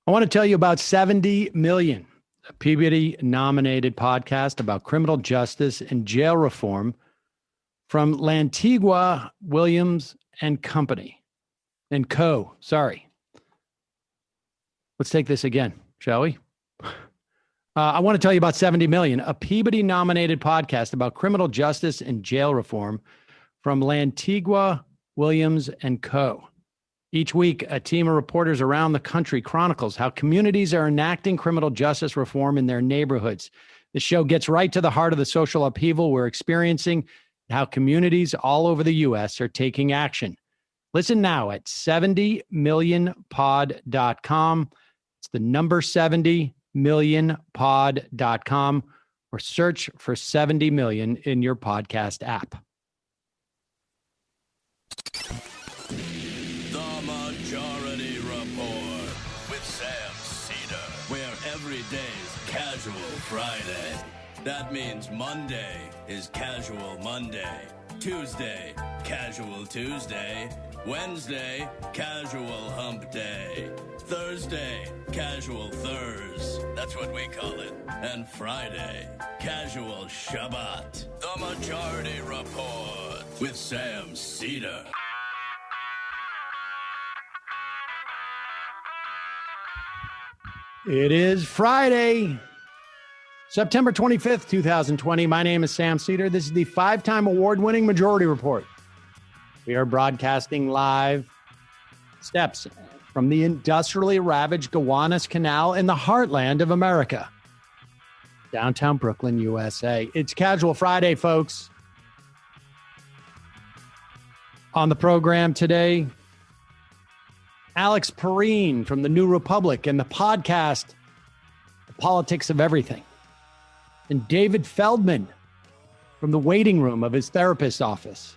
I want to tell you about 70 Million, a Peabody-nominated podcast about criminal justice and jail reform from Lantigua, Williams and Company and Co. Sorry. Let's take this again, shall we? I want to tell you about 70 Million, a Peabody-nominated podcast about criminal justice and jail reform from Lantigua, Williams and Co. Each week, a team of reporters around the country chronicles how communities are enacting criminal justice reform in their neighborhoods. The show gets right to the heart of the social upheaval we're experiencing and how communities all over the U.S. are taking action. Listen now at 70millionpod.com. It's the number 70millionpod.com, or search for 70 Million in your podcast app. Friday. That means Monday is casual Monday. Tuesday, casual Tuesday. Wednesday, casual hump day. Thursday, casual Thurs. That's what we call it. And Friday, casual Shabbat. The Majority Report with Sam Cedar. It is Friday, September 25th, 2020. My name is Sam Cedar. This is the 5-time award-winning Majority Report. We are broadcasting live steps from the industrially ravaged Gowanus Canal in the heartland of America, downtown Brooklyn, USA. It's Casual Friday, folks. On the program today, Alex Pareene from the New Republic and the podcast, The Politics of Everything. And David Feldman from the waiting room of his therapist's office.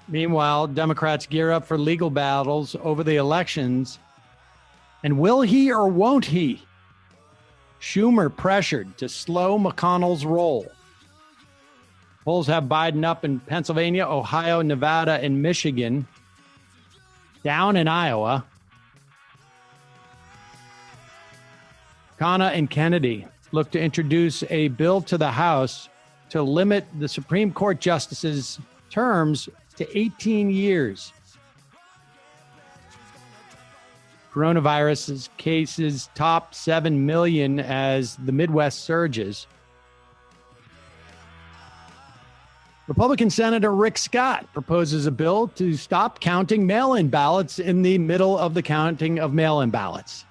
Meanwhile, Democrats gear up for legal battles over the elections. And will he or won't he? Schumer pressured to slow McConnell's roll. Polls have Biden up in Pennsylvania, Ohio, Nevada, and Michigan. Down in Iowa. Khanna and Kennedy look to introduce a bill to the House to limit the Supreme Court justices' terms to 18 years. Coronavirus cases top 7 million as the Midwest surges. Republican Senator Rick Scott proposes a bill to stop counting mail-in ballots in the middle of the counting of mail-in ballots.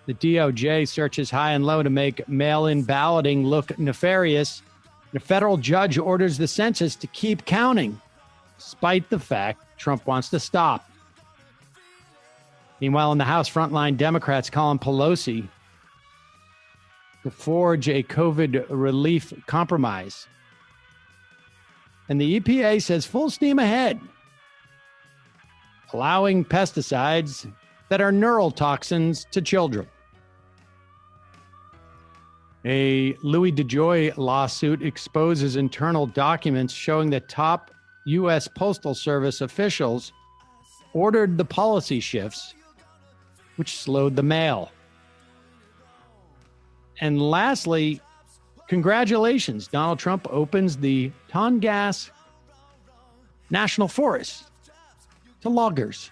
The DOJ searches high and low to make mail-in balloting look nefarious. A federal judge orders the census to keep counting, despite the fact Trump wants to stop. Meanwhile, in the House, frontline Democrats call on Pelosi to forge a COVID relief compromise. And the EPA says full steam ahead, allowing pesticides that are neurotoxins to children. A Louis DeJoy lawsuit exposes internal documents showing that top U.S. Postal Service officials ordered the policy shifts, which slowed the mail. And lastly, congratulations, Donald Trump opens the Tongass National Forest to loggers.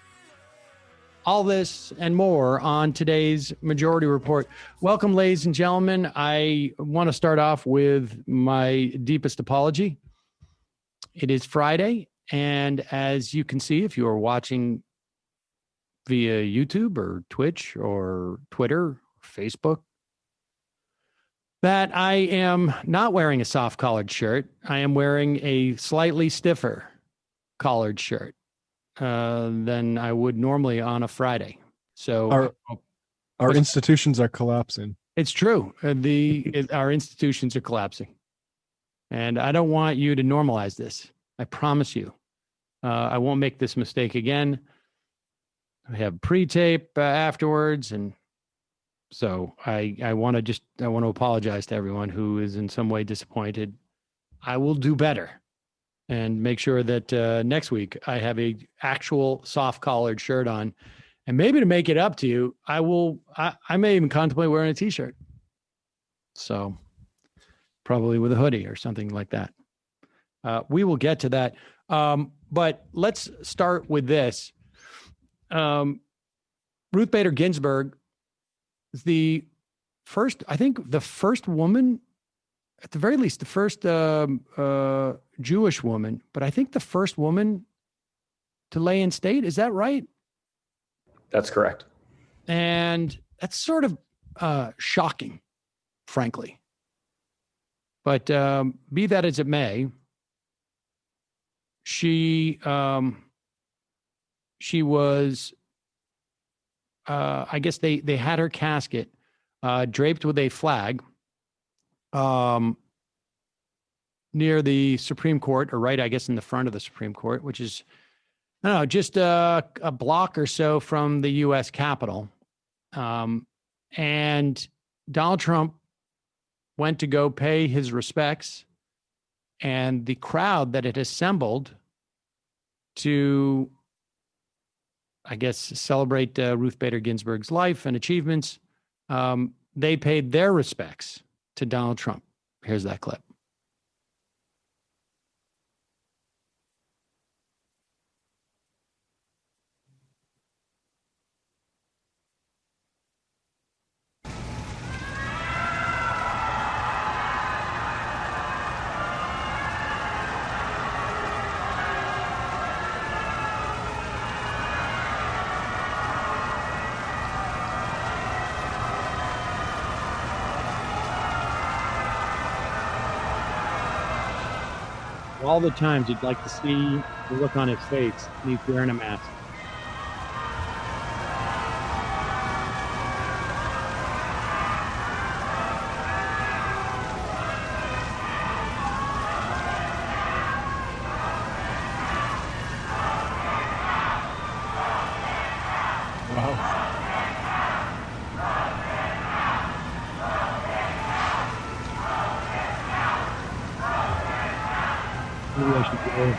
All this and more on today's Majority Report. Welcome, ladies and gentlemen. I want to start off with my deepest apology. It is Friday, and as you can see, if you are watching via YouTube or Twitch or Twitter or Facebook, that I am not wearing a soft collared shirt. I am wearing a slightly stiffer collared shirt than I would normally on a Friday. So our institutions are collapsing. It's true. Our institutions are collapsing. And I don't want you to normalize this. I promise you. I won't make this mistake again. I have pre-tape afterwards, and so I want to apologize to everyone who is in some way disappointed. I will do better and make sure that next week I have a actual soft collared shirt on And maybe to make it up to you, I may even contemplate wearing a t-shirt. So probably with a hoodie or something like that. We will get to that. But let's start with this. Ruth Bader Ginsburg is the first woman, at the very least, the first Jewish woman, but I think the first woman to lay in state. Is that right? That's correct. And that's sort of shocking, frankly. But be that as it may, she was, I guess they had her casket draped with a flag near the Supreme Court, or right, I guess, in the front of the Supreme Court, which is, I don't know, just a block or so from the U.S. Capitol. And Donald Trump went to go pay his respects, and the crowd that had assembled to, I guess, celebrate Ruth Bader Ginsburg's life and achievements, they paid their respects to Donald Trump. Here's that clip. All the times you'd like to see the look on his face, he's wearing a mask.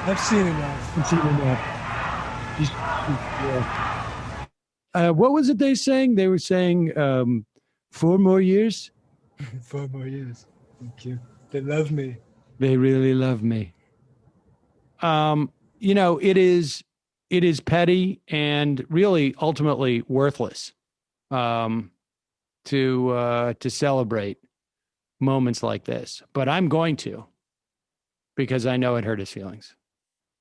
I've seen enough. What was it they saying? They were saying 4 more years. 4 more years. Thank you. They love me. They really love me. It is petty and really ultimately worthless to celebrate moments like this. But I'm going to, because I know it hurt his feelings.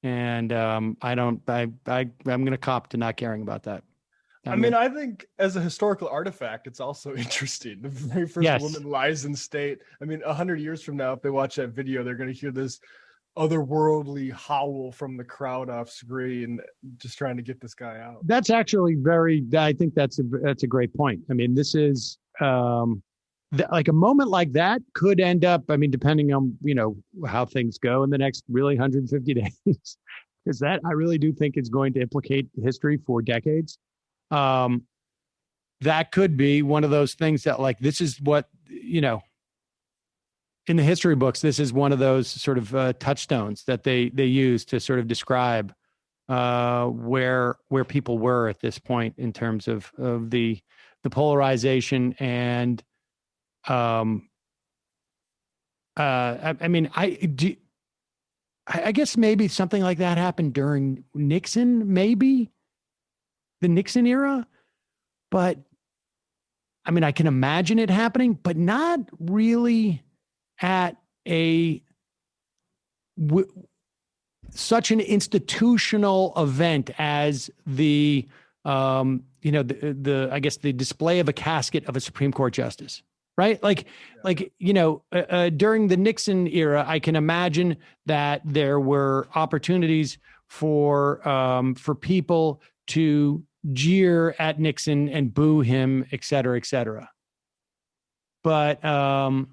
And I'm going to cop to not caring about that. I think as a historical artifact, it's also interesting. The very first woman lies in state. 100 years from now, if they watch that video, they're going to hear this otherworldly howl from the crowd off screen, just trying to get this guy out. That's actually I think that's a great point. This is like a moment like that could end up, depending on, how things go in the next really 150 days, because that I really do think is going to implicate history for decades. That could be one of those things that, like, this is what, in the history books, this is one of those sort of touchstones that they use to sort of describe where people were at this point in terms of the polarization and I guess maybe something like that happened during Nixon, maybe the Nixon era, but I can imagine it happening, but not really at such an institutional event as the I guess the display of a casket of a Supreme Court justice. Right. During the Nixon era, I can imagine that there were opportunities for people to jeer at Nixon and boo him, et cetera, et cetera. But I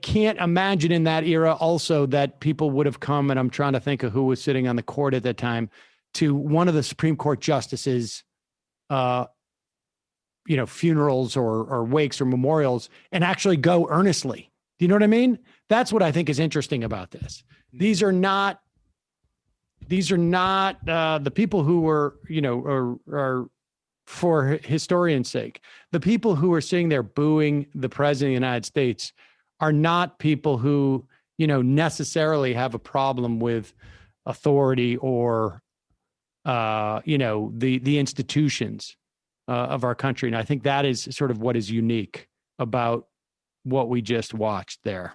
can't imagine in that era also that people would have come, and I'm trying to think of who was sitting on the court at that time, to one of the Supreme Court justices, funerals or wakes or memorials, and actually go earnestly. Do you know what I mean? That's what I think is interesting about this. These are not These are not the people who were, are for historians' sake. The people who are sitting there booing the president of the United States are not people who, necessarily have a problem with authority or, the institutions of our country. And I think that is sort of what is unique about what we just watched there.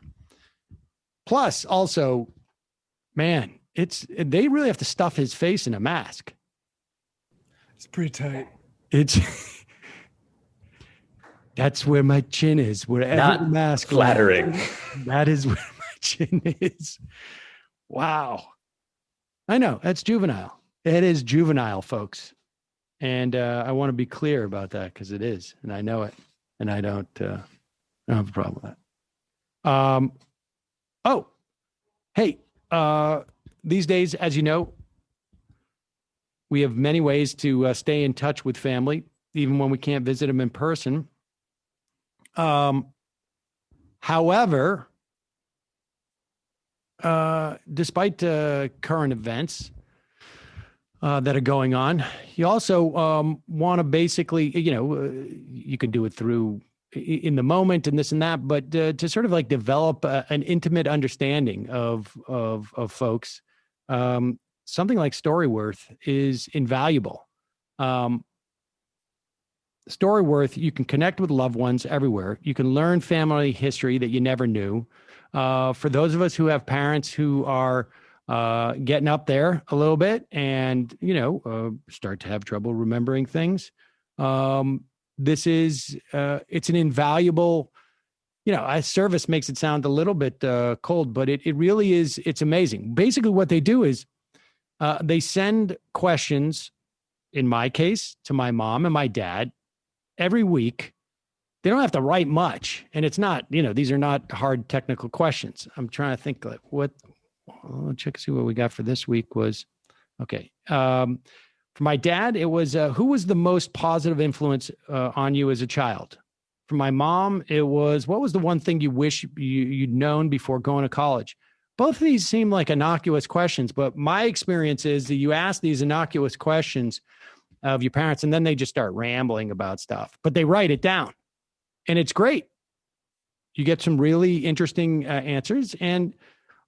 Plus, also, man, they really have to stuff his face in a mask. It's pretty tight. That's where my chin is. Wherever Not the mask flattering. That is where my chin is. Wow. I know, that's juvenile. It is juvenile, folks. And I want to be clear about that because it is, and I know it, and I don't have a problem with that. Hey, these days, as you know, we have many ways to stay in touch with family, even when we can't visit them in person. However, despite current events that are going on, you also want to basically, you can do it through in the moment and this and that, but to sort of like develop an intimate understanding of folks. Something like Storyworth is invaluable. Storyworth, you can connect with loved ones everywhere. You can learn family history that you never knew. For those of us who have parents who are getting up there a little bit and, start to have trouble remembering things, this is, it's an invaluable, service makes it sound a little bit cold, but it really is, it's amazing. Basically what they do is they send questions, in my case, to my mom and my dad every week. They don't have to write much, and it's not, these are not hard technical questions. I'm trying to think like I'll check and see what we got for this week was, okay. For my dad, it was, who was the most positive influence on you as a child? For my mom, it was, what was the one thing you wish you'd known before going to college? Both of these seem like innocuous questions, but my experience is that you ask these innocuous questions of your parents, and then they just start rambling about stuff, but they write it down, and it's great. You get some really interesting answers, and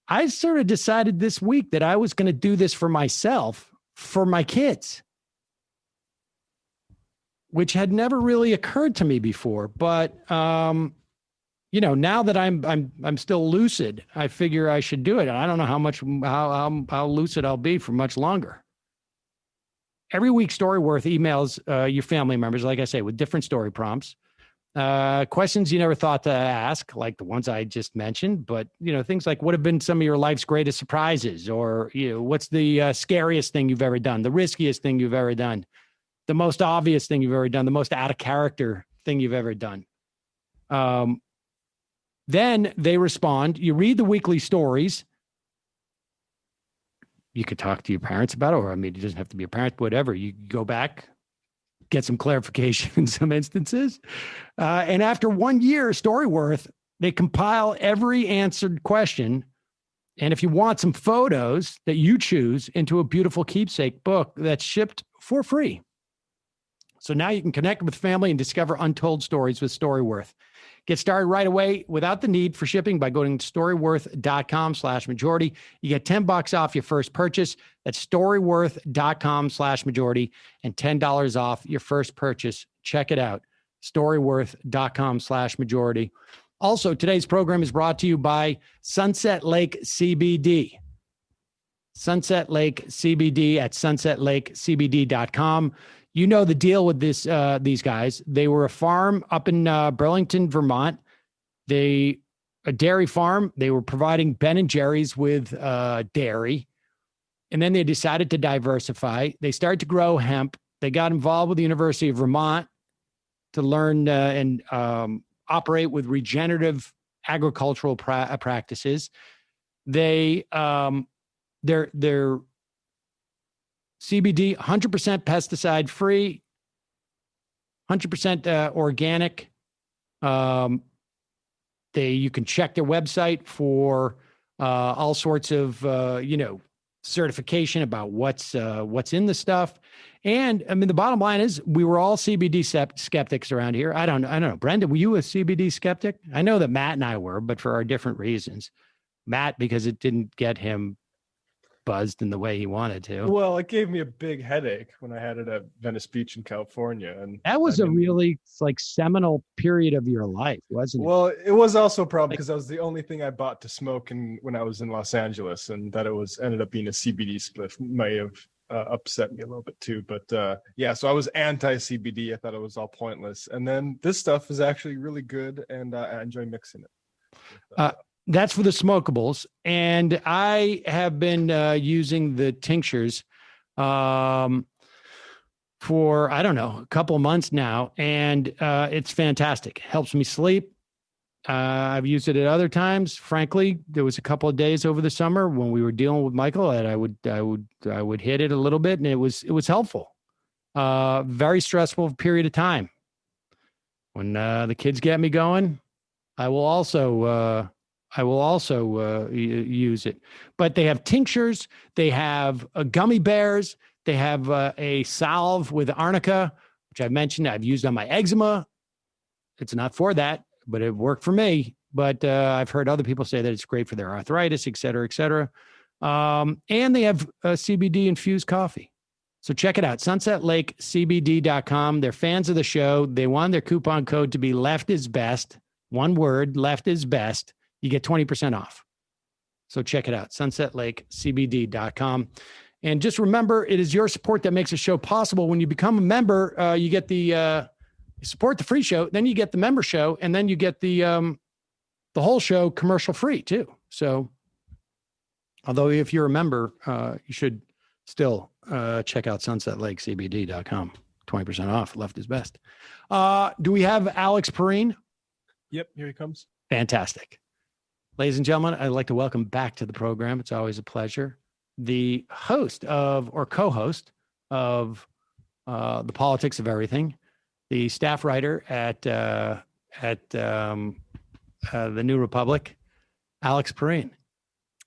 I sort of decided this week that I was going to do this for myself, for my kids, which had never really occurred to me before. But now that I'm still lucid, I figure I should do it. And I don't know how lucid I'll be for much longer. Every week, Storyworth emails your family members, like I say, with different story prompts. Questions you never thought to ask, like the ones I just mentioned, but things like what have been some of your life's greatest surprises, or what's the scariest thing you've ever done, the riskiest thing you've ever done, the most obvious thing you've ever done, the most out of character thing you've ever done. Then they respond. You read the weekly stories. You could talk to your parents about it, or it doesn't have to be a parent, whatever. You go back, get some clarification in some instances. And after 1 year, Storyworth, they compile every answered question. And if you want some photos that you choose, into a beautiful keepsake book that's shipped for free. So now you can connect with family and discover untold stories with Storyworth. Get started right away without the need for shipping by going to storyworth.com/majority. You get $10 off your first purchase. That's storyworth.com/majority and $10 off your first purchase. Check it out. Storyworth.com/majority. Also, today's program is brought to you by Sunset Lake CBD. Sunset Lake CBD at sunsetlakecbd.com. You know the deal with these guys. They were a farm up in Burlington, Vermont. A dairy farm. They were providing Ben and Jerry's with dairy. And then they decided to diversify. They started to grow hemp. They got involved with the University of Vermont to learn and operate with regenerative agricultural practices. Their CBD, 100% pesticide free, 100% organic. You can check their website for all sorts of, certification about what's in the stuff. And I mean, the bottom line is we were all CBD skeptics around here. I don't know. Brenda, were you a CBD skeptic? I know that Matt and I were, but for our different reasons. Matt, because it didn't get him buzzed in the way he wanted to. Well, it gave me a big headache when I had it at Venice Beach in California. And that was a really seminal period of your life, wasn't it? Well, it was also a problem because that was the only thing I bought to smoke when I was in Los Angeles, and that ended up being a CBD spliff may have upset me a little bit too. But yeah, so I was anti-CBD. I thought it was all pointless. And then this stuff is actually really good, and I enjoy mixing it. That's for the smokables. And I have been using the tinctures for, I don't know, a couple of months now. And it's fantastic. Helps me sleep. I've used it at other times. Frankly, there was a couple of days over the summer when we were dealing with Michael that I would hit it a little bit, and it was helpful. Very stressful period of time. When the kids get me going, I will also use it. But they have tinctures, they have gummy bears, they have a salve with arnica, which I've mentioned I've used on my eczema. It's not for that, but it worked for me. But I've heard other people say that it's great for their arthritis, et cetera, et cetera. And they have CBD infused coffee. So check it out, sunsetlakecbd.com. They're fans of the show. They want their coupon code to be left is best. One word, left is best. You get 20% off. So check it out, sunsetlakecbd.com. And just remember, it is your support that makes the show possible. When you become a member, you get you support the free show, then you get the member show, and then you get the whole show commercial free too. So although if you're a member, you should still check out sunsetlakecbd.com. 20% off, left is best. Do we have Alex Pareene? Yep, here he comes. Fantastic. Ladies and gentlemen, I'd like to welcome back to the program. It's always a pleasure. The host or co-host of The Politics of Everything, the staff writer at the New Republic, Alex Pareene.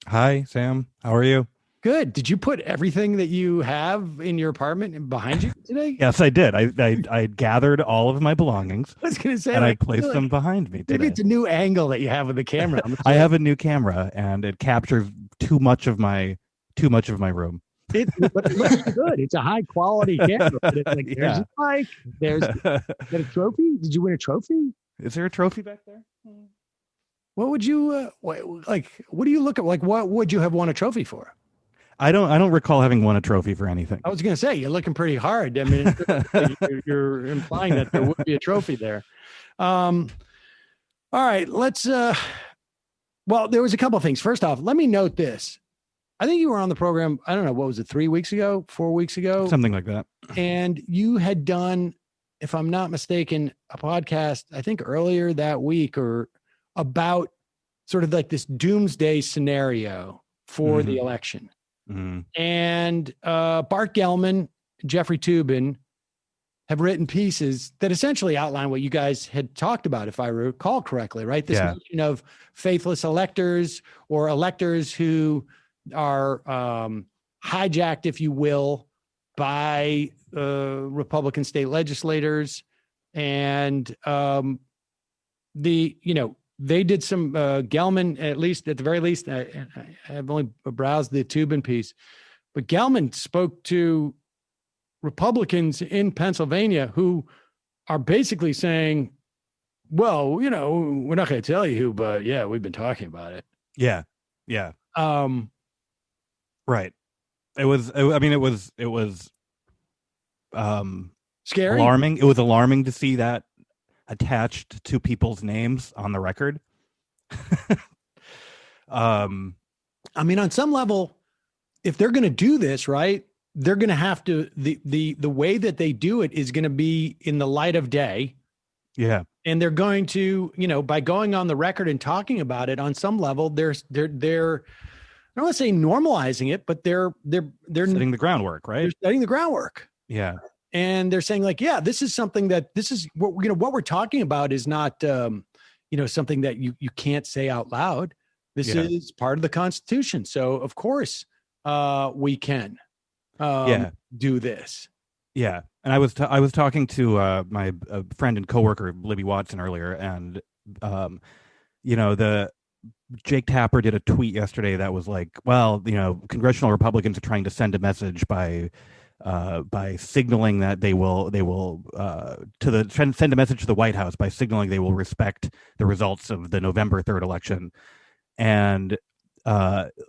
Hi, Sam. How are you? Good. Did you put everything that you have in your apartment behind you today? Yes, I did. I gathered all of my belongings. I was going to say, and I placed them behind me today. Maybe it's a new angle that you have with the camera. I have a new camera, and it captures too much of my room. But it looks good. It's a high quality camera. But it's like, there's a mic. There's a trophy. Did you win a trophy? Is there a trophy back there? What would you what do you look at? Like, what would you have won a trophy for? I don't recall having won a trophy for anything. I was going to say, you're looking pretty hard. I mean, you're implying that there would be a trophy there. All right, let's, well, there was a couple of things. First off, let me note this. I think you were on the program, I don't know, what was it, 3 weeks ago, 4 weeks ago? Something like that. And you had done, if I'm not mistaken, a podcast, I think earlier that week, or about sort of like this doomsday scenario for the election. Mm-hmm. And Bart Gellman, Jeffrey Toobin have written pieces that essentially outline what you guys had talked about, if I recall correctly, right? This notion of faithless electors, or electors who are hijacked, if you will, by Republican state legislators. And they did some Gellman, at the very least, I have only browsed the Toobin piece, but Gellman spoke to Republicans in Pennsylvania who are basically saying, well, we're not going to tell you who, but yeah, we've been talking about it. Yeah. Right. It was scary, alarming. It was alarming to see that attached to people's names on the record. I mean, on some level, if they're going to do this, right, they're going to have to, the way that they do it is going to be in the light of day. Yeah. And they're going to, by going on the record and talking about it on some level, they're I don't want to say normalizing it, but they're setting the groundwork, right? They're setting the groundwork. Yeah. And they're saying, like, yeah, this is something that what we're talking about is not, something that you can't say out loud. This is part of the Constitution. So of course, we can do this. Yeah, and I was talking to my friend and coworker Libby Watson earlier, and the Jake Tapper did a tweet yesterday that was like, well, congressional Republicans are trying to send a message by signaling that they will send a message to the White House by signaling they will respect the results of the November 3rd election. And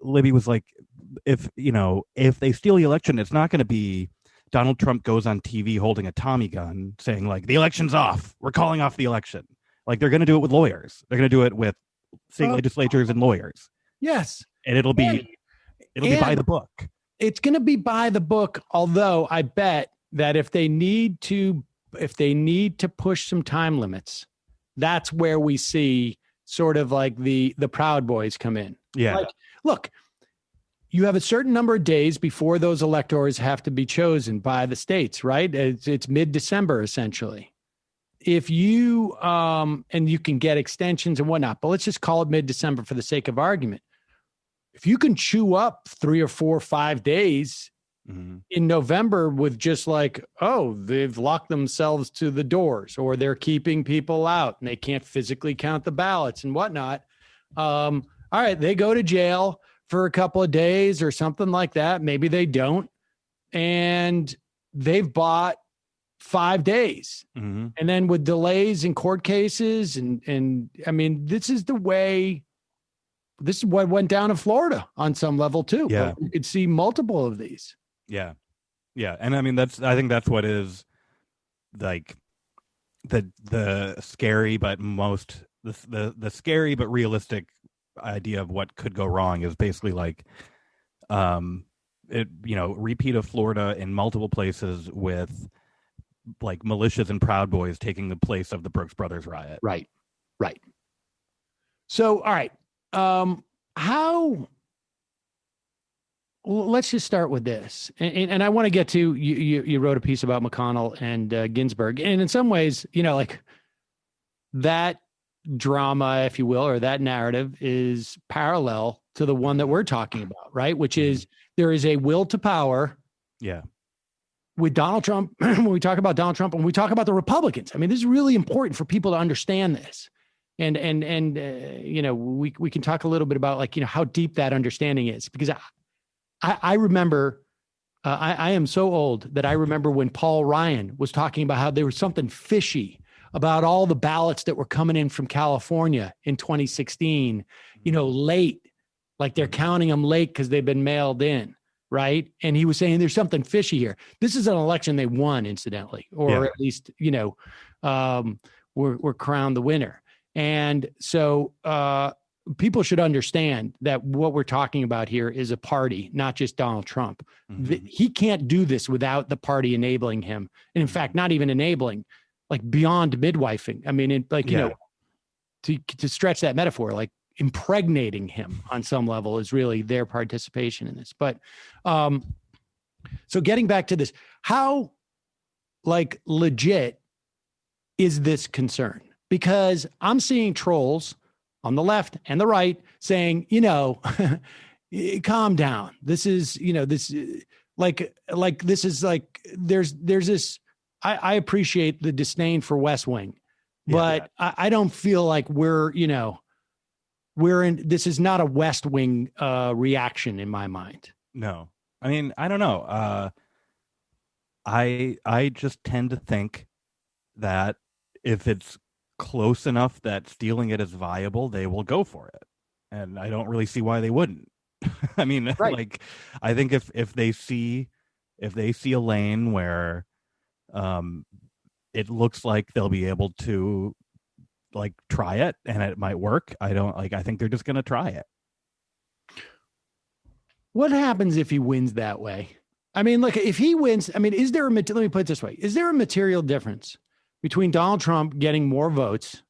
Libby was like, if they steal the election, it's not going to be Donald Trump goes on TV holding a Tommy gun saying like, the election's off, we're calling off the election. Like, they're going to do it with lawyers. They're going to do it with state legislatures and lawyers. Yes. And it'll be by the book. It's going to be by the book. Although I bet that if they need to push some time limits, that's where we see sort of like the Proud Boys come in. Yeah. Like, look, you have a certain number of days before those electors have to be chosen by the states, right? It's mid-December, essentially. If you, and you can get extensions and whatnot, but let's just call it mid-December for the sake of argument. If you can chew up 3 or 4 or 5 days in November with just like, oh, they've locked themselves to the doors, or they're keeping people out and they can't physically count the ballots and whatnot. All right, they go to jail for a couple of days or something like that. Maybe they don't. And they've bought 5 days. And then with delays in court cases and I mean, this is what went down in Florida on some level too. Yeah. You could see multiple of these. Yeah. Yeah. And I mean, I think that's what is like the scary, but the scary, but realistic idea of what could go wrong is basically like, repeat of Florida in multiple places with like militias and Proud Boys taking the place of the Brooks Brothers riot. Right. So, all right. Let's just start with this. And I want to get to, you wrote a piece about McConnell and Ginsburg. And in some ways, like that drama, if you will, or that narrative is parallel to the one that we're talking about, right? Which is there is a will to power. Yeah. With Donald Trump, when we talk about Donald Trump, when we talk about the Republicans, I mean, this is really important for people to understand this. And we can talk a little bit about like, how deep that understanding is, because I remember, I am so old that I remember when Paul Ryan was talking about how there was something fishy about all the ballots that were coming in from California in 2016, late, like they're counting them late because they've been mailed in. Right. And he was saying there's something fishy here. This is an election they won, incidentally, or at least, were crowned the winner. And so people should understand that what we're talking about here is a party, not just Donald Trump. He can't do this without the party enabling him. And in fact, not even enabling, like beyond midwifing. I mean, to stretch that metaphor, like impregnating him on some level is really their participation in this. But so getting back to this, how like legit is this concern? Because I'm seeing trolls on the left and the right saying, calm down. This is, this this is like, there's this, I appreciate the disdain for West Wing, but I don't feel like we're this is not a West Wing reaction in my mind. No, I mean, I don't know. I just tend to think that if it's close enough that stealing it is viable, they will go for it. And I don't really see why they wouldn't. I mean, like, I think if they see a lane where it looks like they'll be able to like try it and it might work, I think they're just going to try it. What happens if he wins that way? I mean, look, if he wins, I mean, let me put it this way. Is there a material difference between Donald Trump getting more votes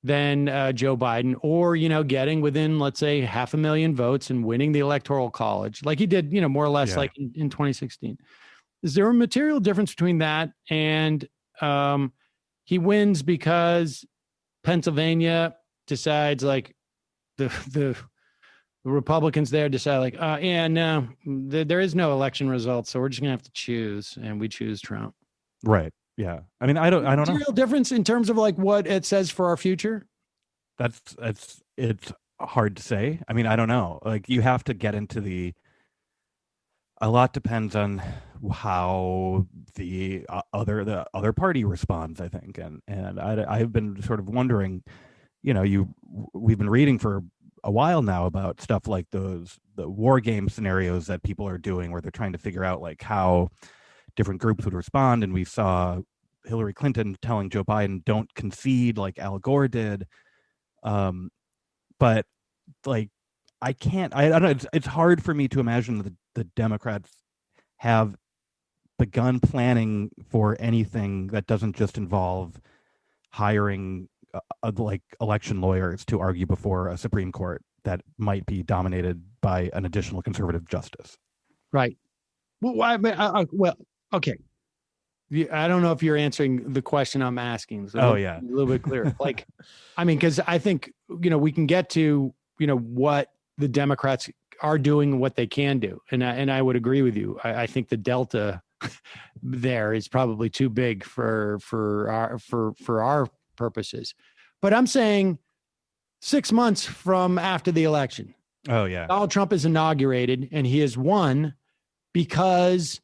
than Joe Biden, or, getting within, let's say, 500,000 votes and winning the Electoral College like he did, more or less like in 2016? Is there a material difference between that and he wins because Pennsylvania decides like the the Republicans there decide like, no, there is no election result, so we're just gonna have to choose, and we choose Trump. Right. Yeah. I mean, I don't know. Real difference in terms of like what it says for our future. It's hard to say. I mean, I don't know. Like, you have to get into a lot depends on how the other party responds, I think. And I've been sort of wondering, we've been reading for a while now about stuff like the war game scenarios that people are doing, where they're trying to figure out like how different groups would respond. And we saw Hillary Clinton telling Joe Biden, don't concede like Al Gore did. But like, I don't know. It's hard for me to imagine that the Democrats have begun planning for anything that doesn't just involve hiring like election lawyers to argue before a Supreme Court that might be dominated by an additional conservative justice. Right. Well, okay. I don't know if you're answering the question I'm asking. So a little bit clearer. Like, I mean, because I think, we can get to, what the Democrats are doing and what they can do. And I would agree with you. I think the delta there is probably too big for our purposes. But I'm saying 6 months from after the election. Oh, yeah. Donald Trump is inaugurated, and he has won because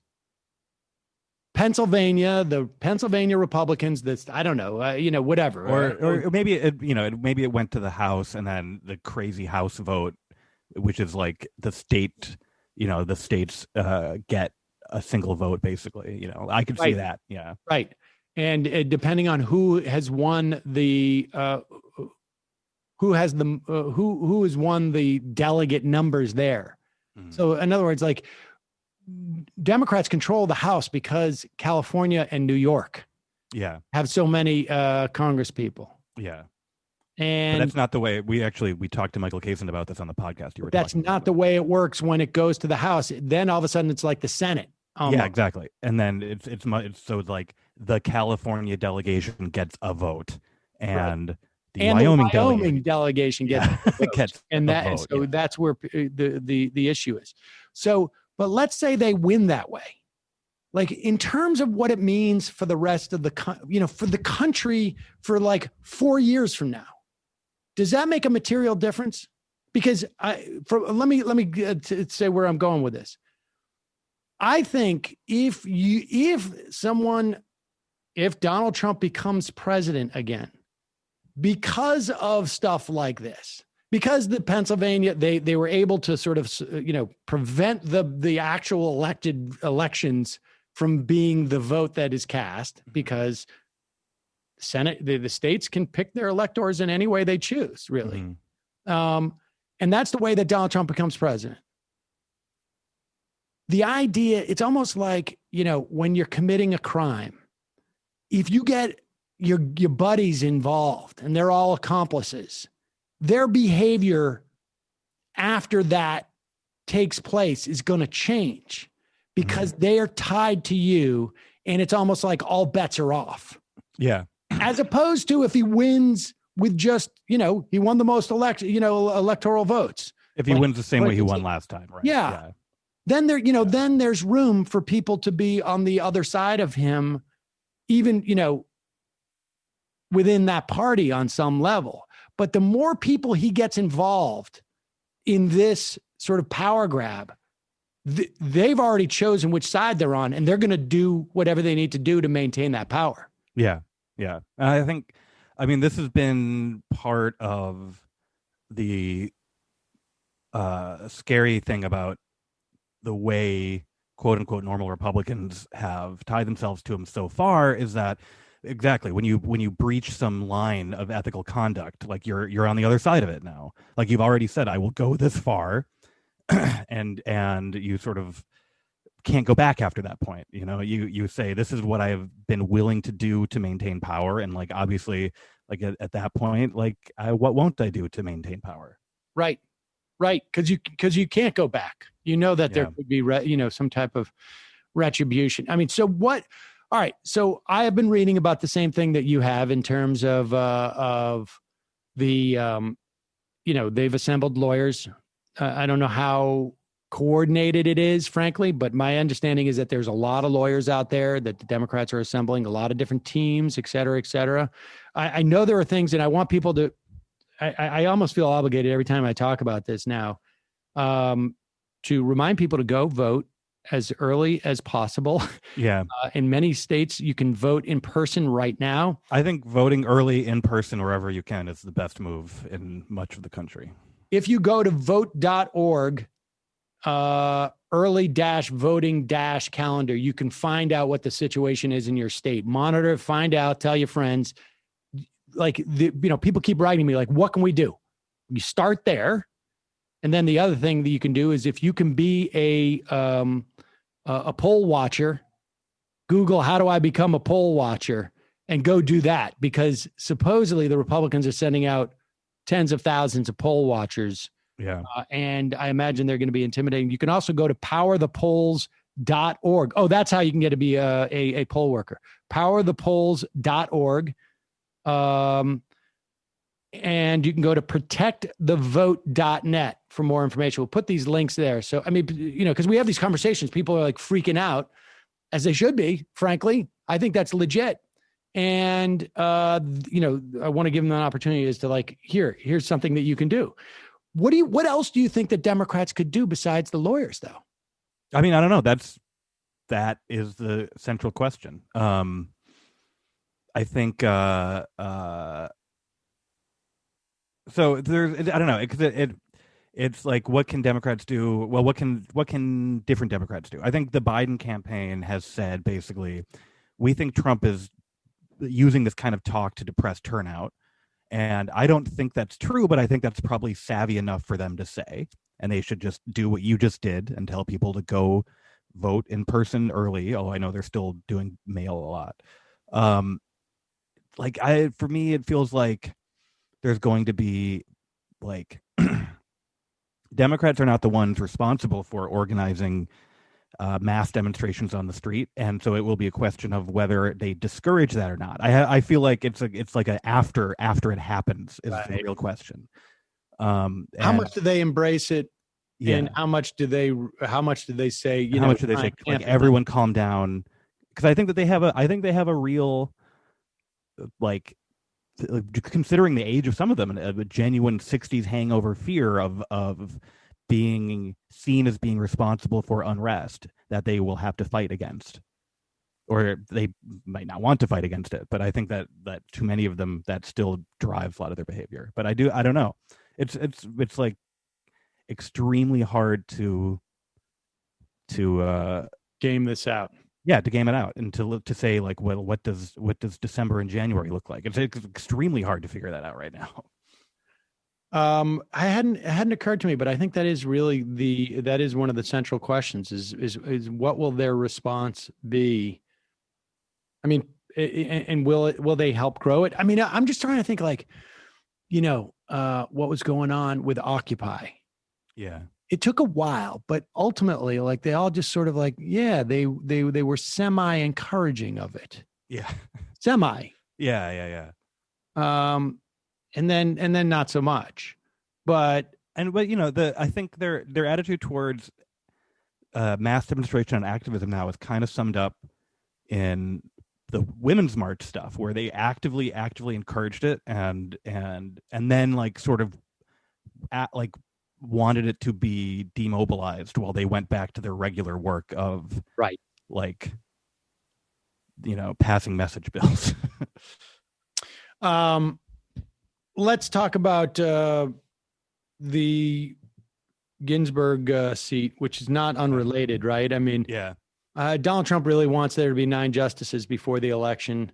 the Pennsylvania Republicans, I don't know, whatever. Or maybe it went to the House, and then the crazy House vote, which is like the states get a single vote, basically. I could see that. Yeah. Right. And depending on who has won the who has won the delegate numbers there. Mm-hmm. So in other words, like, Democrats control the House because California and New York have so many Congress people. Yeah. And but that's not the way we talked to Michael Kazin about this on the podcast. That's not the way it works when it goes to the House. Then all of a sudden it's like the Senate. Yeah, exactly. And then it's so like the California delegation gets a vote, and the Wyoming delegation gets and that's where the issue is. So, but let's say they win that way. Like, in terms of what it means for the rest of for the country for like 4 years from now, does that make a material difference? Because let me say where I'm going with this. I think if Donald Trump becomes president again, because of stuff like this, because the Pennsylvania, they were able to sort of, prevent the actual elected elections from being the vote that is cast, because the states can pick their electors in any way they choose, really. Mm-hmm. And that's the way that Donald Trump becomes president. The idea, it's almost like, when you're committing a crime, if you get your buddies involved and they're all accomplices, their behavior after that takes place is going to change because they are tied to you, and it's almost like all bets are off. Yeah. As opposed to if he wins with just, he won the most electoral votes. If he wins the same way he won last time, right? Yeah. Then then there's room for people to be on the other side of him, even, within that party on some level. But the more people he gets involved in this sort of power grab, they've already chosen which side they're on, and they're going to do whatever they need to do to maintain that power. Yeah. Yeah. And this has been part of the scary thing about the way quote unquote normal Republicans have tied themselves to him so far, is that exactly when you breach some line of ethical conduct, like you're on the other side of it now. Like, you've already said, I will go this far, and you sort of can't go back after that point. You say, this is what I've been willing to do to maintain power, and like, obviously, like at that point, like, what won't I do to maintain power? Right. Because you can't go back. That there could be some type of retribution. I mean, so what? All right. So I have been reading about the same thing that you have in terms of the they've assembled lawyers I don't know how coordinated it is, frankly, but my understanding is that there's a lot of lawyers out there that the Democrats are assembling, a lot of different teams, et cetera, et cetera. I know there are things, and I want people to, I almost feel obligated every time I talk about this now, to remind people to go vote as early as possible. Yeah. In many states, you can vote in person right now. I think voting early in person wherever you can is the best move in much of the country. If you go to vote.org, early-voting-calendar, you can find out what the situation is in your state. Monitor, find out, tell your friends. Like, people keep writing me like, what can we do? You start there. And then the other thing that you can do is if you can be a poll watcher, Google, how do I become a poll watcher? And go do that, because supposedly the Republicans are sending out tens of thousands of poll watchers. Yeah. And I imagine they're going to be intimidating. You can also go to powerthepolls.org. Oh, that's how you can get to be a poll worker. Powerthepolls.org. And you can go to protectthevote.net for more information. We'll put these links there. So, I mean, because we have these conversations, people are like freaking out, as they should be, frankly. I think that's legit. And, I want to give them an opportunity is to like, here's something that you can do. What else do you think that Democrats could do besides the lawyers, though? I mean, I don't know. That is the central question. I think, so there's, I don't know, it's like, what can Democrats do? Well, what can different Democrats do? I think the Biden campaign has said, basically, we think Trump is using this kind of talk to depress turnout. And I don't think that's true, but I think that's probably savvy enough for them to say. And they should just do what you just did and tell people to go vote in person early. Oh, I know they're still doing mail a lot. For me, it feels like there's going to be like Democrats are not the ones responsible for organizing mass demonstrations on the street, and so it will be a question of whether they discourage that or not. I feel like it's like a after it happens is the real question. How much do they embrace it? Yeah. And how much do they say? How much do they say? Like, everyone calm down? Because I think that they have a real, like, considering the age of some of them, a genuine 60s hangover fear of being seen as being responsible for unrest that they will have to fight against, or they might not want to fight against it. But I think that too many of them, that still drives a lot of their behavior. But I don't know. It's like extremely hard to game this out. Yeah, to game it out and to say like, well, what does December and January look like? It's extremely hard to figure that out right now. It hadn't occurred to me, but I think that is really that is one of the central questions is what will their response be? I mean, and will they help grow it? I mean, I'm just trying to think like, what was going on with Occupy. Yeah. It took a while, but ultimately, like, they all just sort of like, yeah, they were semi encouraging of it. Yeah. Semi. Yeah. And then not so much, but I think their attitude towards mass demonstration and activism now is kind of summed up in the Women's March stuff, where they actively encouraged it and then like sort of wanted it to be demobilized while they went back to their regular work of passing message bills. Let's talk about the Ginsburg seat, which is not unrelated, right? I mean, yeah. Donald Trump really wants there to be 9 justices before the election,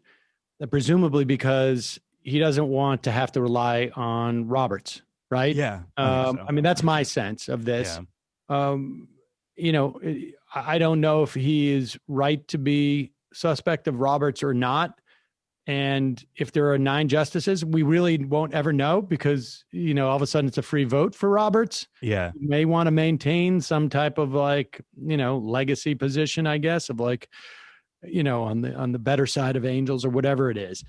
presumably because he doesn't want to have to rely on Roberts, right? Yeah. I mean, that's my sense of this. Yeah. I don't know if he is right to be suspect of Roberts or not. And if there are 9 justices, we really won't ever know because, all of a sudden it's a free vote for Roberts. Yeah. You may want to maintain some type of legacy position, I guess, of on the better side of angels or whatever it is.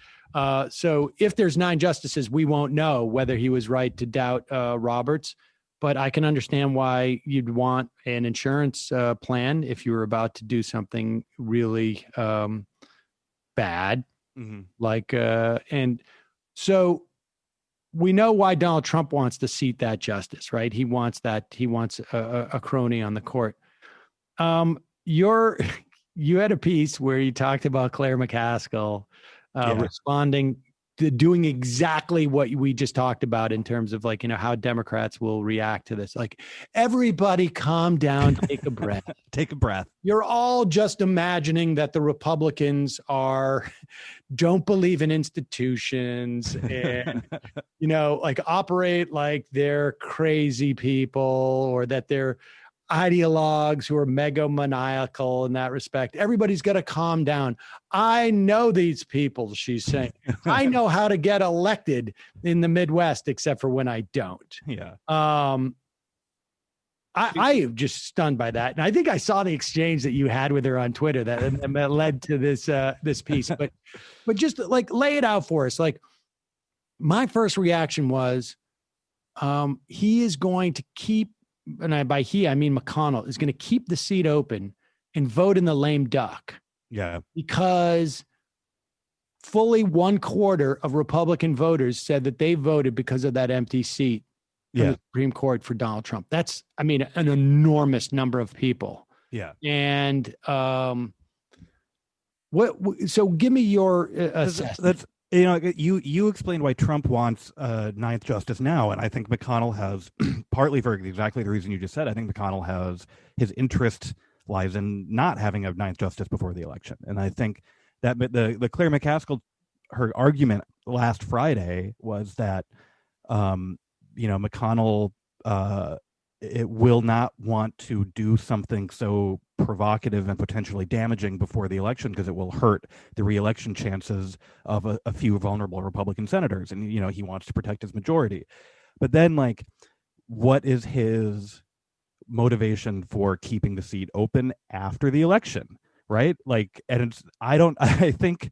So if there's 9 justices, we won't know whether he was right to doubt Roberts. but I can understand why you'd want an insurance plan if you were about to do something really bad. And so we know why Donald Trump wants to seat that justice, right? He wants a crony on the court. You had a piece where you talked about Claire McCaskill responding to doing exactly what we just talked about in terms of how Democrats will react to this. Like, everybody calm down, take a breath. Take a breath. You're all just imagining that the Republicans don't believe in institutions and, operate like they're crazy people, or that they're ideologues who are megalomaniacal in that respect. Everybody's got to calm down. I know these people, she's saying. I know how to get elected in the Midwest, except for when I don't. Yeah. I am just stunned by that. And I think I saw the exchange that you had with her on Twitter that led to this piece. But just lay it out for us. My first reaction was, he is going to keep, and by he, I mean McConnell, is going to keep the seat open and vote in the lame duck. Yeah. Because fully 1/4 of Republican voters said that they voted because of that empty seat in the Supreme Court for Donald Trump. That's, an enormous number of people. Yeah. And so give me your assessment. You explained why Trump wants a ninth justice now, and I think McConnell has, partly for exactly the reason you just said. I think McConnell has, his interest lies in not having a ninth justice before the election, and I think that the Claire McCaskill, her argument last Friday was that McConnell it will not want to do something so provocative and potentially damaging before the election because it will hurt the reelection chances of a few vulnerable Republican senators. And, he wants to protect his majority. But then, what is his motivation for keeping the seat open after the election, right? I think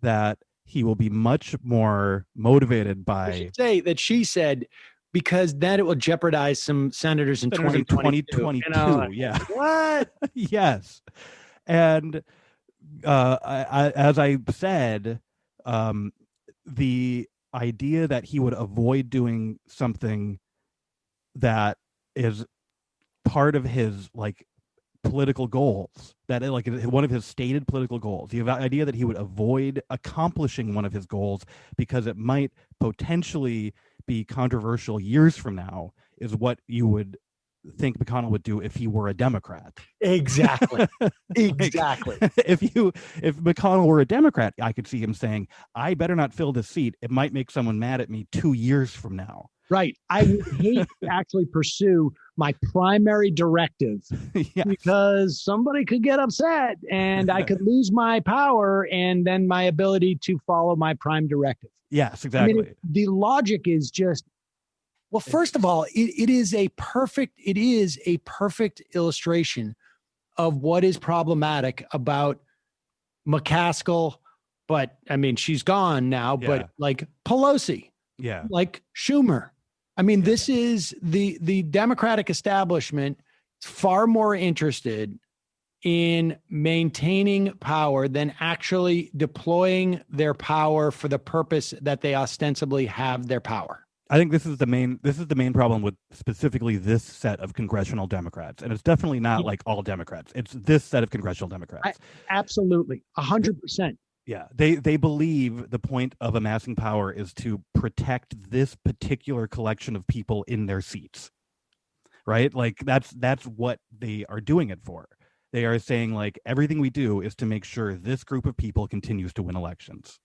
that he will be much more motivated by... I should say that she said... because then it will jeopardize some senators in 2022. Yeah. What? Yes. And as I said, the idea that he would avoid doing something that is part of his political goals, that one of his stated political goals, the idea that he would avoid accomplishing one of his goals because it might potentially be controversial years from now, is what you would think McConnell would do if he were a Democrat. Exactly. Exactly. If McConnell were a Democrat, I could see him saying, I better not fill this seat. It might make someone mad at me 2 years from now. Right. I would hate to actually pursue my primary directive because somebody could get upset and I could lose my power and then my ability to follow my prime directive. Yes, exactly. The logic is just, well, first of all, it is a perfect illustration of what is problematic about McCaskill. But she's gone now, but Pelosi, Schumer. This is the Democratic establishment far more interested in maintaining power than actually deploying their power for the purpose that they ostensibly have their power. I think this is the main problem with specifically this set of congressional Democrats. And it's definitely not all Democrats. It's this set of congressional Democrats. Absolutely. 100%. Yeah, they believe the point of amassing power is to protect this particular collection of people in their seats, right? That's what they are doing it for. They are saying everything we do is to make sure this group of people continues to win elections.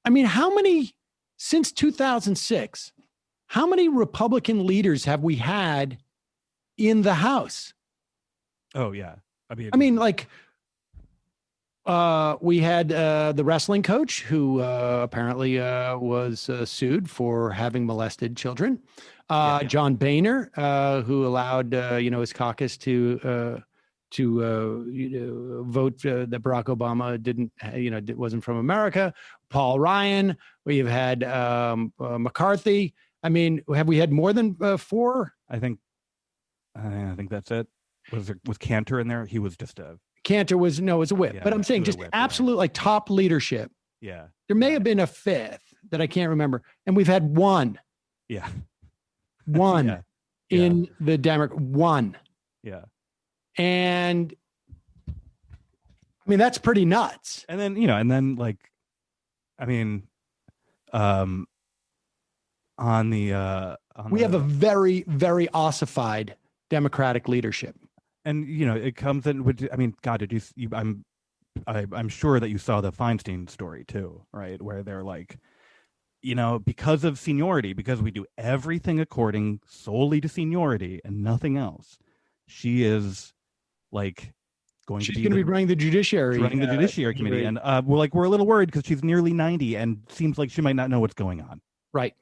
How many, since 2006, how many Republican leaders have we had in the House? Oh yeah, we had the wrestling coach who apparently was sued for having molested children. John Boehner, who allowed his caucus to vote that Barack Obama wasn't from America. Paul Ryan. We've had McCarthy. Have we had more than 4 I think that's it. Was Cantor in there? He was just a Cantor was a whip. Yeah, but I'm saying just whip, absolute like top leadership. Yeah. There may have been a fifth that I can't remember, and we've had one. Yeah. One in the Democrat. One. Yeah. And I mean that's pretty nuts. And then like, I mean, we have a very, very ossified Democratic leadership. And it comes in with, I mean, God, did you I'm sure that you saw the Feinstein story too, right? Where they're like, because of seniority, because we do everything according solely to seniority and nothing else, she is like she's going to be running the judiciary committee. And we're a little worried because she's nearly 90 and seems like she might not know what's going on. Right.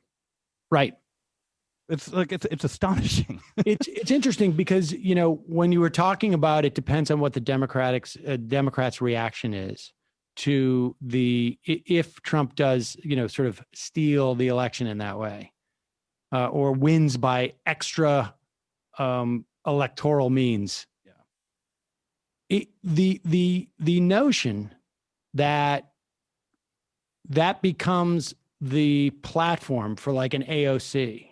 It's like it's astonishing. It's interesting because when you were talking about it depends on what the Democrats' reaction is to if Trump does sort of steal the election in that way, or wins by extra electoral means. Yeah. The notion that becomes the platform for like an AOC.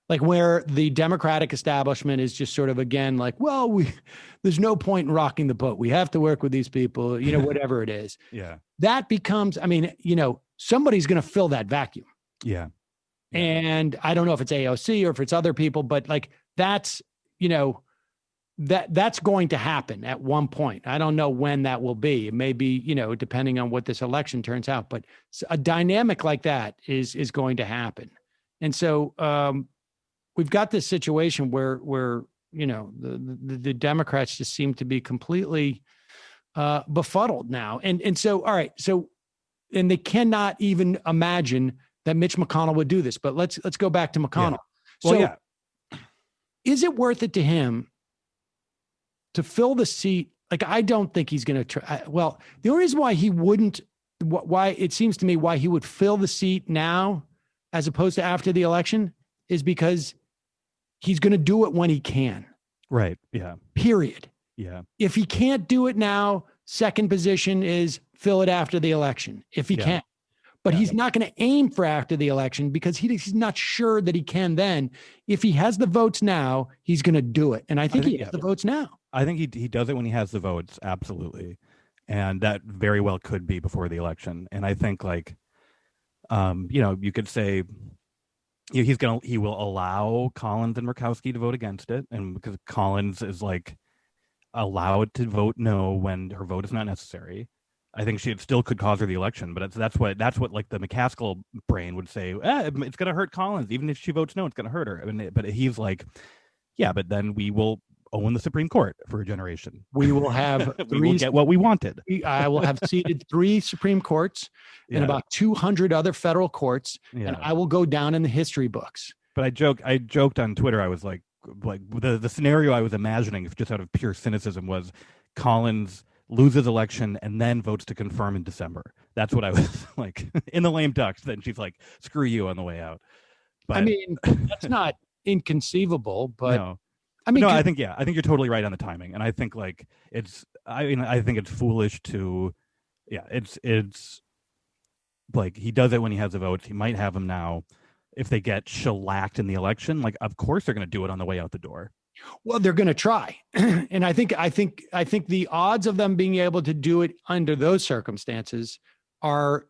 Like where the Democratic establishment is just sort of, again, like, well, there's no point in rocking the boat. We have to work with these people, whatever it is. Yeah. That becomes, I mean, somebody's going to fill that vacuum. Yeah. And I don't know if it's AOC or if it's other people, but like, that's, that's going to happen at one point. I don't know when that will be. It may be, depending on what this election turns out, but a dynamic like that is going to happen. And so, we've got this situation where the Democrats just seem to be completely befuddled now, and so all right, and they cannot even imagine that Mitch McConnell would do this. But let's go back to McConnell. Yeah. Well, is it worth it to him to fill the seat? Like, I don't think he's going to try. Well, the only reason why he wouldn't, why it seems to me why he would fill the seat now as opposed to after the election is because he's going to do it when he can. Right. Yeah. Period. Yeah. If he can't do it now, second position is fill it after the election, if he can. But he's not going to aim for after the election because he's not sure that he can then. If he has the votes now, he's going to do it. And I think he has the votes now. I think he does it when he has the votes. Absolutely. And that very well could be before the election. And I think like, you could say, he will allow Collins and Murkowski to vote against it, and because Collins is like allowed to vote no when her vote is not necessary, I think she still could cause her the election. But that's what like the McCaskill brain would say. It's going to hurt Collins, even if she votes no, it's going to hurt her. I mean, but he's like, yeah, but then we will own the Supreme Court for a generation. We will have we will get what we wanted. I will have seated 3 Supreme Courts and about 200 other federal courts, and I will go down in the history books. But I joked on Twitter. I was like the scenario I was imagining, just out of pure cynicism, was Collins loses election and then votes to confirm in December. That's what I was like in the lame ducks. Then she's like, "Screw you" on the way out. But I mean, that's not inconceivable, but. No. I mean, no, I think you're totally right on the timing, and I think like I think it's foolish to, it's like he does it when he has the votes. He might have them now. If they get shellacked in the election, like of course they're going to do it on the way out the door. Well, they're going to try, and I think the odds of them being able to do it under those circumstances are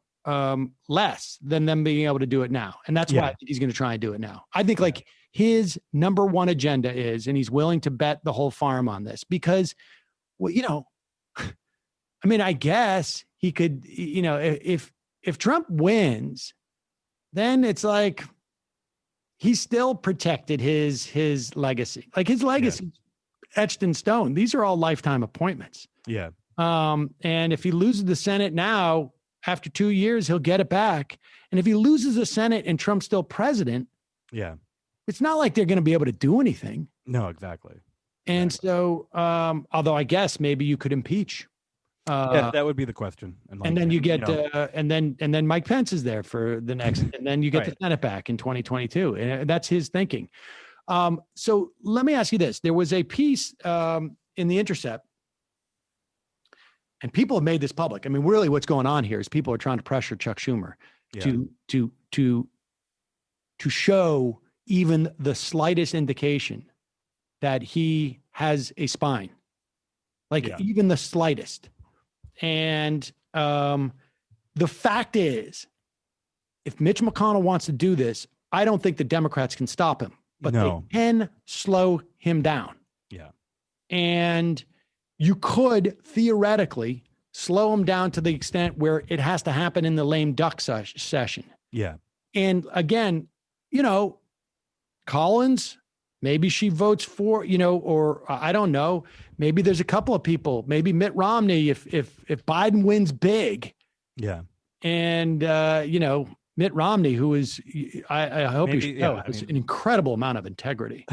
less than them being able to do it now, and that's why I think he's going to try and do it now. I think like. His number one agenda is, and he's willing to bet the whole farm on this because, well, I mean, I guess he could, if Trump wins, then it's like he's still protected his legacy. Like his legacy etched in stone. These are all lifetime appointments. Yeah. And if he loses the Senate now, after 2 years, he'll get it back. And if he loses the Senate and Trump's still president, it's not like they're going to be able to do anything. No, exactly. And so, although I guess maybe you could impeach. That would be the question. And then you get, and then Mike Pence is there for the next, and then you get the Senate back in 2022. And that's his thinking. So let me ask you this. There was a piece in The Intercept, and people have made this public. I mean, really what's going on here is people are trying to pressure Chuck Schumer to show even the slightest indication that he has a spine, even the slightest. And the fact is, if Mitch McConnell wants to do this, I don't think the Democrats can stop him, but they can slow him down. Yeah. And you could theoretically slow him down to the extent where it has to happen in the lame duck session. Yeah. And again, Collins, maybe she votes for, or I don't know. Maybe there's a couple of people, maybe Mitt Romney, if Biden wins big. Yeah. And, Mitt Romney, who is, I hope you should know, has an incredible amount of integrity.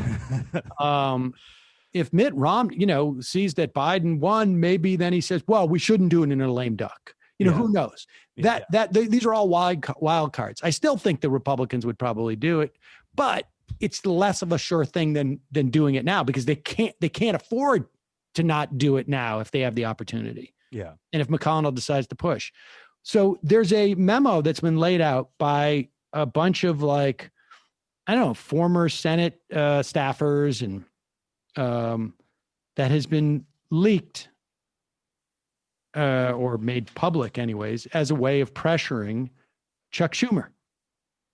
If Mitt Romney, sees that Biden won, maybe then he says, well, we shouldn't do it in a lame duck. Who knows? These are all wild cards. I still think the Republicans would probably do it, but it's less of a sure thing than doing it now, because they can't afford to not do it now if they have the opportunity. Yeah. And if McConnell decides to push. So there's a memo that's been laid out by a bunch of former Senate staffers and that has been leaked or made public anyways, as a way of pressuring Chuck Schumer.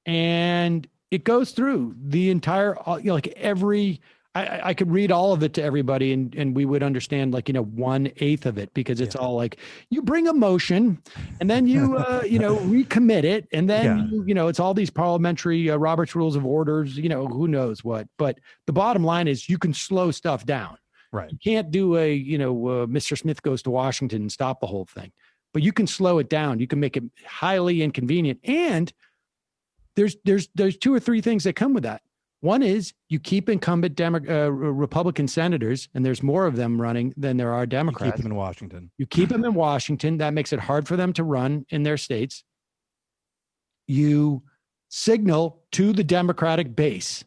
And it goes through the entire, I could read all of it to everybody and we would understand 1/8 of it, because it's all you bring a motion and then you, recommit it. And then, it's all these parliamentary Robert's Rules of Orders, who knows what, but the bottom line is you can slow stuff down. Right. You can't do Mr. Smith goes to Washington and stop the whole thing, but you can slow it down. You can make it highly inconvenient. And there's 2 or 3 things that come with that. One is you keep incumbent Republican senators, and there's more of them running than there are Democrats. You keep them in Washington. You keep them in Washington. That makes it hard for them to run in their states. You signal to the Democratic base.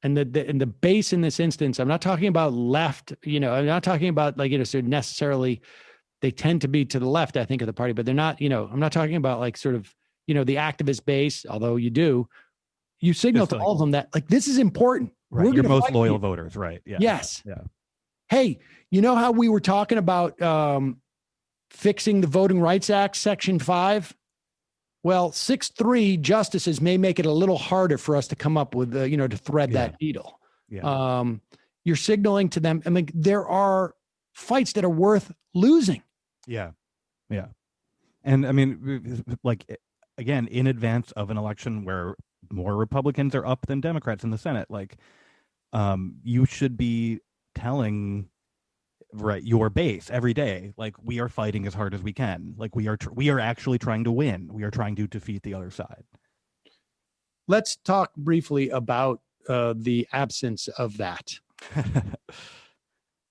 And the base in this instance, I'm not talking about left, I'm not talking about so necessarily they tend to be to the left, I think, of the party, but they're not, I'm not talking about the activist base, although you do. You signal to all of them that this is important. Right. We're your most loyal you. Voters, right? Yeah. Yes. Yeah. Hey, how we were talking about fixing the Voting Rights Act, Section 5? Well, 6-3 justices may make it a little harder for us to come up with, to thread that needle. Yeah. You're signaling to them. I mean, there are fights that are worth losing. Yeah. Yeah. And I mean, again, in advance of an election where more Republicans are up than Democrats in the Senate, you should be telling your base every day, we are fighting as hard as we can. We are actually trying to win. We are trying to defeat the other side. Let's talk briefly about the absence of that.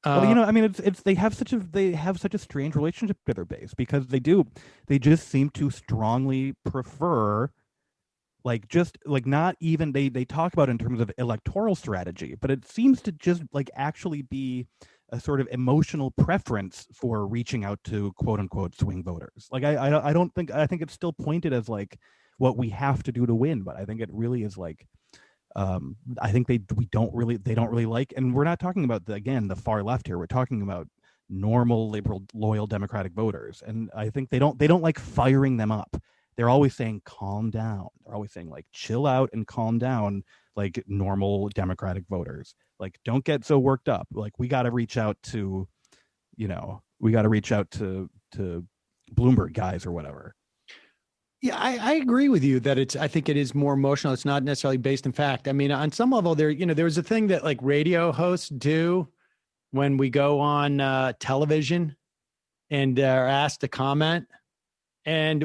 Well, I mean, they have such a strange relationship with their base, because they just seem to strongly prefer not even they talk about it in terms of electoral strategy, but it seems to just actually be a sort of emotional preference for reaching out to quote unquote swing voters. I think it's still pointed as what we have to do to win, but I think it really is I think they don't really like, and we're not talking about the far left here. We're talking about normal liberal loyal Democratic voters, and I think they don't like firing them up. They're always saying calm down. They're always saying chill out and calm down, normal Democratic voters. Don't get so worked up. We got to reach out to Bloomberg guys or whatever. Yeah, I agree with you that I think it is more emotional. It's not necessarily based in fact. I mean, on some level there was a thing that radio hosts do when we go on television and are asked to comment. And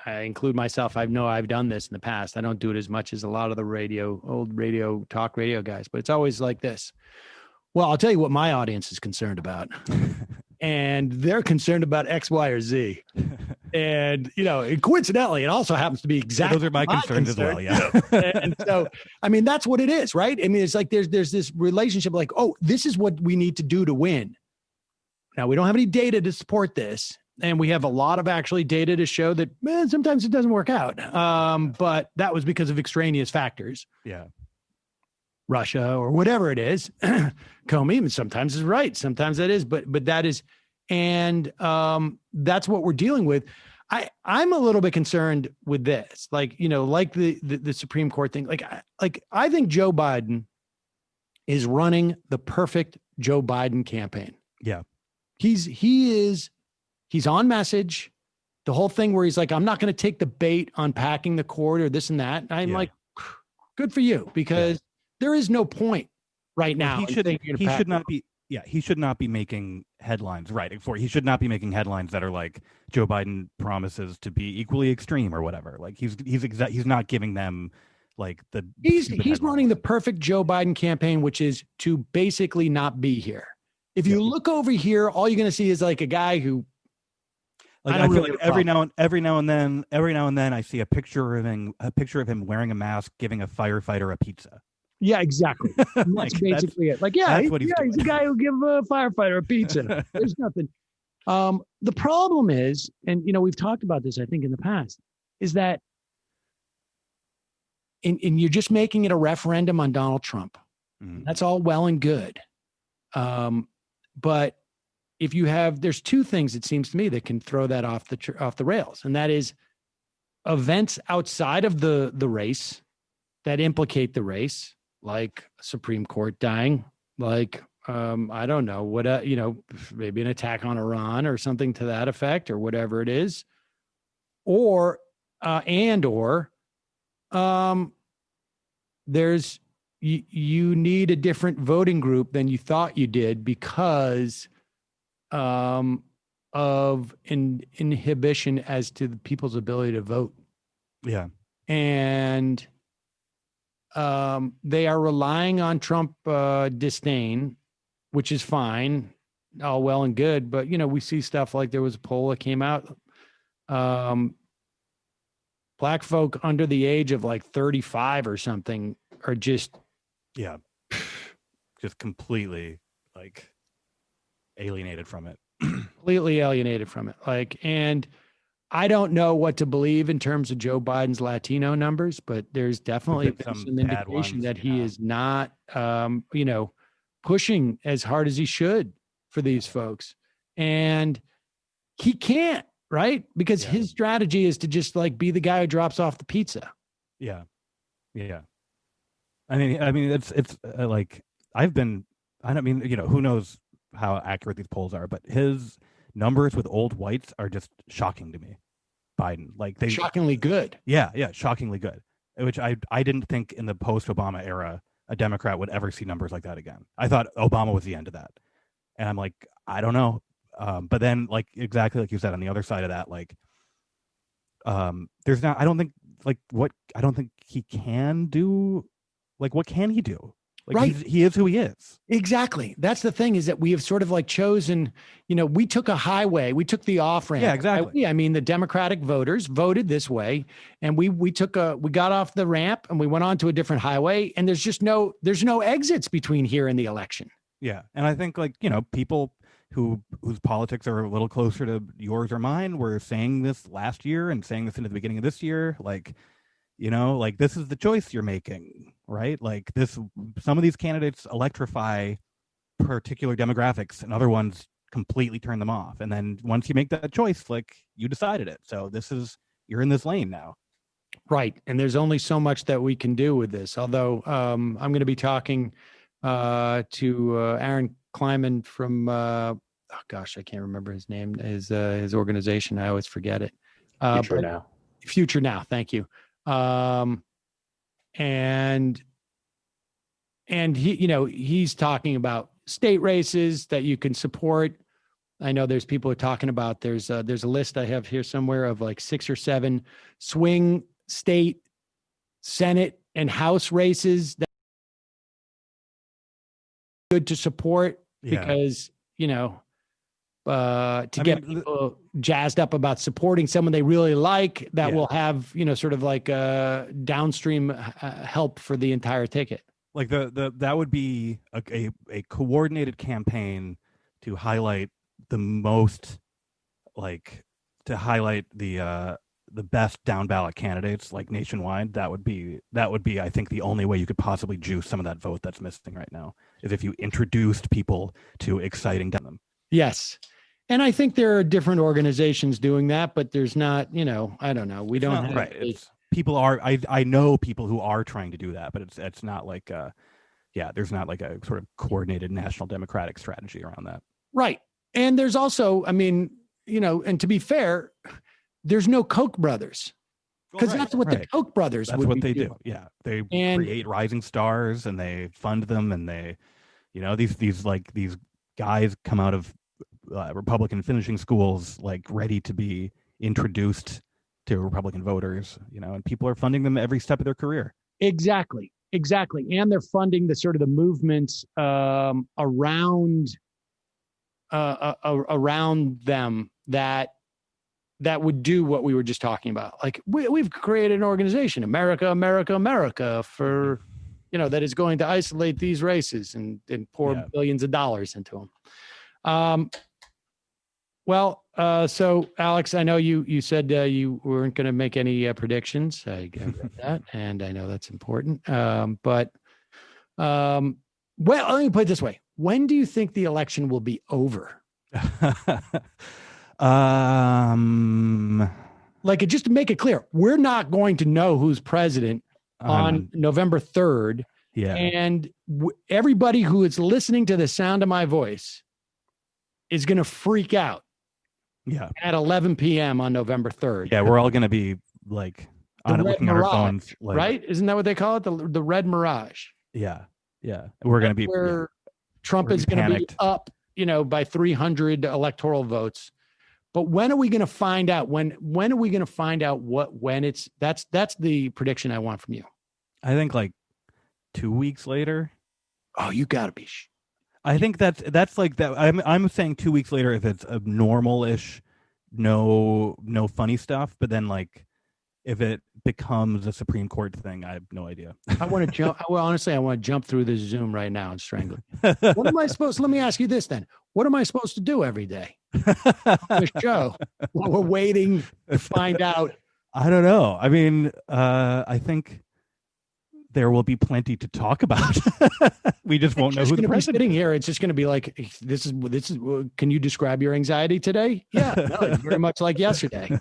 I include myself. I know I've done this in the past. I don't do it as much as a lot of the old talk radio guys, but it's always like this. Well, I'll tell you what my audience is concerned about. And they're concerned about X, Y, or Z. And, and coincidentally, it also happens to be exactly those are my concerns as well. Yeah. And so, I mean, that's what it is, right? I mean, it's like there's this relationship like, oh, this is what we need to do to win. Now, we don't have any data to support this. And we have a lot of actually data to show that sometimes it doesn't work out. But that was because of extraneous factors. Yeah. Russia or whatever it is. Comey, sometimes is right. Sometimes that is, but that is, and that's what we're dealing with. I'm a little bit concerned with this, like the Supreme Court thing. Like I think Joe Biden is running the perfect Joe Biden campaign. Yeah. He's on message. The whole thing where he's like, I'm not going to take the bait on packing the court or this and that. I'm like, good for you, because there is no point right now. He should not be making headlines, right? He should not be making headlines that are like Joe Biden promises to be equally extreme or whatever. Like he's not giving them like he's running the perfect Joe Biden campaign, which is to basically not be here. If you look over here, all you're going to see is like a guy who, like, I feel like every now and then I see a picture of him wearing a mask, giving a firefighter a pizza. Yeah, exactly. That's basically it. Like, he's a guy who give a firefighter a pizza. There's nothing. The problem is, and we've talked about this, I think, in the past, is that, and you're just making it a referendum on Donald Trump. Mm-hmm. That's all well and good. But if there's two things, it seems to me, that can throw that off the rails, and that is events outside of the race that implicate the race, like Supreme Court dying, like I don't know what maybe an attack on Iran or something to that effect, or whatever it is, or there's you need a different voting group than you thought you did because of inhibition as to the people's ability to vote. Yeah. And they are relying on Trump disdain, which is fine, all well and good. But, we see stuff like there was a poll that came out. Black folk under the age of like 35 or something are just completely like alienated from it. Completely alienated from it. Like, and I don't know what to believe in terms of Joe Biden's Latino numbers, but there's definitely been some indication that he is not, pushing as hard as he should for these folks. And he can't, right? Because his strategy is to just like be the guy who drops off the pizza. Yeah. Yeah. I mean, it's like who knows how accurate these polls are, but his numbers with old whites are just shocking to me. Biden, like shockingly good. Yeah, shockingly good. Which I didn't think in the post-Obama era a Democrat would ever see numbers like that again. I thought Obama was the end of that, and I'm like, I don't know. But then, like exactly like you said, on the other side of that, like, there's not. I don't think he can do. Like, what can he do? Like, right. He is who he is. Exactly. That's the thing, is that we have sort of like chosen, we took a highway, we took the off ramp. Yeah, exactly. I mean, the Democratic voters voted this way, and we got off the ramp and we went on to a different highway, and there's no exits between here and the election. Yeah. And I think people whose politics are a little closer to yours or mine were saying this last year and saying this into the beginning of this year, like, like this is the choice you're making, right? Like some of these candidates electrify particular demographics and other ones completely turn them off. And then once you make that choice, like you decided it. So you're in this lane now. Right. And there's only so much that we can do with this. Although I'm going to be talking to Aaron Kleiman from, I can't remember his name, his organization. I always forget it. Future Now. Thank you. And he, he's talking about state races that you can support. I know there's people who are talking about, there's a list I have here somewhere of like 6 or 7 swing state Senate and House races that are good to support because, get people jazzed up about supporting someone they really like that will have, sort of like a downstream help for the entire ticket. Like that would be a coordinated campaign to highlight the most, to highlight the best down ballot candidates, like nationwide. That would be I think the only way you could possibly juice some of that vote that's missing right now, is if you introduced people to exciting them. Yes. And I think there are different organizations doing that, but there's not, I don't know. We don't have right. People are, I know people who are trying to do that, but it's not like there's not like a sort of coordinated national Democratic strategy around that. Right. And there's also, and to be fair, there's no Koch brothers, because that's what the Koch brothers that's what they do. Yeah. They create rising stars and they fund them, and they, these guys come out of Republican finishing schools, like ready to be introduced to Republican voters, and people are funding them every step of their career. Exactly. And they're funding the sort of the movements around them that would do what we were just talking about. Like we've created an organization, America, for, that is going to isolate these races and pour billions of dollars into them. So Alex, I know you said you weren't going to make any predictions. I read that, and I know that's important. But let me put it this way: when do you think the election will be over? Just to make it clear, we're not going to know who's president on November 3rd. Yeah, and everybody who is listening to the sound of my voice is going to freak out. Yeah, at 11 p.m. on November 3rd. Yeah, we're all going to be looking at our phones. Right? Isn't that what they call it? The red mirage. Yeah. We're going to be where Trump is going to be up, by 300 electoral votes. But when are we going to find out? When are we going to find out that's the prediction I want from you. I think 2 weeks later. Oh, you got to be. I think that's like that. I'm saying 2 weeks later if it's a normal-ish, no funny stuff. But then if it becomes a Supreme Court thing, I have no idea. I want to jump. Well, honestly, I want to jump through this Zoom right now and strangle it. What am I supposed? Let me ask you this then. What am I supposed to do every day on the show while we're waiting to find out? I don't know. I mean, I think there will be plenty to talk about. We just won't know who the president is. Sitting here, it's just going to be like, this is. Can you describe your anxiety today? Yeah, no, very much like yesterday.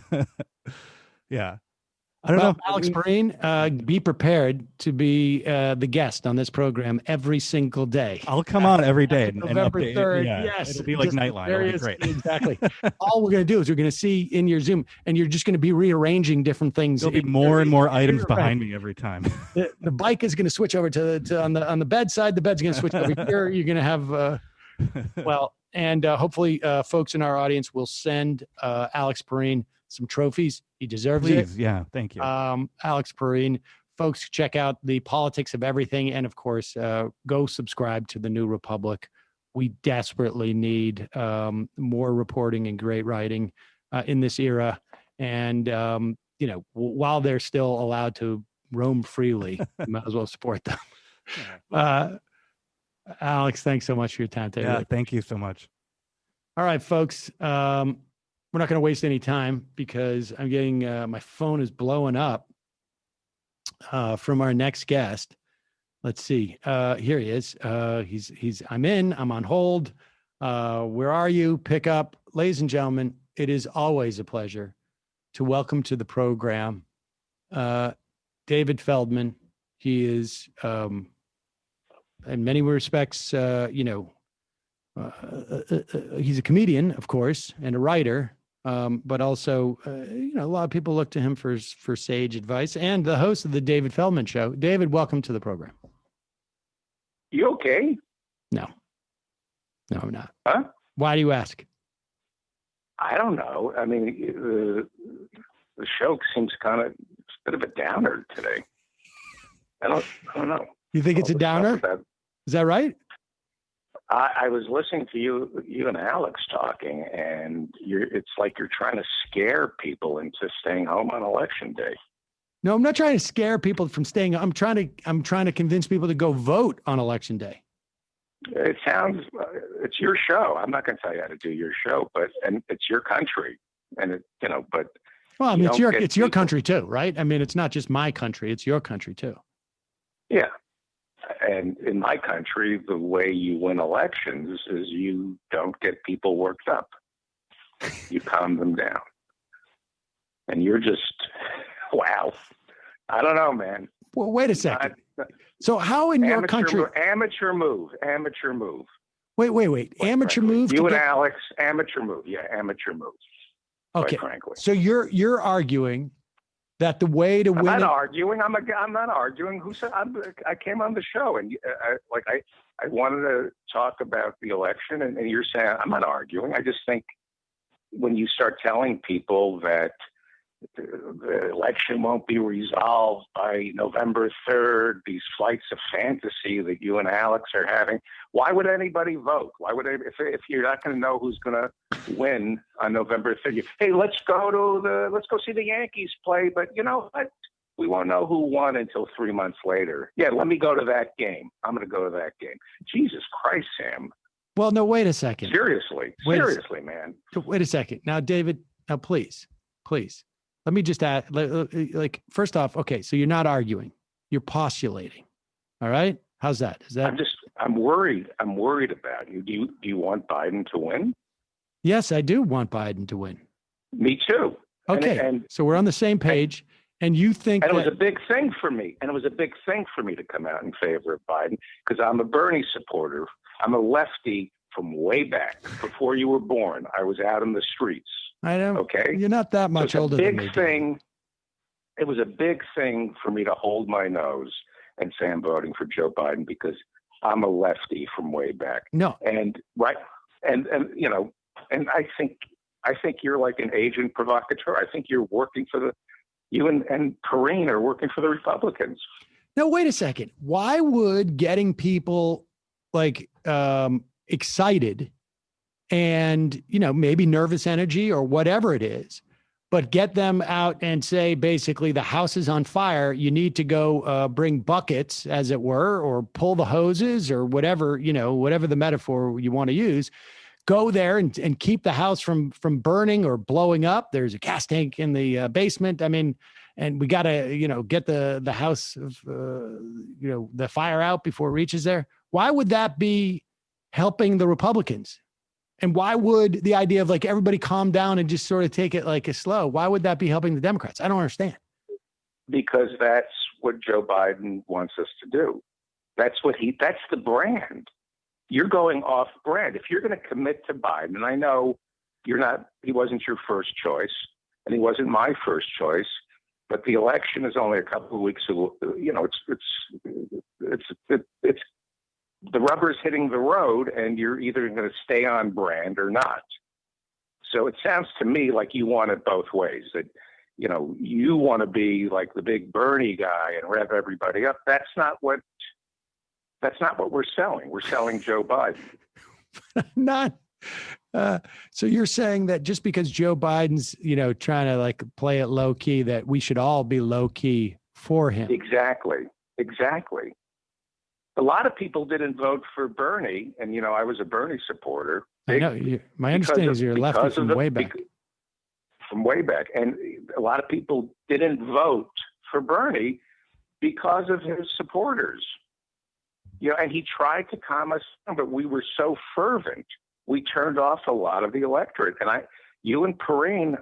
Yeah. I don't know. Alex Pareene, be prepared to be the guest on this program every single day. I'll come on every day and November update. 3rd. Yeah, yes. It'll be like Nightline. It'll be great. Exactly. All we're going to do is we're going to see in your Zoom, and you're just going to be rearranging different things. There'll be more and more items behind me every time. The bike is going to switch over to on the bedside. The bed's going to switch over here. You're going to have, and hopefully folks in our audience will send Alex Pareene some trophies. He deserves it. Yeah, thank you. Alex Pareene. Folks, check out the Politics of Everything. And of course, go subscribe to the New Republic. We desperately need more reporting and great writing in this era. And, while they're still allowed to roam freely, you might as well support them. Alex, thanks so much for your time today. Yeah, thank you so much. All right, folks. We're not going to waste any time because I'm getting my phone is blowing up from our next guest. Let's see. Here he is. I'm on hold. Where are you? Pick up. Ladies and gentlemen, it is always a pleasure to welcome to the program David Feldman. He is, in many respects, he's a comedian, of course, and a writer. But also, a lot of people look to him for sage advice, and the host of the David Feldman Show. David, welcome to the program. You okay? No, I'm not. Huh? Why do you ask? I don't know. I mean, the show seems kind of a bit of a downer today. I don't know. You think it's a downer? Is that right? I was listening to you and Alex talking, and it's like you're trying to scare people into staying home on election day. No, I'm not trying to scare people from staying. I'm trying to convince people to go vote on election day. It sounds, it's your show. I'm not going to tell you how to do your show, and it's your country, and but. Well, I mean, it's your country too, right? I mean, it's not just my country; it's your country too. Yeah, and in my country, the way you win elections is you don't get people worked up. You calm them down, and you're just wow. I don't know, man. Well, wait a second. So how in your country? Amateur move. Wait. Amateur move. You and Alex, amateur move. Yeah, amateur move. Okay. Frankly. So you're arguing that the way to win. I'm not arguing. I'm not arguing. Who said I came on the show and I wanted to talk about the election, and you're saying I'm not arguing. I just think when you start telling people that the election won't be resolved by November 3rd, these flights of fantasy that you and Alex are having, why would anybody vote? Why would if you're not going to know who's going to win on November 3rd? Hey, let's go see the Yankees play, but you know what? We won't know who won until 3 months later. Yeah, let me go to that game. I'm going to go to that game. Jesus Christ, Sam. Well, no, wait a second. Seriously, man. Wait a second. Now, David, please. Let me just add, first off, okay, so you're not arguing. You're postulating. All right? How's that? I'm worried. I'm worried about you. Do you want Biden to win? Yes, I do want Biden to win. Me too. Okay. So we're on the same page. And you think it was a big thing for me. And it was a big thing for me to come out in favor of Biden because I'm a Bernie supporter. I'm a lefty from way back before you were born. I was out in the streets. I know. Okay. You're not that much older than me. It was a big thing for me to hold my nose and say I'm voting for Joe Biden because I'm a lefty from way back. No. And right. And and I think you're like an agent provocateur. I think you're working for you and Pareene are working for the Republicans. No, wait a second. Why would getting people excited and, maybe nervous energy or whatever it is, but get them out and say, basically, the house is on fire. You need to go bring buckets, as it were, or pull the hoses or whatever, whatever the metaphor you want to use. Go there and keep the house from burning or blowing up. There's a gas tank in the basement. I mean, and we got to, get the house, the fire out before it reaches there. Why would that be helping the Republicans? And why would the idea of everybody calm down and just sort of take it a slow? Why would that be helping the Democrats? I don't understand. Because that's what Joe Biden wants us to do. That's the brand. You're going off brand. If you're going to commit to Biden, and I know he wasn't your first choice and he wasn't my first choice, but the election is only a couple of weeks ago. It's the rubber's hitting the road and you're either going to stay on brand or not. So it sounds to me like you want it both ways, that, you want to be like the big Bernie guy and rev everybody up. That's not what we're selling. We're selling Joe Biden. So you're saying that just because Joe Biden's, trying to play it low key, that we should all be low key for him. Exactly. A lot of people didn't vote for Bernie, and I was a Bernie supporter. I know. My understanding is you're lefty from way back. From way back, and a lot of people didn't vote for Bernie because of his supporters. And he tried to calm us down, but we were so fervent, we turned off a lot of the electorate. And you and Pareene,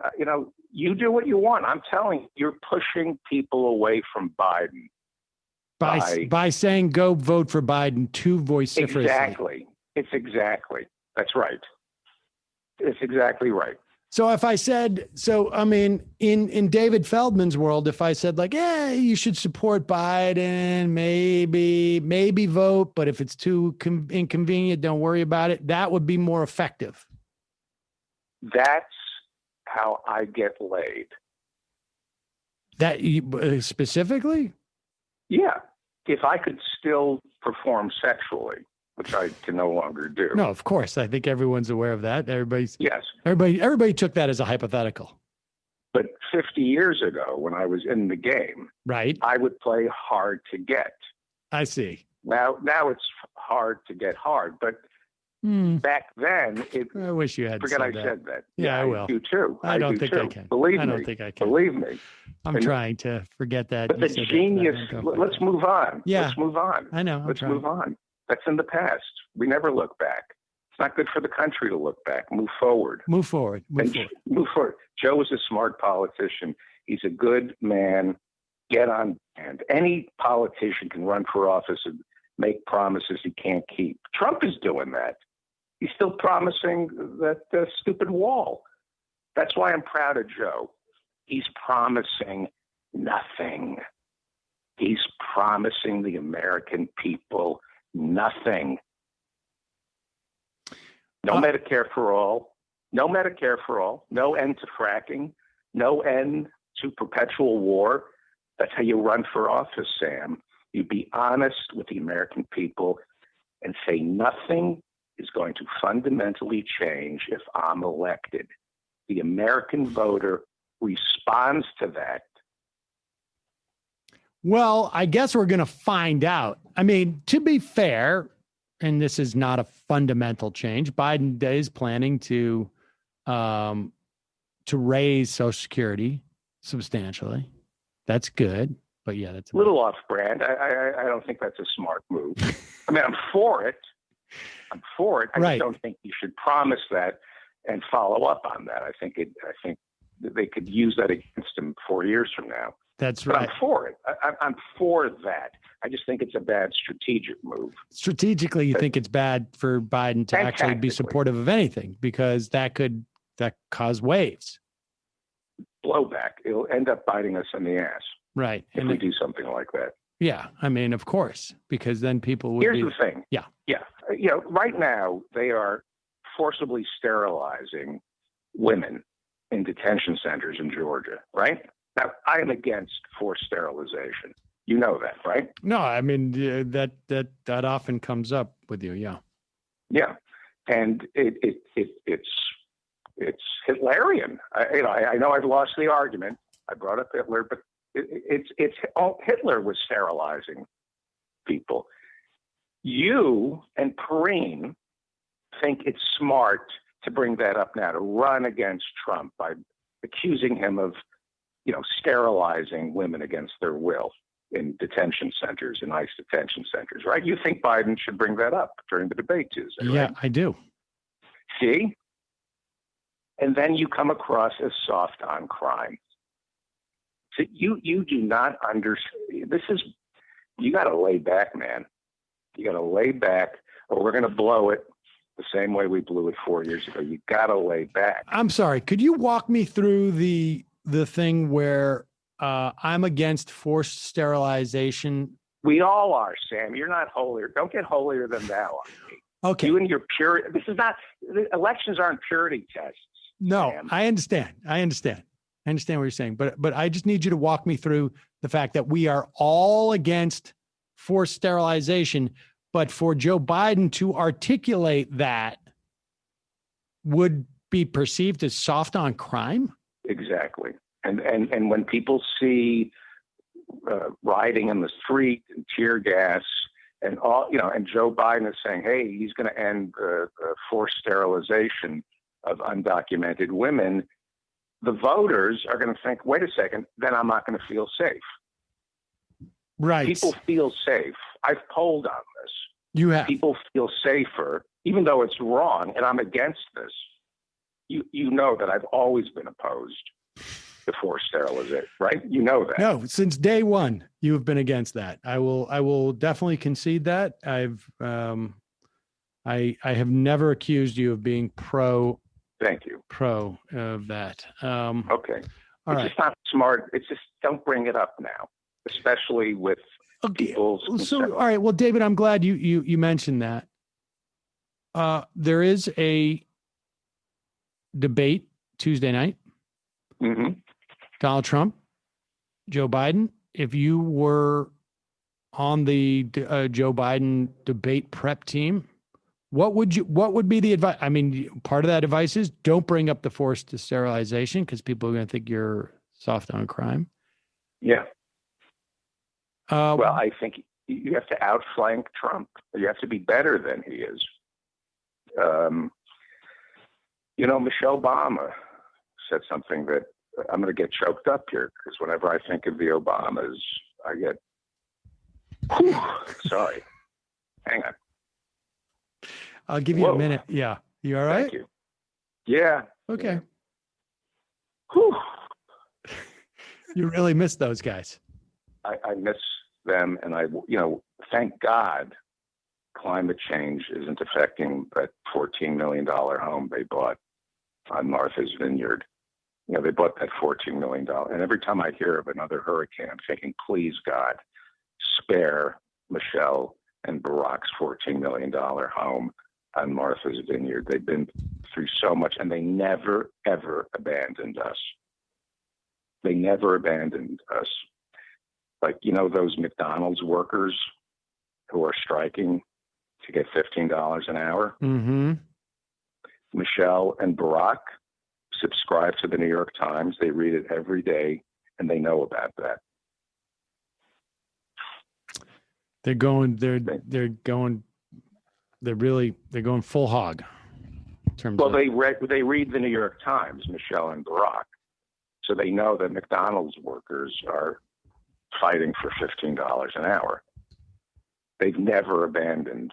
you do what you want. I'm telling you, you're pushing people away from Biden. By saying go vote for Biden too vociferously. Exactly. That's right. It's exactly right. So if I said, in David Feldman's world, if I said you should support Biden, maybe vote, but if it's too inconvenient, don't worry about it. That would be more effective. That's how I get laid. That specifically? Yeah. If I could still perform sexually. which I can no longer do. No, of course. I think everyone's aware of that. Yes. Everybody took that as a hypothetical. But 50 years ago, when I was in the game, right, I would play hard to get. I see. Now it's hard to get hard, but back then, I wish you had forget said I that. said that. Yeah, I will. I do too. I don't do think too. I can. Believe I me. don't think I can. Believe me. I'm trying to forget that. But the genius, let's move on. Yeah. Let's move on. I know. Let's move on. That's in the past. We never look back. It's not good for the country to look back. Move forward. Move forward. Move forward. Joe is a smart politician. He's a good man. Get on. And any politician can run for office and make promises he can't keep. Trump is doing that. He's still promising that stupid wall. That's why I'm proud of Joe. He's promising nothing. He's promising the American people nothing. No Medicare for all. No Medicare for all. No end to fracking. No end to perpetual war. That's how you run for office, Sam. You be honest with the American people and say nothing is going to fundamentally change if I'm elected. The American voter responds to that. Well, I guess we're going to find out. I mean, to be fair, and this is not a fundamental change, Biden is planning to raise Social Security substantially. That's good. But yeah, that's a little off brand. I don't think that's a smart move. I mean, I'm for it. I just don't think you should promise that and follow up on that. I think they could use that against him 4 years from now. That's right. But I'm for it. I'm for that. I just think it's a bad strategic move. Strategically, you think it's bad for Biden to actually be supportive of anything because that could cause waves. Blowback. It'll end up biting us in the ass. Right. If we do something like that. Yeah. I mean, of course, because then people would Here's the thing. Yeah. Yeah. You know, right now they are forcibly sterilizing women in detention centers in Georgia, right? Now, I am against forced sterilization. You know that, right? No, I mean, that often comes up with you. Yeah. Yeah. And it's Hitlerian. I know I've lost the argument. I brought up Hitler, but Hitler was sterilizing people. You and Pareene think it's smart to bring that up now, to run against Trump by accusing him of, sterilizing women against their will in detention centers, in ICE detention centers, right? You think Biden should bring that up during the debate Tuesday, right? Yeah, I do. See? And then you come across as soft on crime. So you do not understand. You got to lay back, man. You got to lay back, or we're going to blow it the same way we blew it 4 years ago. You got to lay back. I'm sorry. Could you walk me through the thing where I'm against forced sterilization? We all are, Sam. You're not holier. Don't get holier than thou on me. Okay. You and your purity. Elections aren't purity tests. No, Sam. I understand what you're saying, but I just need you to walk me through the fact that we are all against forced sterilization, but for Joe Biden to articulate that would be perceived as soft on crime? Exactly. And when people see rioting in the street and tear gas and all, and Joe Biden is saying, hey, he's going to end forced sterilization of undocumented women, the voters are going to think, wait a second, then I'm not going to feel safe. Right. People feel safe. I've polled on this. You have. People feel safer, even though it's wrong, and I'm against this. You know that I've always been opposed to forced sterilization, right? You know that. No, since day one, you have been against that. I will definitely concede that. I have never accused you of being pro. Thank you. Pro of that. Okay. All right. It's just not smart. It's just don't bring it up now, especially with people's. So, all right. Well, David, I'm glad you mentioned that. There is a debate Tuesday night. Mm-hmm. Donald Trump, Joe Biden. If you were on the Joe Biden debate prep team, what would be the advice? I mean, part of that advice is don't bring up the forced sterilization because people are going to think you're soft on crime. Yeah. Well, I think you have to outflank Trump. You have to be better than he is. Michelle Obama said something that I'm going to get choked up here because whenever I think of the Obamas, I get, sorry. Hang on. I'll give you a minute. Yeah. You all right? Thank you. Yeah. Okay. Whew. You really miss those guys. I miss them. And thank God climate change isn't affecting that $14 million home they bought on Martha's Vineyard. They bought that $14 million. And every time I hear of another hurricane, I'm thinking, please, God, spare Michelle and Barack's $14 million home on Martha's Vineyard. They've been through so much, and they never, ever abandoned us. They never abandoned us. Like, those McDonald's workers who are striking to get $15 an hour. Mm-hmm. Michelle and Barack subscribe to the New York Times. They read it every day, and they know about that. They're going full hog. They read the New York Times, Michelle and Barack, so they know that McDonald's workers are fighting for $15 an hour. They've never abandoned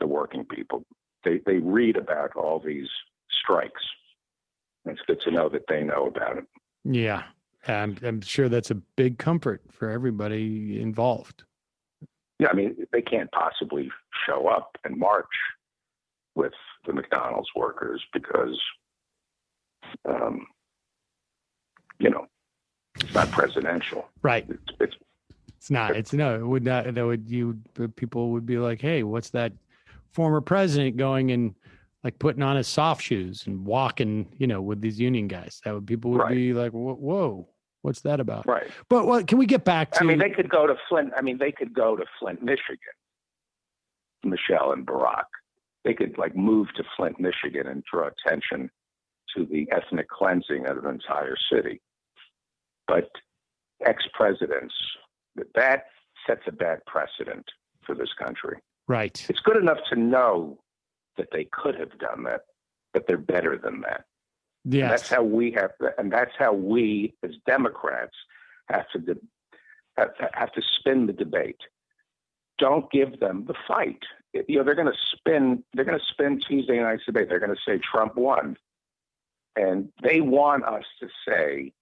the working people. They read about all these strikes. It's good to know that they know about it. Yeah, I'm sure that's a big comfort for everybody involved. Yeah, I mean, they can't possibly show up and march with the McDonald's workers because, it's not presidential. Right. It's not. It would not. People would be like, hey, what's that former president going and like putting on his soft shoes and walking, with these union guys? People would be like, whoa, what's that about? Right. But what can we get back to? I mean, they could go to Flint. Michigan, Michelle and Barack. They could move to Flint, Michigan and draw attention to the ethnic cleansing of an entire city. But ex-presidents, that sets a bad precedent for this country. Right. It's good enough to know that they could have done that, but they're better than that. Yes. And that's how we as Democrats have to spin the debate. Don't give them the fight. They're going to spin Tuesday night's debate. They're going to say Trump won. And they want us to say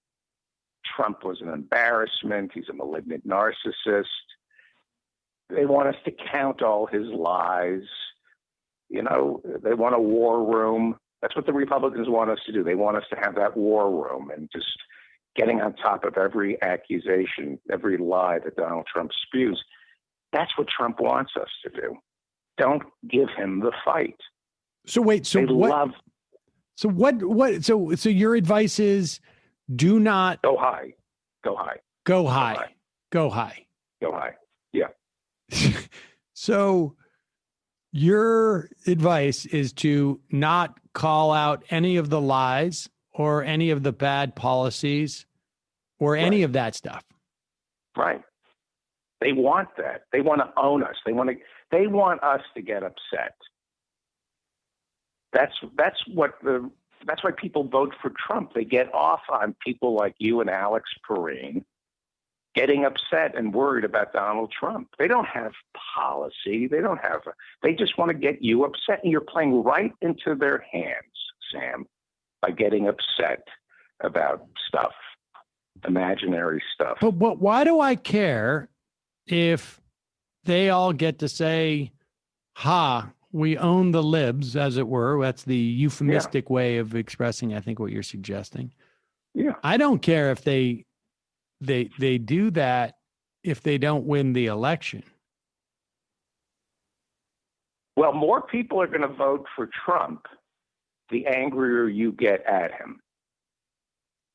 Trump was an embarrassment. He's a malignant narcissist. They want us to count all his lies. They want a war room. That's what the Republicans want us to do. They want us to have that war room and just getting on top of every accusation, every lie that Donald Trump spews. That's what Trump wants us to do. Don't give him the fight. So wait, so your advice is do not go high. Go high. Go high. Go high. Go high. Yeah. So your advice is to not call out any of the lies or any of the bad policies or any of that stuff. Right. They want that. They want to own us. They want us to get upset. That's why people vote for Trump. They get off on people like you and Alex Pareene getting upset and worried about Donald Trump. They don't have policy. They just want to get you upset. And you're playing right into their hands, Sam, by getting upset about stuff, imaginary stuff. But why do I care if they all get to say, we own the libs, as it were? That's the euphemistic way of expressing, I think, what you're suggesting. Yeah. I don't care if they do that if they don't win the election. Well, more people are going to vote for Trump the angrier you get at him.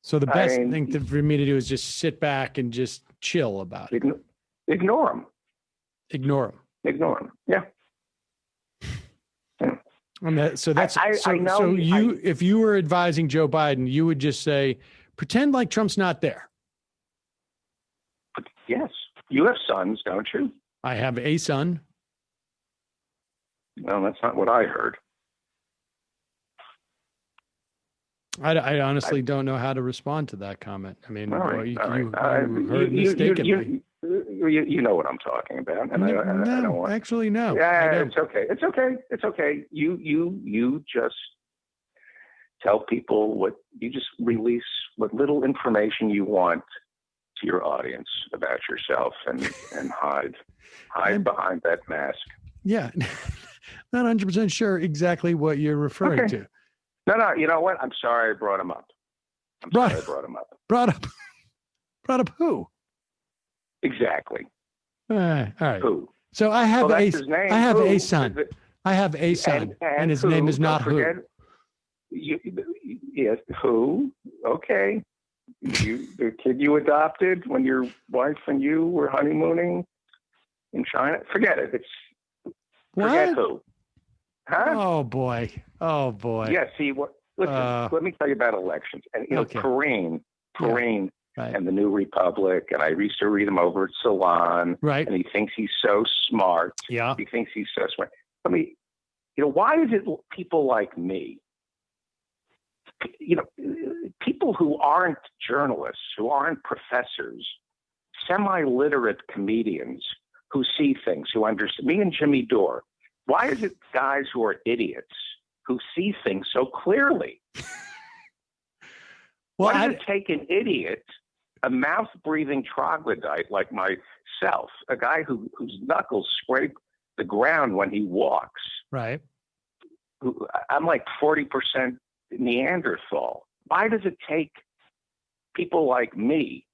So the best thing for me to do is just sit back and just chill about it. Ignore him. Ignore them. Ignore them. Yeah. And I if you were advising Joe Biden, you would just say, pretend like Trump's not there. Yes. You have sons, don't you? I have a son. No, that's not what I heard. I honestly don't know how to respond to that comment. I mean, you heard mistakenly. You know what I'm talking about, and I don't want. Actually, no. Yeah, it's okay. It's okay. It's okay. You just tell people what you just release what little information you want to your audience about yourself, and hide behind that mask. Yeah, not 100% sure exactly what you're referring to. No. You know what? I'm sorry I brought him up. Brought up who? Exactly. All right. Who? So I have a son. Who? I have a son, and his name is not Who. Yes, Who? Okay. The kid you adopted when your wife and you were honeymooning in China? Forget it. Forget Who. Huh? Oh boy. Yeah. See what? Listen. Let me tell you about elections. And Pareene, and the New Republic, and I used to read him over at Salon. Right. And he thinks he's so smart. Yeah. He thinks he's so smart. Why is it people like me? People who aren't journalists, who aren't professors, semi-literate comedians who see things, who understand. Me and Jimmy Dore. Why is it guys who are idiots who see things so clearly? Why does it take an idiot, a mouth-breathing troglodyte like myself, a guy whose knuckles scrape the ground when he walks? Right. I'm like 40% Neanderthal. Why does it take people like me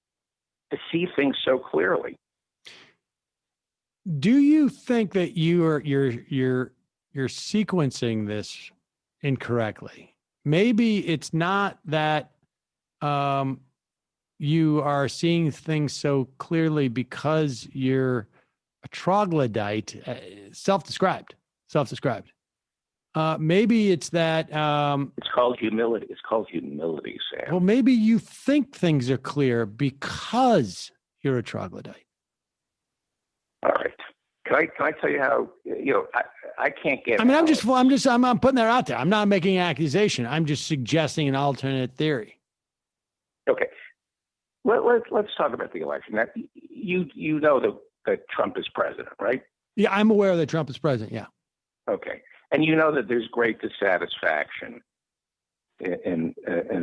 to see things so clearly? Do you think that you're sequencing this incorrectly? Maybe it's not that you are seeing things so clearly because you're a troglodyte, self-described. Maybe it's that it's called humility. It's called humility, Sam. Well, maybe you think things are clear because you're a troglodyte. All right. Can I tell you how? I can't get. I mean, I'm putting that out there. I'm not making an accusation. I'm just suggesting an alternate theory. Okay. Let's talk about the election. Now, you know that Trump is president, right? Yeah, I'm aware that Trump is president. Yeah. Okay. And you know that there's great dissatisfaction in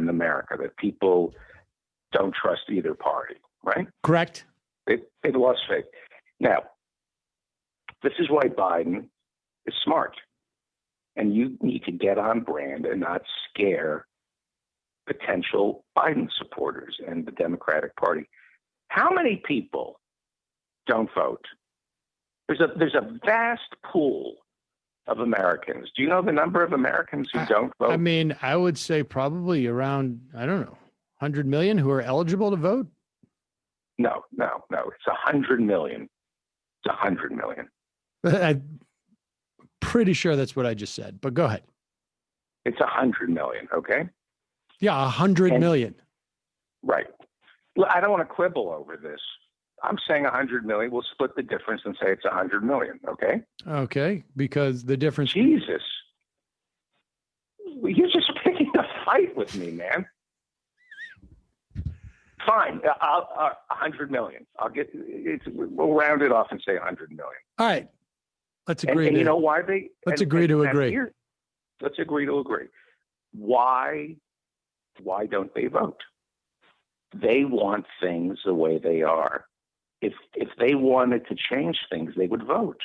America, that people don't trust either party, right? Correct. They lost faith. Now, this is why Biden is smart. And you need to get on brand and not scare potential Biden supporters and the Democratic Party. How many people don't vote? There's a vast pool of Americans. Do you know the number of Americans who don't vote? I mean, I would say probably around, 100 million who are eligible to vote. No. It's 100 million. It's 100 million. I'm pretty sure that's what I just said, but go ahead. It's 100 million, okay? Yeah, 100 million. Right. Look, I don't want to quibble over this. I'm saying 100 million. We'll split the difference and say it's 100 million, okay? Okay, because the difference... Jesus. You're just picking a fight with me, man. Fine, 100 million. We'll round it off and say 100 million. All right. Let's agree. And you know why they... Let's agree to agree. Let's agree to agree. Why don't they vote? They want things the way they are. If they wanted to change things, they would vote.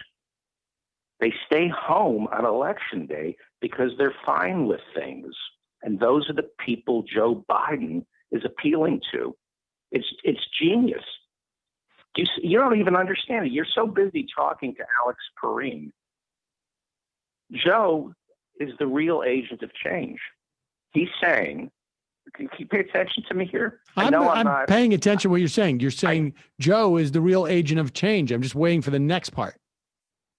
They stay home on election day because they're fine with things. And those are the people Joe Biden is appealing to. It's genius. You don't even understand it. You're so busy talking to Alex Pareene. Joe is the real agent of change. He's saying Can you pay attention to me here? I'm not paying attention to what you're saying. You're saying Joe is the real agent of change. I'm just waiting for the next part.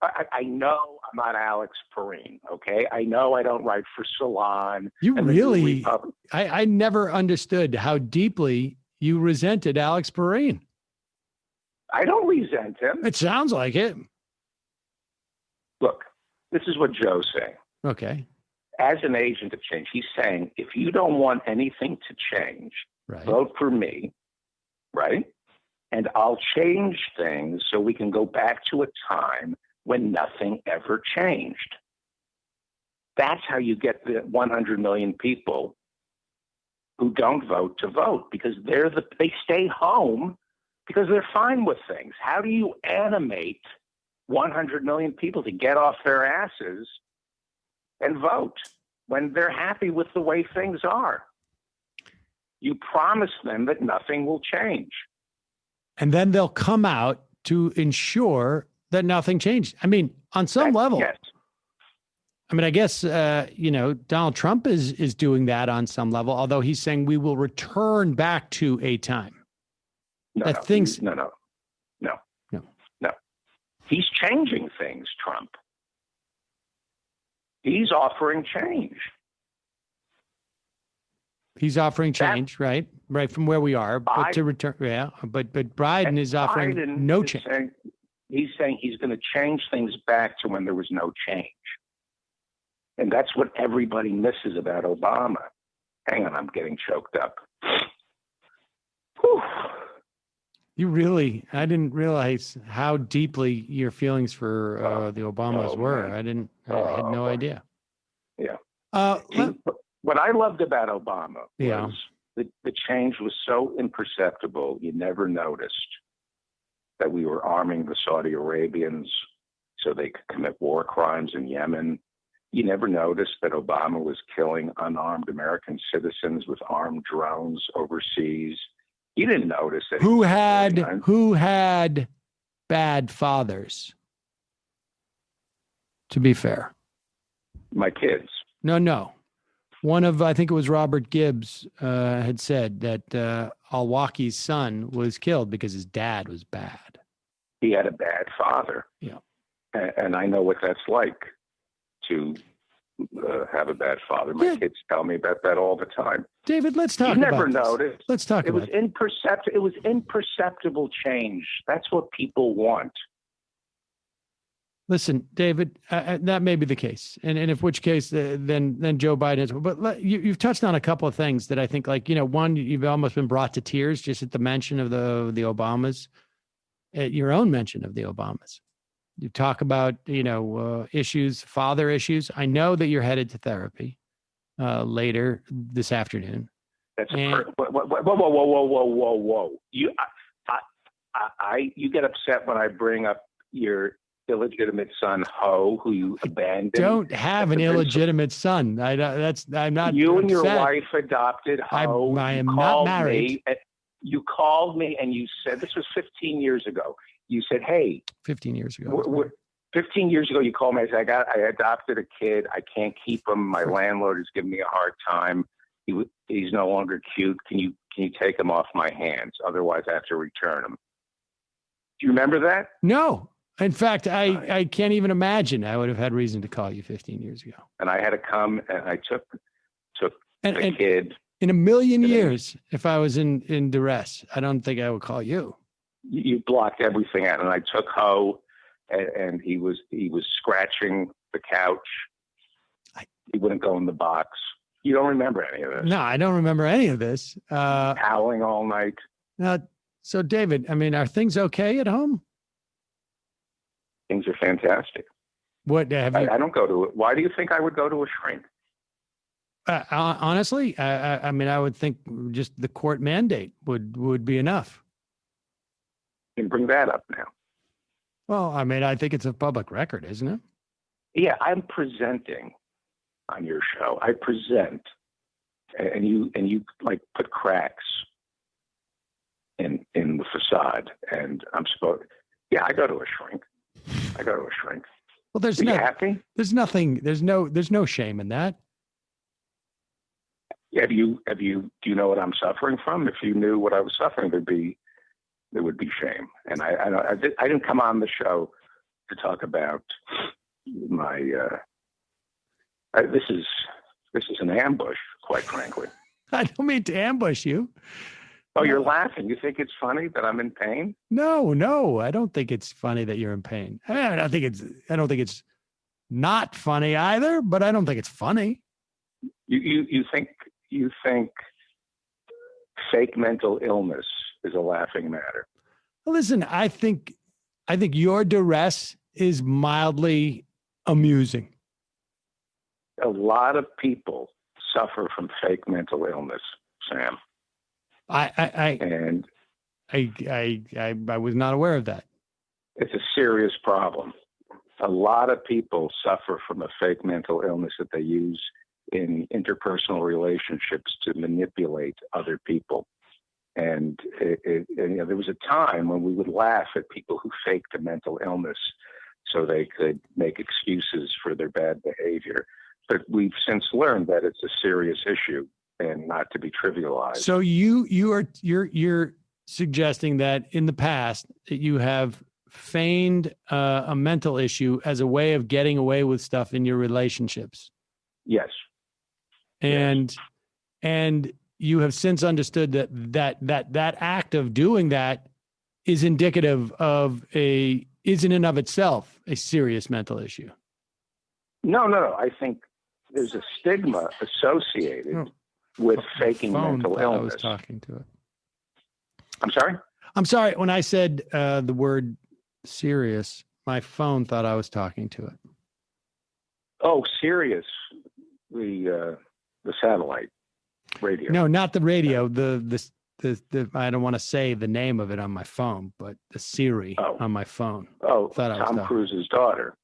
I know I'm not Alex Pareene, okay? I know I don't write for Salon. You really, I never understood how deeply you resented Alex Pareene. I don't resent him. It sounds like it. Look, this is what Joe's saying. Okay. As an agent of change, he's saying, if you don't want anything to change, vote for me, right? And I'll change things so we can go back to a time when nothing ever changed. That's how you get the 100 million people who don't vote to vote, because they stay home because they're fine with things. How do you animate 100 million people to get off their asses and vote when they're happy with the way things are? You promise them that nothing will change. And then they'll come out to ensure that nothing changed. I mean, on some level. Yes. I mean, I guess, Donald Trump is doing that on some level, although he's saying we will return back to a time. No. He's changing things, Trump. He's offering change. He's offering change, right from where we are, but to return. Yeah, but Biden is offering no change. He's saying he's going to change things back to when there was no change. And that's what everybody misses about Obama. Hang on, I'm getting choked up. Whew. I didn't realize how deeply your feelings for the Obamas were. Man. I had no idea. Yeah. What I loved about Obama was the change was so imperceptible, you never noticed that we were arming the Saudi Arabians so they could commit war crimes in Yemen. You never noticed that Obama was killing unarmed American citizens with armed drones overseas. You didn't notice that. Who had bad fathers? To be fair. My kids. No. One of, I think it was Robert Gibbs, had said that Al-Waki's son was killed because his dad was bad. He had a bad father. Yeah. And I know what that's like to have a bad father. My kids tell me about that all the time. David, let's talk about this. You never noticed. Let's talk about it. It was imperceptible change. That's what people want. Listen, David, that may be the case, and if which case, then Joe Biden is. But you've touched on a couple of things that I think, one, you've almost been brought to tears just at the mention of the Obamas, at your own mention of the Obamas. You talk about issues, father issues. I know that you're headed to therapy later this afternoon. That's whoa. You get upset when I bring up your illegitimate son Ho, who you abandoned. Don't have an illegitimate son. I'm not. You upset. And your wife adopted Ho. I am not married. You called me and you said, this was 15 years ago. You said, hey. 15 years ago. 15 years ago, you called me. I said, I adopted a kid. I can't keep him. My landlord is giving me a hard time. He's no longer cute. Can you take him off my hands? Otherwise, I have to return him. Do you remember that? No. In fact, I can't even imagine I would have had reason to call you 15 years ago. And I had to come and I took the kid. In a million years, if I was in duress, I don't think I would call you. You blocked everything out. And I took Ho, and he was scratching the couch. He wouldn't go in the box. You don't remember any of this? No, I don't remember any of this. Howling all night. So, David, are things okay at home? Things are fantastic. What have you? I don't go to it. Why do you think I would go to a shrink? Honestly, I would think just the court mandate would be enough. You can bring that up now. Well, I think it's a public record, isn't it? Yeah, I'm presenting on your show. I present, and you like put cracks in the facade, and I'm supposed. Yeah, I go to a shrink. Well, there's you happy? There's nothing. There's no shame in that. Do you know what I'm suffering from? If you knew what I was suffering, there would be shame. And I didn't come on the show to talk about my. This is an ambush, quite frankly. I don't mean to ambush you. Oh, you're laughing. You think it's funny that I'm in pain? No, I don't think it's funny that you're in pain. I don't think it's not funny either, but I don't think it's funny. You think fake mental illness is a laughing matter? Listen, I think your duress is mildly amusing. A lot of people suffer from fake mental illness, Sam. I was not aware of that. It's a serious problem. A lot of people suffer from a fake mental illness that they use in interpersonal relationships to manipulate other people. And there was a time when we would laugh at people who faked a mental illness so they could make excuses for their bad behavior. But we've since learned that it's a serious issue and not to be trivialized. So you're suggesting that in the past that you have feigned a mental issue as a way of getting away with stuff in your relationships. Yes. And you have since understood that act of doing that is indicative of is in and of itself a serious mental issue. No. I think there's a stigma associated with faking mental illness. I was talking to it. I'm sorry? When I said the word serious, my phone thought I was talking to it. Oh, Sirius, the satellite radio. No, not the radio. The I don't want to say the name of it on my phone, but the Siri on my phone. Oh, Tom Cruise's daughter.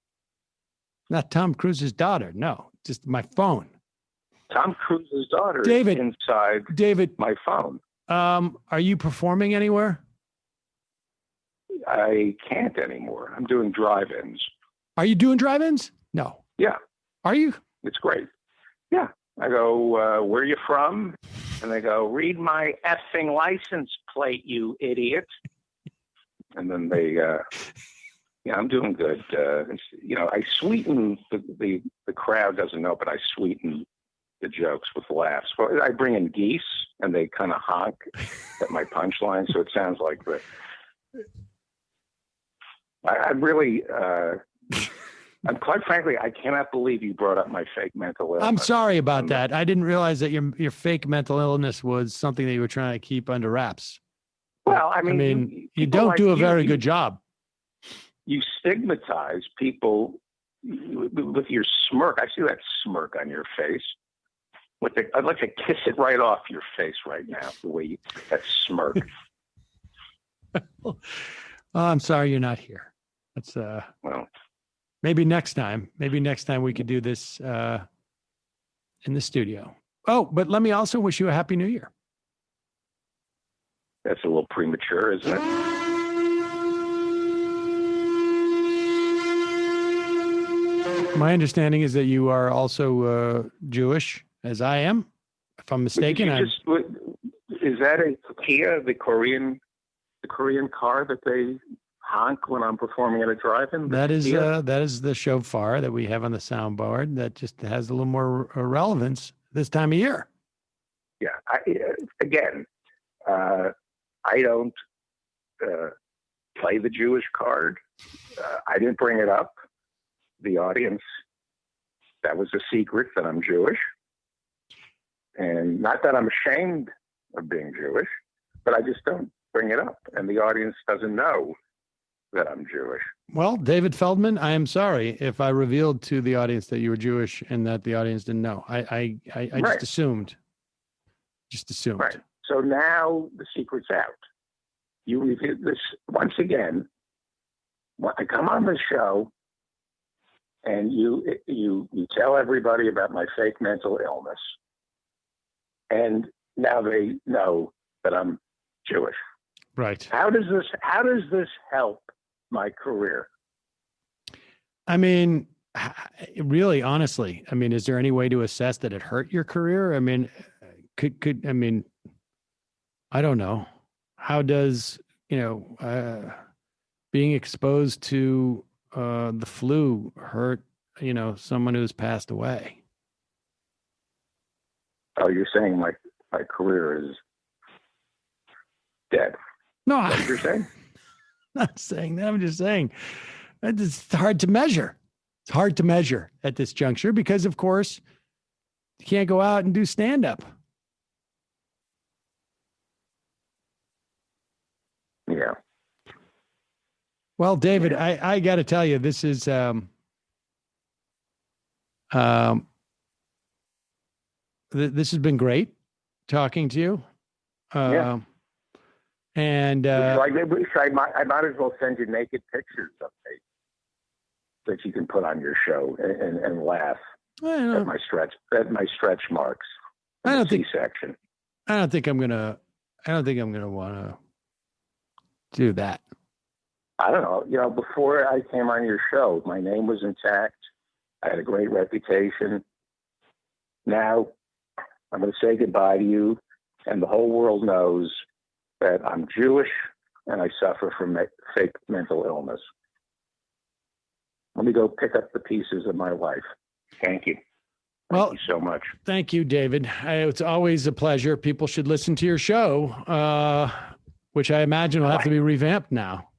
Not Tom Cruise's daughter. No, just my phone. Tom Cruise's daughter David, is inside my phone. Are you performing anywhere? I can't anymore. I'm doing drive-ins. Are you doing drive-ins? No. Yeah. Are you? It's great. Yeah. I go, where are you from? And they go, read my effing license plate, you idiot. And then they, I'm doing good. I sweeten the crowd doesn't know, but I sweeten the jokes with laughs. Well, I bring in geese and they kind of honk at my punchline. So it sounds like I'm really, and quite frankly, I cannot believe you brought up my fake mental illness. I'm sorry about that. I didn't realize that your fake mental illness was something that you were trying to keep under wraps. Well, I mean, you don't do a very good job. You stigmatize people with your smirk. I see that smirk on your face. I'd like to kiss it right off your face right now, the way that smirk. I'm sorry you're not here. That's well. Maybe next time we could do this in the studio. Oh, but let me also wish you a happy New Year. That's a little premature, isn't it? My understanding is that you are also Jewish, as I am. If I'm mistaken, is that a Kia, the Korean car that they honk when I'm performing at a drive-in? That is the shofar that we have on the soundboard that just has a little more relevance this time of year. Yeah. I don't play the Jewish card. I didn't bring it up. The audience, that was a secret that I'm Jewish. And not that I'm ashamed of being Jewish, but I just don't bring it up. And the audience doesn't know that I'm Jewish. Well, David Feldman, I am sorry if I revealed to the audience that you were Jewish and that the audience didn't know. I Right. just assumed. Right. So now the secret's out. You reveal this once again. I come on the show and you tell everybody about my fake mental illness. And now they know that I'm Jewish. Right. How does this help my career? I mean, really, honestly, is there any way to assess that it hurt your career? I mean, I mean, I don't know. How does, being exposed to the flu hurt, someone who's passed away? Oh, you're saying my career is dead? No, That's what you're saying? I'm not saying that. I'm just saying it's hard to measure. It's hard to measure at this juncture because, of course, you can't go out and do stand-up. Yeah. Well, David, I got to tell you, this is this has been great talking to you. Yeah. And I might as well send you naked pictures of me that you can put on your show and laugh at my stretch marks. I don't think C-section. I don't think I'm gonna want to do that. I don't know. Before I came on your show, my name was intact. I had a great reputation. Now I'm going to say goodbye to you, and the whole world knows that I'm Jewish and I suffer from fake mental illness. Let me go pick up the pieces of my life. Thank you. Thank you so much. Thank you, David. It's always a pleasure. People should listen to your show, which I imagine will have to be revamped now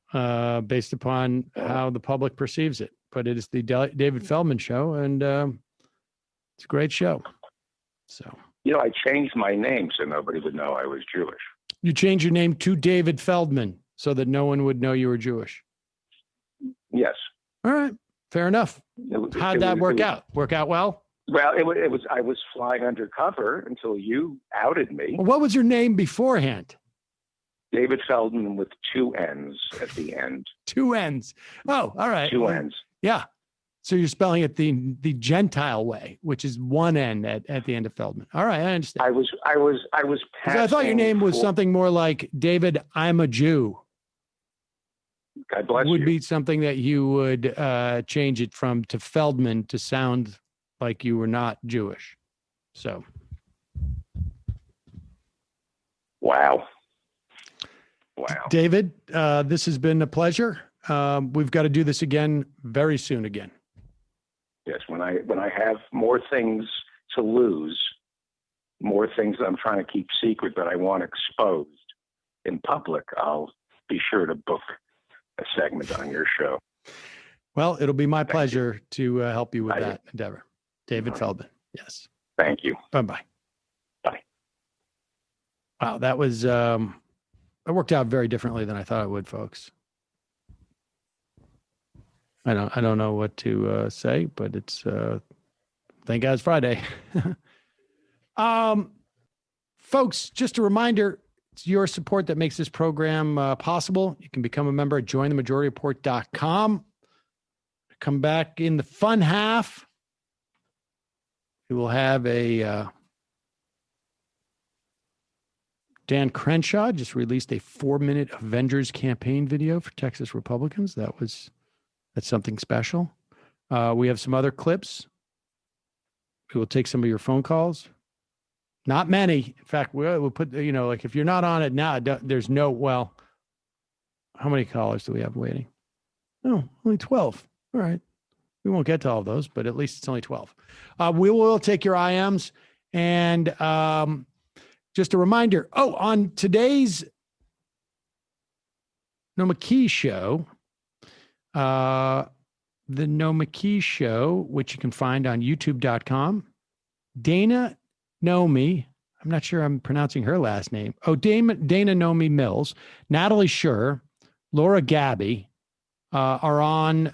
based upon how the public perceives it. But it is the David Feldman Show, and it's a great show. So, I changed my name so nobody would know I was Jewish. You changed your name to David Feldman so that no one would know you were Jewish. Yes. All right. Fair enough. How'd that work out? Work out well? Well, it was. I was flying undercover until you outed me. Well, what was your name beforehand? David Feldman with 2 N's at the end. 2 N's. Oh, all right. 2 N's. Yeah. So you're spelling it the Gentile way, which is 1 N at the end of Feldman. All right, I understand. I was. I thought your name was something more like David, I'm a Jew. God bless you. Would be something that you would change it from to Feldman to sound like you were not Jewish. So. Wow. David, this has been a pleasure. We've got to do this again very soon again. Yes, when I have more things to lose, more things that I'm trying to keep secret that I want exposed in public, I'll be sure to book a segment on your show. Well, it'll be my pleasure to help you with that endeavor. David Feldman. Yes. Thank you. Bye-bye. Bye. Wow, that was it worked out very differently than I thought it would, folks. I don't know what to say, but it's thank God it's Friday. Folks, just a reminder, it's your support that makes this program possible. You can become a member at jointhemajority.com. Come back in the fun half. We will have a Dan Crenshaw just released a 4-minute Avengers campaign video for Texas Republicans. That's something special. We have some other clips. We will take some of your phone calls. Not many. In fact, we'll put, like if you're not on it now, there's how many callers do we have waiting? Oh, only 12. All right. We won't get to all of those, but at least it's only 12. We will take your IMs. And just a reminder, on today's Noah McKee show, the Noah McKee show, which you can find on youtube.com, Dana Nomi, I'm not sure I'm pronouncing her last name. Dana Nomi Mills, Natalie Schur, Laura Gabby are on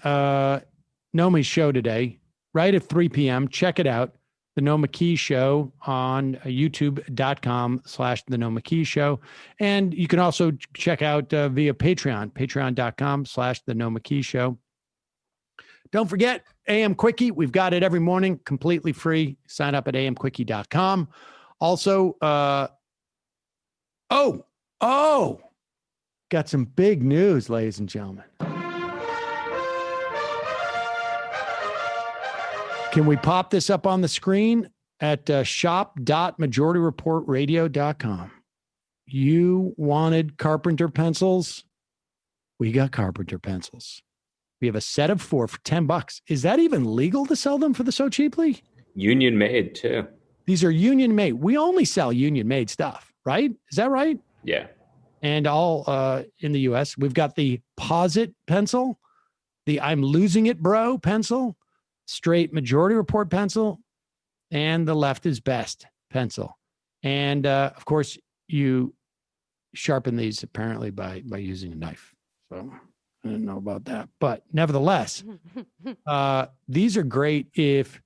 Nomi's show today, right at 3 p.m. Check it out. The Noah McKee Show on youtube.com/The Noah McKee Show. And you can also check out via Patreon, patreon.com/The Noah McKee Show. Don't forget AM Quickie. We've got it every morning, completely free. Sign up at amquickie.com. Also, got some big news, ladies and gentlemen. Can we pop this up on the screen? at shop.majorityreportradio.com. You wanted carpenter pencils? We got carpenter pencils. We have a set of 4 for $10. Is that even legal to sell them for so cheaply? Union made too. These are union made. We only sell union made stuff, right? Is that right? Yeah. And all in the US. We've got the Posit pencil, the I'm Losing It Bro pencil, straight Majority Report pencil, and the Left is Best pencil. And of course, you sharpen these apparently by using a knife. So I didn't know about that. But nevertheless, these are great if,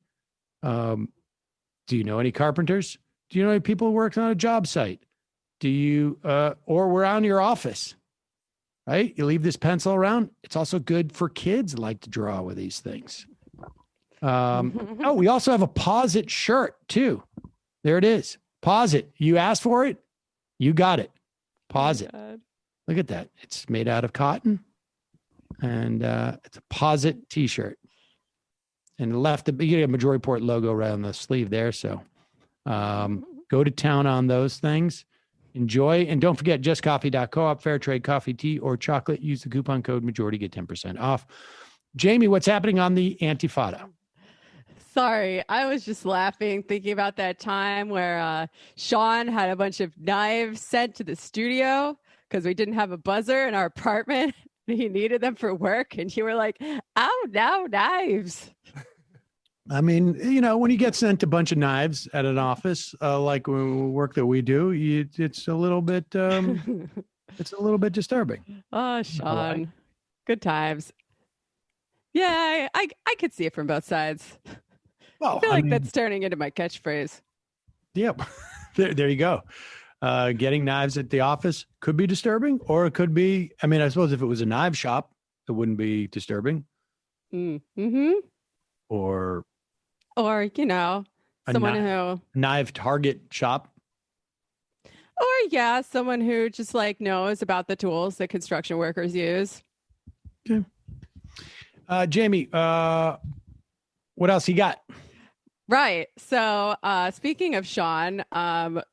do you know any carpenters? Do you know any people who work on a job site? Do you, or around your office, right? You leave this pencil around. It's also good for kids who like to draw with these things. Oh, we also have a Posit shirt too. There it is. Posit. You asked for it. You got it. Posit. Look at that. It's made out of cotton. And it's a Posit t-shirt. And you get a Majority Report logo right on the sleeve there. So go to town on those things. Enjoy. And don't forget, justcoffee.coop, fair trade coffee, tea, or chocolate. Use the coupon code majority, get 10% off. Jamie, what's happening on the Antifada? Sorry, I was just laughing, thinking about that time where Sean had a bunch of knives sent to the studio because we didn't have a buzzer in our apartment. He needed them for work. And you were like, oh, no, knives. I mean, when you get sent a bunch of knives at an office, like work that we do, it's a little bit disturbing. Oh, Sean, good times. Yeah, I could see it from both sides. Well, I feel like that's turning into my catchphrase. Yep. There you go. Getting knives at the office could be disturbing, or it could be, I suppose if it was a knife shop, it wouldn't be disturbing. Mm-hmm. Or someone who knife target shop. Or someone who just knows about the tools that construction workers use. Okay. Jamie, what else you got? Right. So speaking of Sean,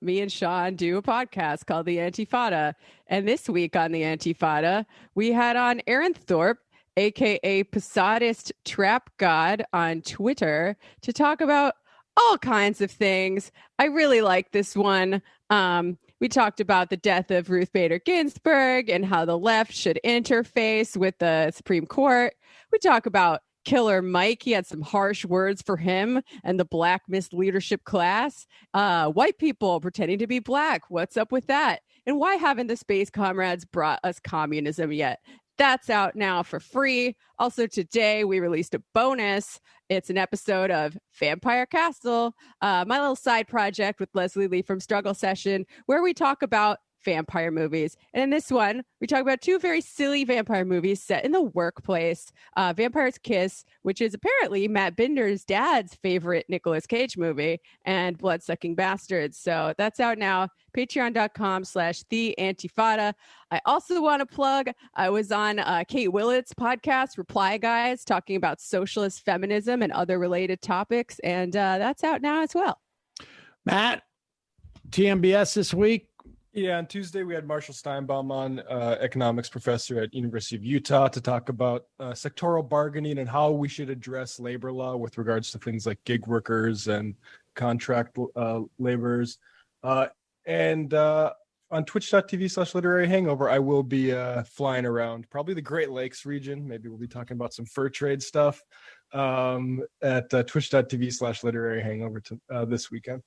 me and Sean do a podcast called The Antifada. And this week on The Antifada, we had on Aaron Thorpe, a.k.a. Posadist Trap God on Twitter, to talk about all kinds of things. I really like this one. We talked about the death of Ruth Bader Ginsburg and how the left should interface with the Supreme Court. We talk about Killer Mike. He had some harsh words for him and the Black misleadership class. White people pretending to be Black. What's up with that? And why haven't the Space Comrades brought us communism yet? That's out now for free. Also today, we released a bonus. It's an episode of Vampire Castle, my little side project with Leslie Lee from Struggle Session, where we talk about vampire movies. And in this one, we talk about 2 very silly vampire movies set in the workplace. Vampire's Kiss, which is apparently Matt Binder's dad's favorite Nicolas Cage movie, and Bloodsucking Bastards. So that's out now. Patreon.com/TheAntifada. I also want to plug, I was on Kate Willett's podcast, Reply Guys, talking about socialist feminism and other related topics. And that's out now as well. Matt, TMBS this week. Yeah, on Tuesday we had Marshall Steinbaum on, economics professor at University of Utah, to talk about sectoral bargaining and how we should address labor law with regards to things like gig workers and contract laborers. And on twitch.tv/literary hangover, I will be flying around probably the Great Lakes region. Maybe we'll be talking about some fur trade stuff at twitch.tv/literary hangover this weekend.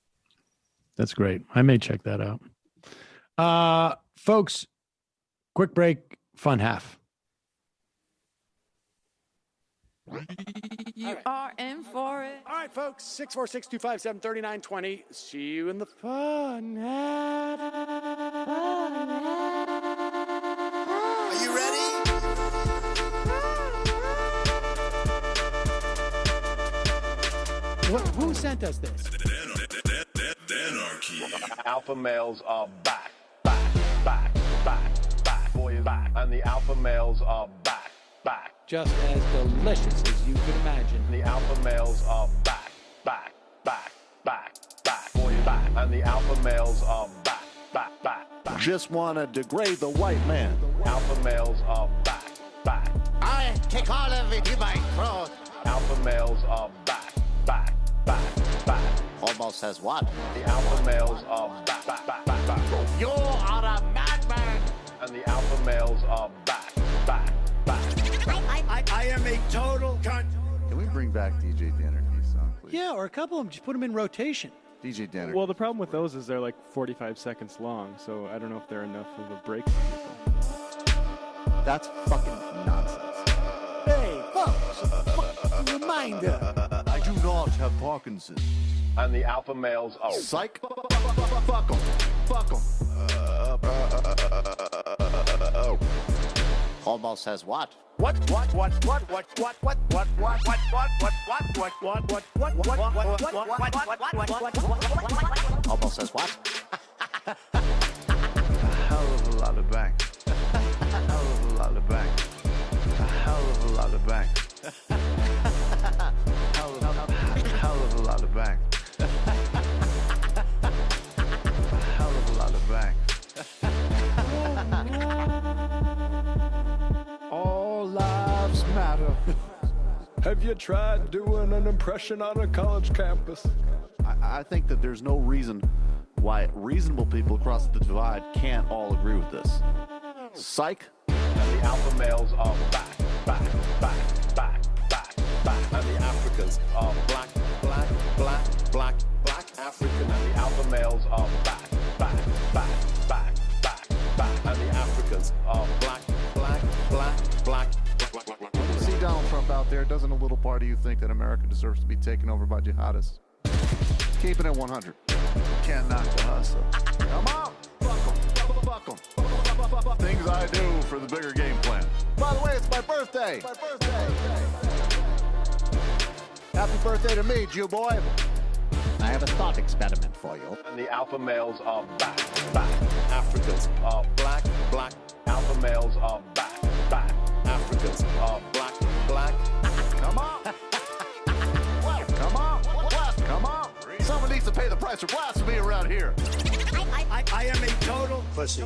That's great. I may check that out. Folks, quick break, fun half. You are in for it. All right, folks, 646-257-3920. See you in the fun half. Are you ready? Who sent us this? Anarchy. Alpha males are back. Boy is back. And the alpha males are back. Just as delicious as you could imagine. The alpha males are back. And the alpha males are back, back, back, back. Just want to degrade the white man. Alpha males are back, back. I take all of it in my throat. Alpha males are back, back, back, back. Almost says what? The alpha males are back, back, back, back, back. You are a madman. And the alpha males are back, back, back. I am a total cunt. Can we bring back DJ Dannerky's song, please? Yeah, or a couple of them. Just put them in rotation. DJ Dannerky. Well, the problem with those is they're like 45 seconds long, so I don't know if they're enough of a break for people. That's fucking nonsense. Hey, folks, reminder. I do not have Parkinson's. And the alpha males are Psych. Fuck 'em. Fuck 'em. Almost says what? What? Almost says what? A hell of a lot of bank. A hell of a lot of bank. A hell of a lot of bank. Hell of a lot of bank. A hell of a lot of bank. All lives matter. Have you tried doing an impression on a college campus? I think that there's no reason why reasonable people across the divide can't all agree with this. Psych. And the alpha males are back, back, back, back, back, back. And the Africans are black, black, black, black, black African. And the alpha males are back, back, back, back, back, back. And the Africans are black, black, black, black, black, black, black. When you see Donald Trump out there, doesn't a little part of you think that America deserves to be taken over by jihadists? Keep it at 100. Can't knock the hustle. Come on. Fuck 'em. Things I do for the bigger game plan. By the way, it's my birthday. Happy birthday to me, Jew boy. I have a thought experiment for you. And the alpha males are back, back. Africans are black, black. Alpha males are back, back. Africans are black, black. Come on. Come on. Come on. Someone needs to pay the price for blasphemy around here. I am a total pussy.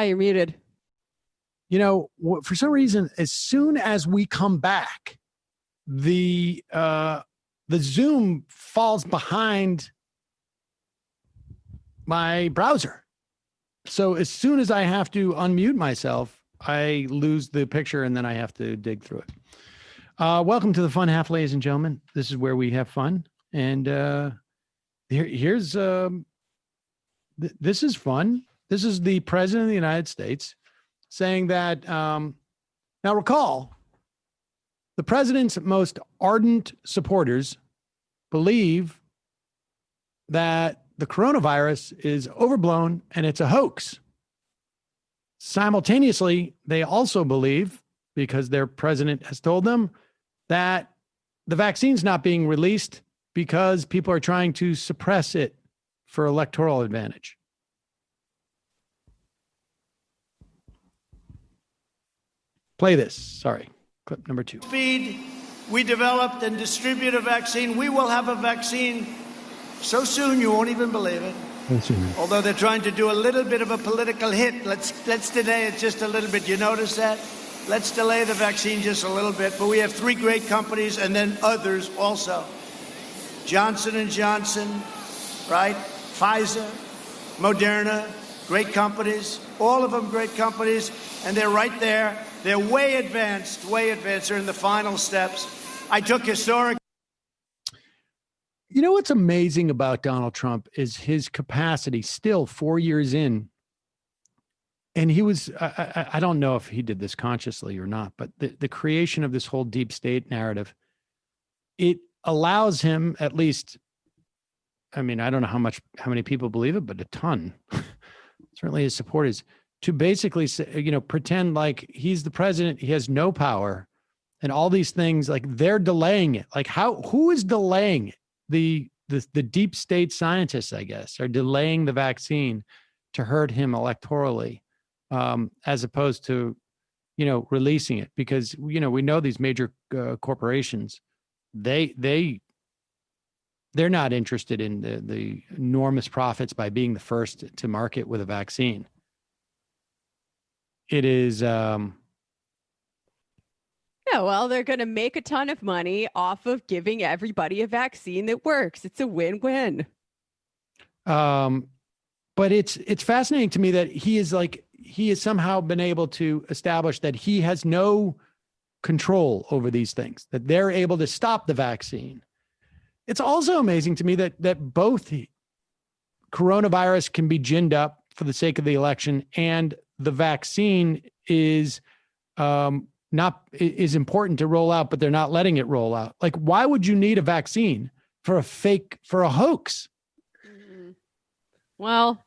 You're muted. You know, for some reason, as soon as we come back, the Zoom falls behind my browser. So as soon as I have to unmute myself, I lose the picture and then I have to dig through it. Welcome to the Fun Half, ladies and gentlemen. This is where we have fun. And here's this is fun. This is the President of the United States saying that, now recall, the president's most ardent supporters believe that the coronavirus is overblown and it's a hoax. Simultaneously, they also believe, because their president has told them, that the vaccine's not being released because people are trying to suppress it for electoral advantage. Play this. Sorry. Clip number 2. Speed, we developed and distribute a vaccine. We will have a vaccine so soon you won't even believe it. Although they're trying to do a little bit of a political hit. Let's delay it just a little bit. You notice that? Let's delay the vaccine just a little bit. But we have 3 great companies and then others also. Johnson & Johnson, right? Pfizer, Moderna, great companies. All of them great companies. And they're right there. They're way advanced, way advanced. They're in the final steps. I took historic. You know what's amazing about Donald Trump is his capacity still 4 years in. And he was, I don't know if he did this consciously or not, but the creation of this whole deep state narrative, it allows him at least, I mean, I don't know how many people believe it, but a ton, certainly his supporters, to basically say, pretend like he's the president, he has no power, and all these things, like they're delaying it. Like who is delaying it? The deep state scientists, I guess, are delaying the vaccine to hurt him electorally, as opposed to releasing it because, we know these major corporations, they're not interested in the enormous profits by being the first to market with a vaccine. It is, yeah, well, they're going to make a ton of money off of giving everybody a vaccine that works. It's a win-win. But it's fascinating to me that he has somehow been able to establish that he has no control over these things, that they're able to stop the vaccine. It's also amazing to me that both coronavirus can be ginned up for the sake of the election and the vaccine is important to roll out, but they're not letting it roll out. Like, why would you need a vaccine for a hoax? Well,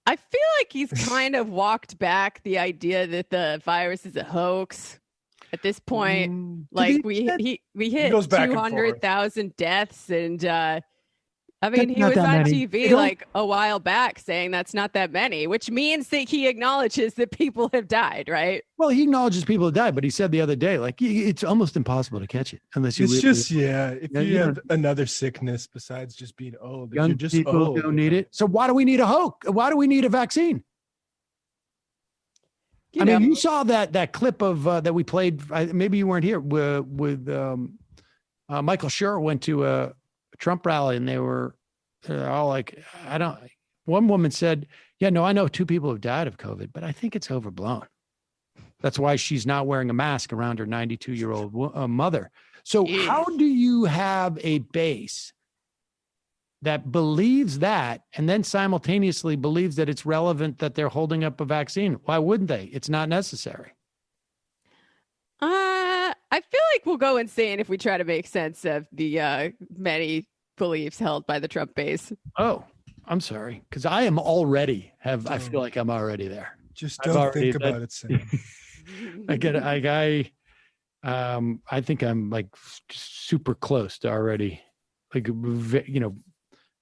I feel like he's kind of walked back the idea that the virus is a hoax at this point. Like we hit 200,000 deaths, and I mean, he was on TV like a while back saying that's not that many, which means that he acknowledges that people have died, right? Well, he acknowledges people have died, but he said the other day, like, it's almost impossible to catch it unless you. If you have another sickness besides just being old, young people don't need it. So why do we need a hoax? Why do we need a vaccine? You saw that clip of that we played. Maybe you weren't here with Michael Schur went to a Trump rally and they're all like, one woman said, yeah, no, I know 2 people have died of COVID, but I think it's overblown. That's why she's not wearing a mask around her 92-year-old mother. So how do you have a base that believes that and then simultaneously believes that it's relevant that they're holding up a vaccine? Why wouldn't they? It's not necessary. I feel like we'll go insane if we try to make sense of the many beliefs held by the Trump base. Oh, I'm sorry. Because I am already I feel like I'm already there. Just don't think about it, Sam. I think I'm like super close to already, like,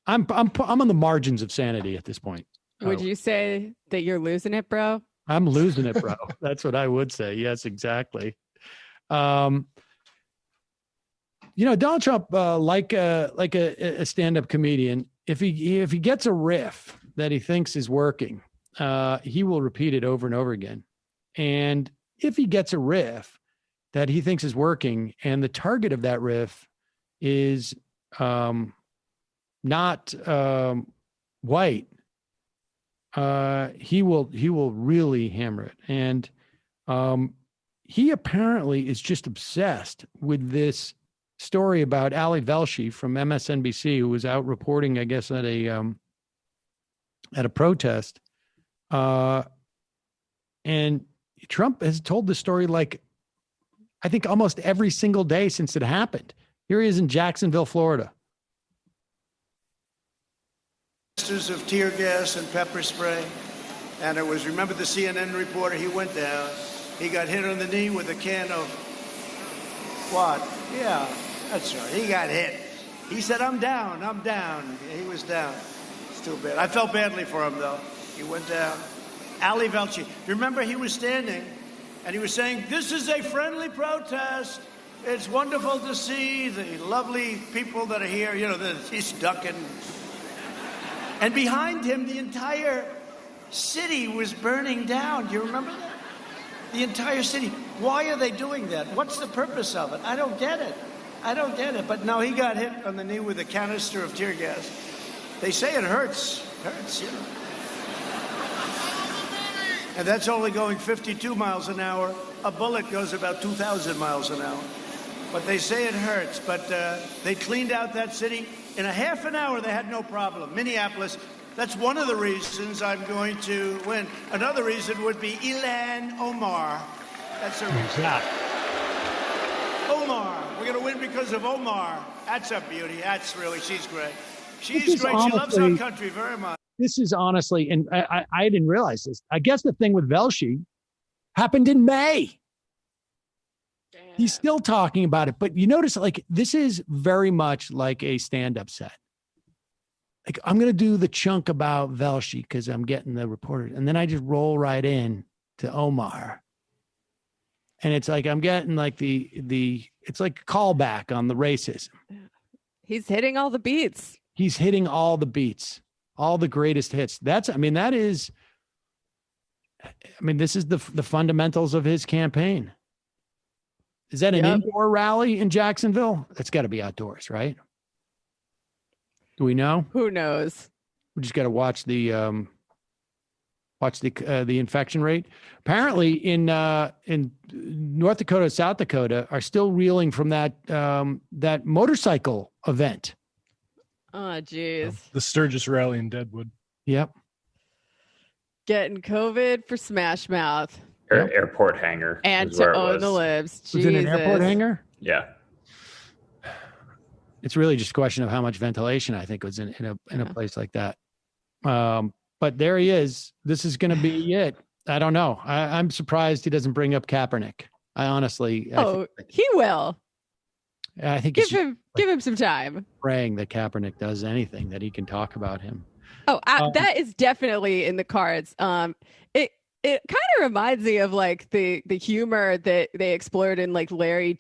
I'm on the margins of sanity at this point. Would you say that you're losing it, bro? I'm losing it, bro. That's what I would say. Yes, exactly. Donald Trump, like a stand-up comedian, if he gets a riff that he thinks is working, he will repeat it over and over again. And if he gets a riff that he thinks is working, and the target of that riff is not white, he will really hammer it. And he apparently is just obsessed with this story about Ali Velshi from MSNBC, who was out reporting, I guess, at a protest. And Trump has told the story, like, I think almost every single day since it happened. Here he is in Jacksonville, Florida. Of tear gas and pepper spray. And it was, remember the CNN reporter, he went down. He got hit on the knee with a can of what? Yeah, that's right. He got hit. He said, I'm down. He was down. It's too bad. I felt badly for him, though. He went down. Ali Velshi. Remember, he was standing, and he was saying, this is a friendly protest. It's wonderful to see the lovely people that are here. He's ducking. And behind him, the entire city was burning down. Do you remember that? The entire city. Why are they doing that? What's the purpose of it? I don't get it. But no, he got hit on the knee with a canister of tear gas. They say it hurts. And that's only going 52 miles an hour. A bullet goes about 2,000 miles an hour. But they say it hurts. But they cleaned out that city. In a half an hour, they had no problem. Minneapolis, that's one of the reasons I'm going to win. Another reason would be Ilhan Omar. That's a reason. Yeah. Omar. We're going to win because of Omar. That's a beauty. She's great. She's great. She loves our country very much. This is honestly, and I didn't realize this. I guess the thing with Velshi happened in May. Damn. He's still talking about it. But you notice, like, this is very much like a stand-up set. Like, I'm going to do the chunk about Velshi because I'm getting the reporter. And then I just roll right in to Omar. And it's like I'm getting like it's like a callback on the racism. He's hitting all the beats. He's hitting all the beats, all the greatest hits. This is the fundamentals of his campaign. Is that an indoor rally in Jacksonville? That's got to be outdoors, right? Do we know? Who knows? We just got to watch the infection rate. Apparently, in North Dakota, South Dakota are still reeling from that motorcycle event. Oh, geez. The Sturgis rally in Deadwood. Yep. Getting COVID for Smash Mouth. Airport hangar. And to own the libs. Was it an airport hangar? Yeah. It's really just a question of how much ventilation I think was in a place like that. But there he is. This is going to be it. I don't know. I'm surprised he doesn't bring up Kaepernick. I honestly. He will. I think give him some time. Praying that Kaepernick does anything that he can talk about him. That is definitely in the cards. It kind of reminds me of like the humor that they explored in like Larry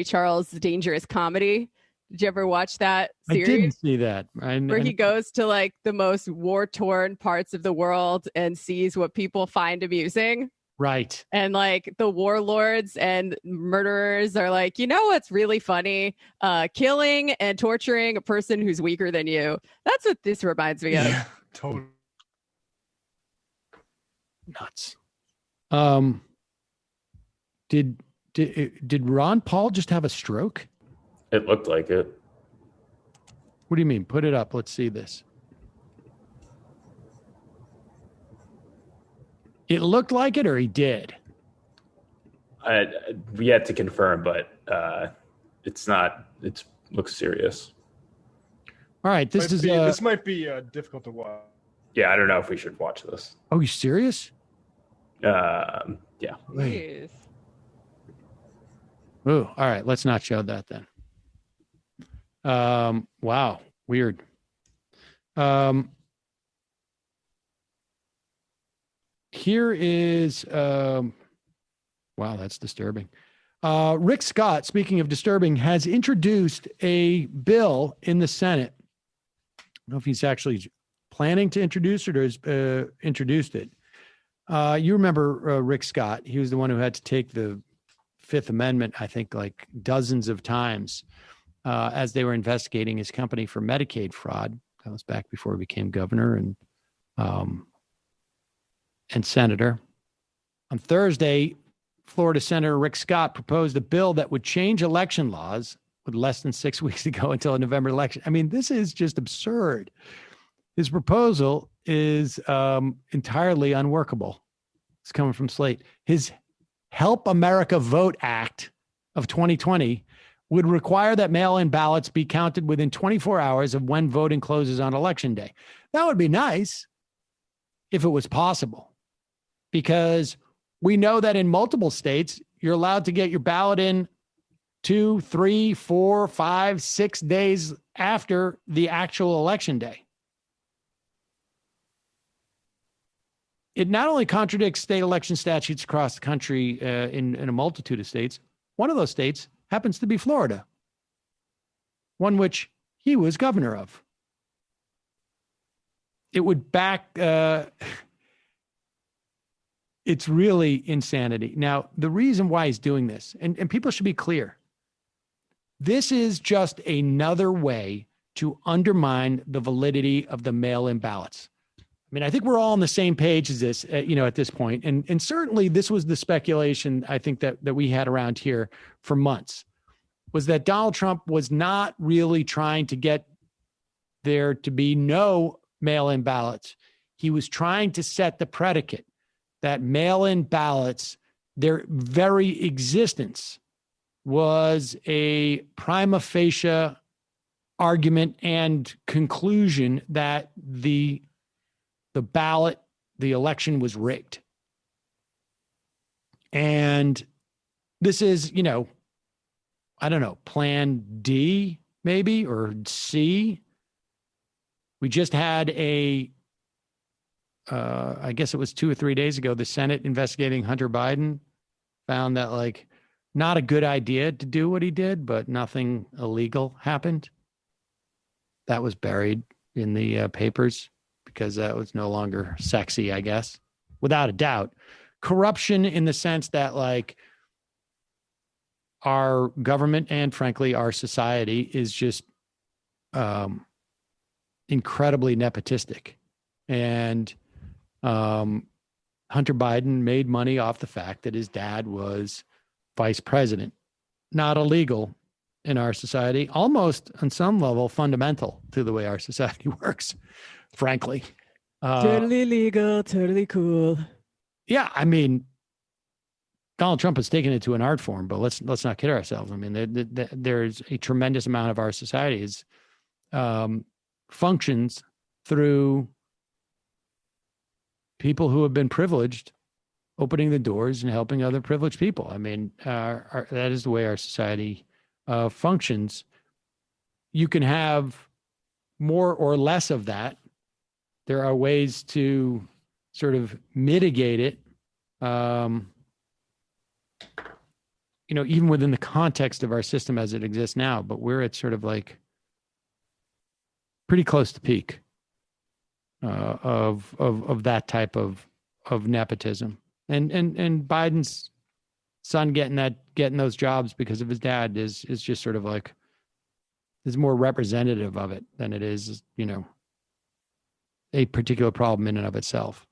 Charles' Dangerous Comedy. Did you ever watch that series? I didn't see that. Where he goes to like the most war-torn parts of the world and sees what people find amusing. Right. And like the warlords and murderers are like, you know what's really funny? Killing and torturing a person who's weaker than you. That's what this reminds me of. Yeah, totally. Nuts. Did Ron Paul just have a stroke? It looked like it. What do you mean? Put it up. Let's see this. It looked like it, or he did? We had to confirm, but it's not. It looks serious. All right, this might be difficult to watch. Yeah, I don't know if we should watch this. Oh, you serious? Yeah. Jeez. Oh, all right. Let's not show that then. Wow. Weird. Here is, wow, that's disturbing. Rick Scott, speaking of disturbing, has introduced a bill in the Senate. I don't know if he's actually planning to introduce it or has introduced it. You remember Rick Scott. He was the one who had to take the Fifth Amendment, I think, like dozens of times as they were investigating his company for Medicaid fraud. That was back before he became governor and senator. On Thursday, Florida Senator Rick Scott proposed a bill that would change election laws with less than 6 weeks to go until a November election. I mean, this is just absurd. His proposal is entirely unworkable. It's coming from Slate. His Help America Vote Act of 2020 would require that mail-in ballots be counted within 24 hours of when voting closes on election day. That would be nice if it was possible, because we know that in multiple states, you're allowed to get your ballot in 2, 3, 4, 5, 6 days after the actual election day. It not only contradicts state election statutes across the country in a multitude of states, one of those states happens to be Florida, one which he was governor of. It would back, it's really insanity. Now, the reason why he's doing this, and people should be clear, this is just another way to undermine the validity of the mail-in ballots. I mean, I think we're all on the same page as this, at this point. And certainly this was the speculation, I think, that we had around here for months, was that Donald Trump was not really trying to get there to be no mail-in ballots. He was trying to set the predicate that mail-in ballots, their very existence, was a prima facie argument and conclusion that the ballot, the election was rigged. And this is, I don't know, plan D maybe, or C. We just had I guess it was 2 or 3 days ago, the Senate investigating Hunter Biden found that like not a good idea to do what he did, but nothing illegal happened. That was buried in the papers because that was no longer sexy, I guess, without a doubt. Corruption in the sense that like our government and frankly our society is just incredibly nepotistic. And Hunter Biden made money off the fact that his dad was vice president. Not illegal in our society, almost on some level fundamental to the way our society works, frankly. Totally legal, totally cool. Yeah, I mean, Donald Trump has taken it to an art form, but let's not kid ourselves. I mean, there's a tremendous amount of our society is functions through people who have been privileged, opening the doors and helping other privileged people. I mean, that is the way our society functions. You can have more or less of that. There are ways to sort of mitigate it, even within the context of our system as it exists now. But we're at sort of like pretty close to peak of that type of nepotism. And Biden's son getting those jobs because of his dad is just sort of like is more representative of it than it is, a particular problem in and of itself.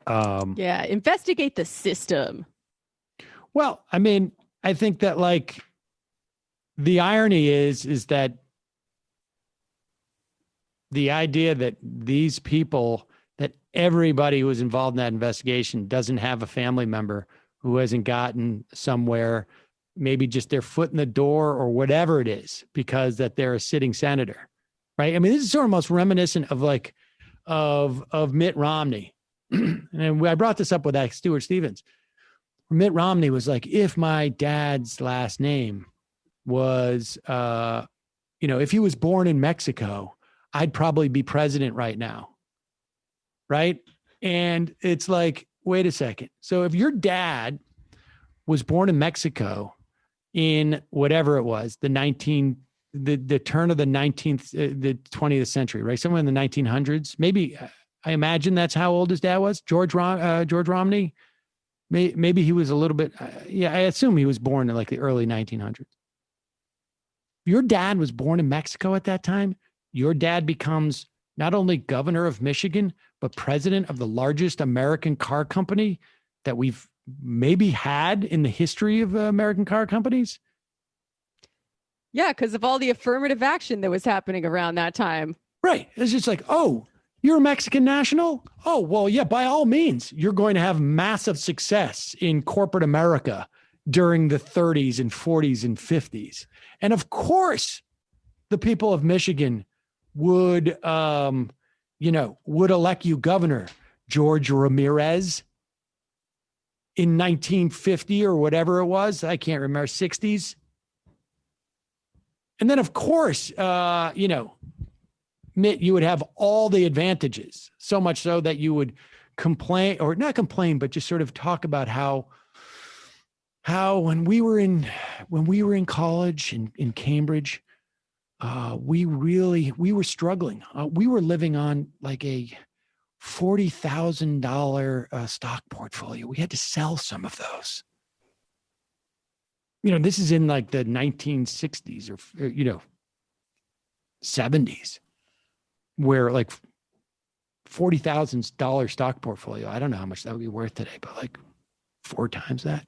Investigate the system. Well, I mean, I think that like the irony is that the idea that these people, that everybody who was involved in that investigation doesn't have a family member who hasn't gotten somewhere, maybe just their foot in the door or whatever it is, because that they're a sitting senator, right? I mean, this is sort of most reminiscent of like, of Mitt Romney. And I brought this up with Stuart Stevens. Mitt Romney was like, if my dad's last name was, if he was born in Mexico, I'd probably be president right now. Right. And it's like, wait a second. So if your dad was born in Mexico in whatever it was, the turn of the 20th century, right? Somewhere in the 1900s, maybe I imagine that's how old his dad was. George Romney. Maybe he was a little bit, I assume he was born in like the early 1900s. Your dad was born in Mexico at that time. Your dad becomes not only governor of Michigan, but president of the largest American car company that we've maybe had in the history of American car companies. Yeah, because of all the affirmative action that was happening around that time. Right. It's just like, oh, you're a Mexican national? Oh, well, yeah, by all means, you're going to have massive success in corporate America during the 30s and 40s and 50s. And of course, the people of Michigan would elect you governor, George Ramirez, in 1950 or whatever it was. I can't remember, 60s. And then, of course, Mitt, you would have all the advantages, so much so that you would complain, or not complain, but just sort of talk about how when we were in college in Cambridge, we were struggling. We were living on like a $40,000 stock portfolio. We had to sell some of those. This is in like the 1960s or 70s, where like $40,000 stock portfolio, I don't know how much that would be worth today, but like 4 times that,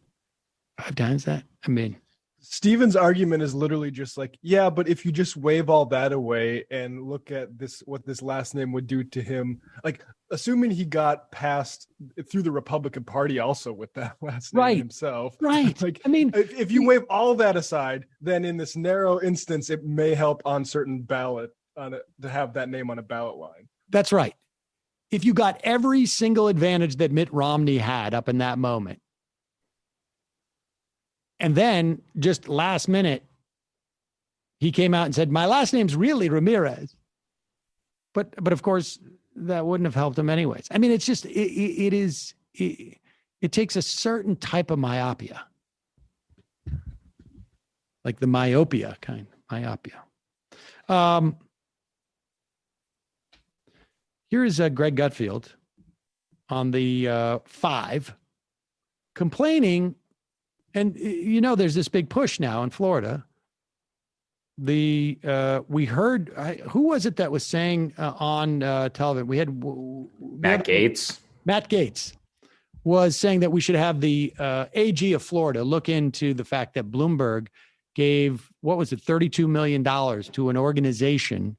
5 times that. I mean, Stephen's argument is literally just like, yeah, but if you just wave all that away and look at this, what this last name would do to him, like assuming he got passed through the Republican Party also with that last name himself. Right. Like, I mean, if you wave all that aside, then in this narrow instance, it may help on certain ballot to have that name on a ballot line. That's right. If you got every single advantage that Mitt Romney had up in that moment, and then just last minute, he came out and said, my last name's really Ramirez. But of course, that wouldn't have helped him anyways. I mean, it's just, it is it takes a certain type of myopia, like the myopia kind, myopia. Here is Greg Gutfield on the 5 complaining. And, you know, there's this big push now in Florida. We heard, who was it that was saying on television? We had Matt Gaetz. Matt Gaetz was saying that we should have the AG of Florida look into the fact that Bloomberg gave, what was it, $32 million to an organization,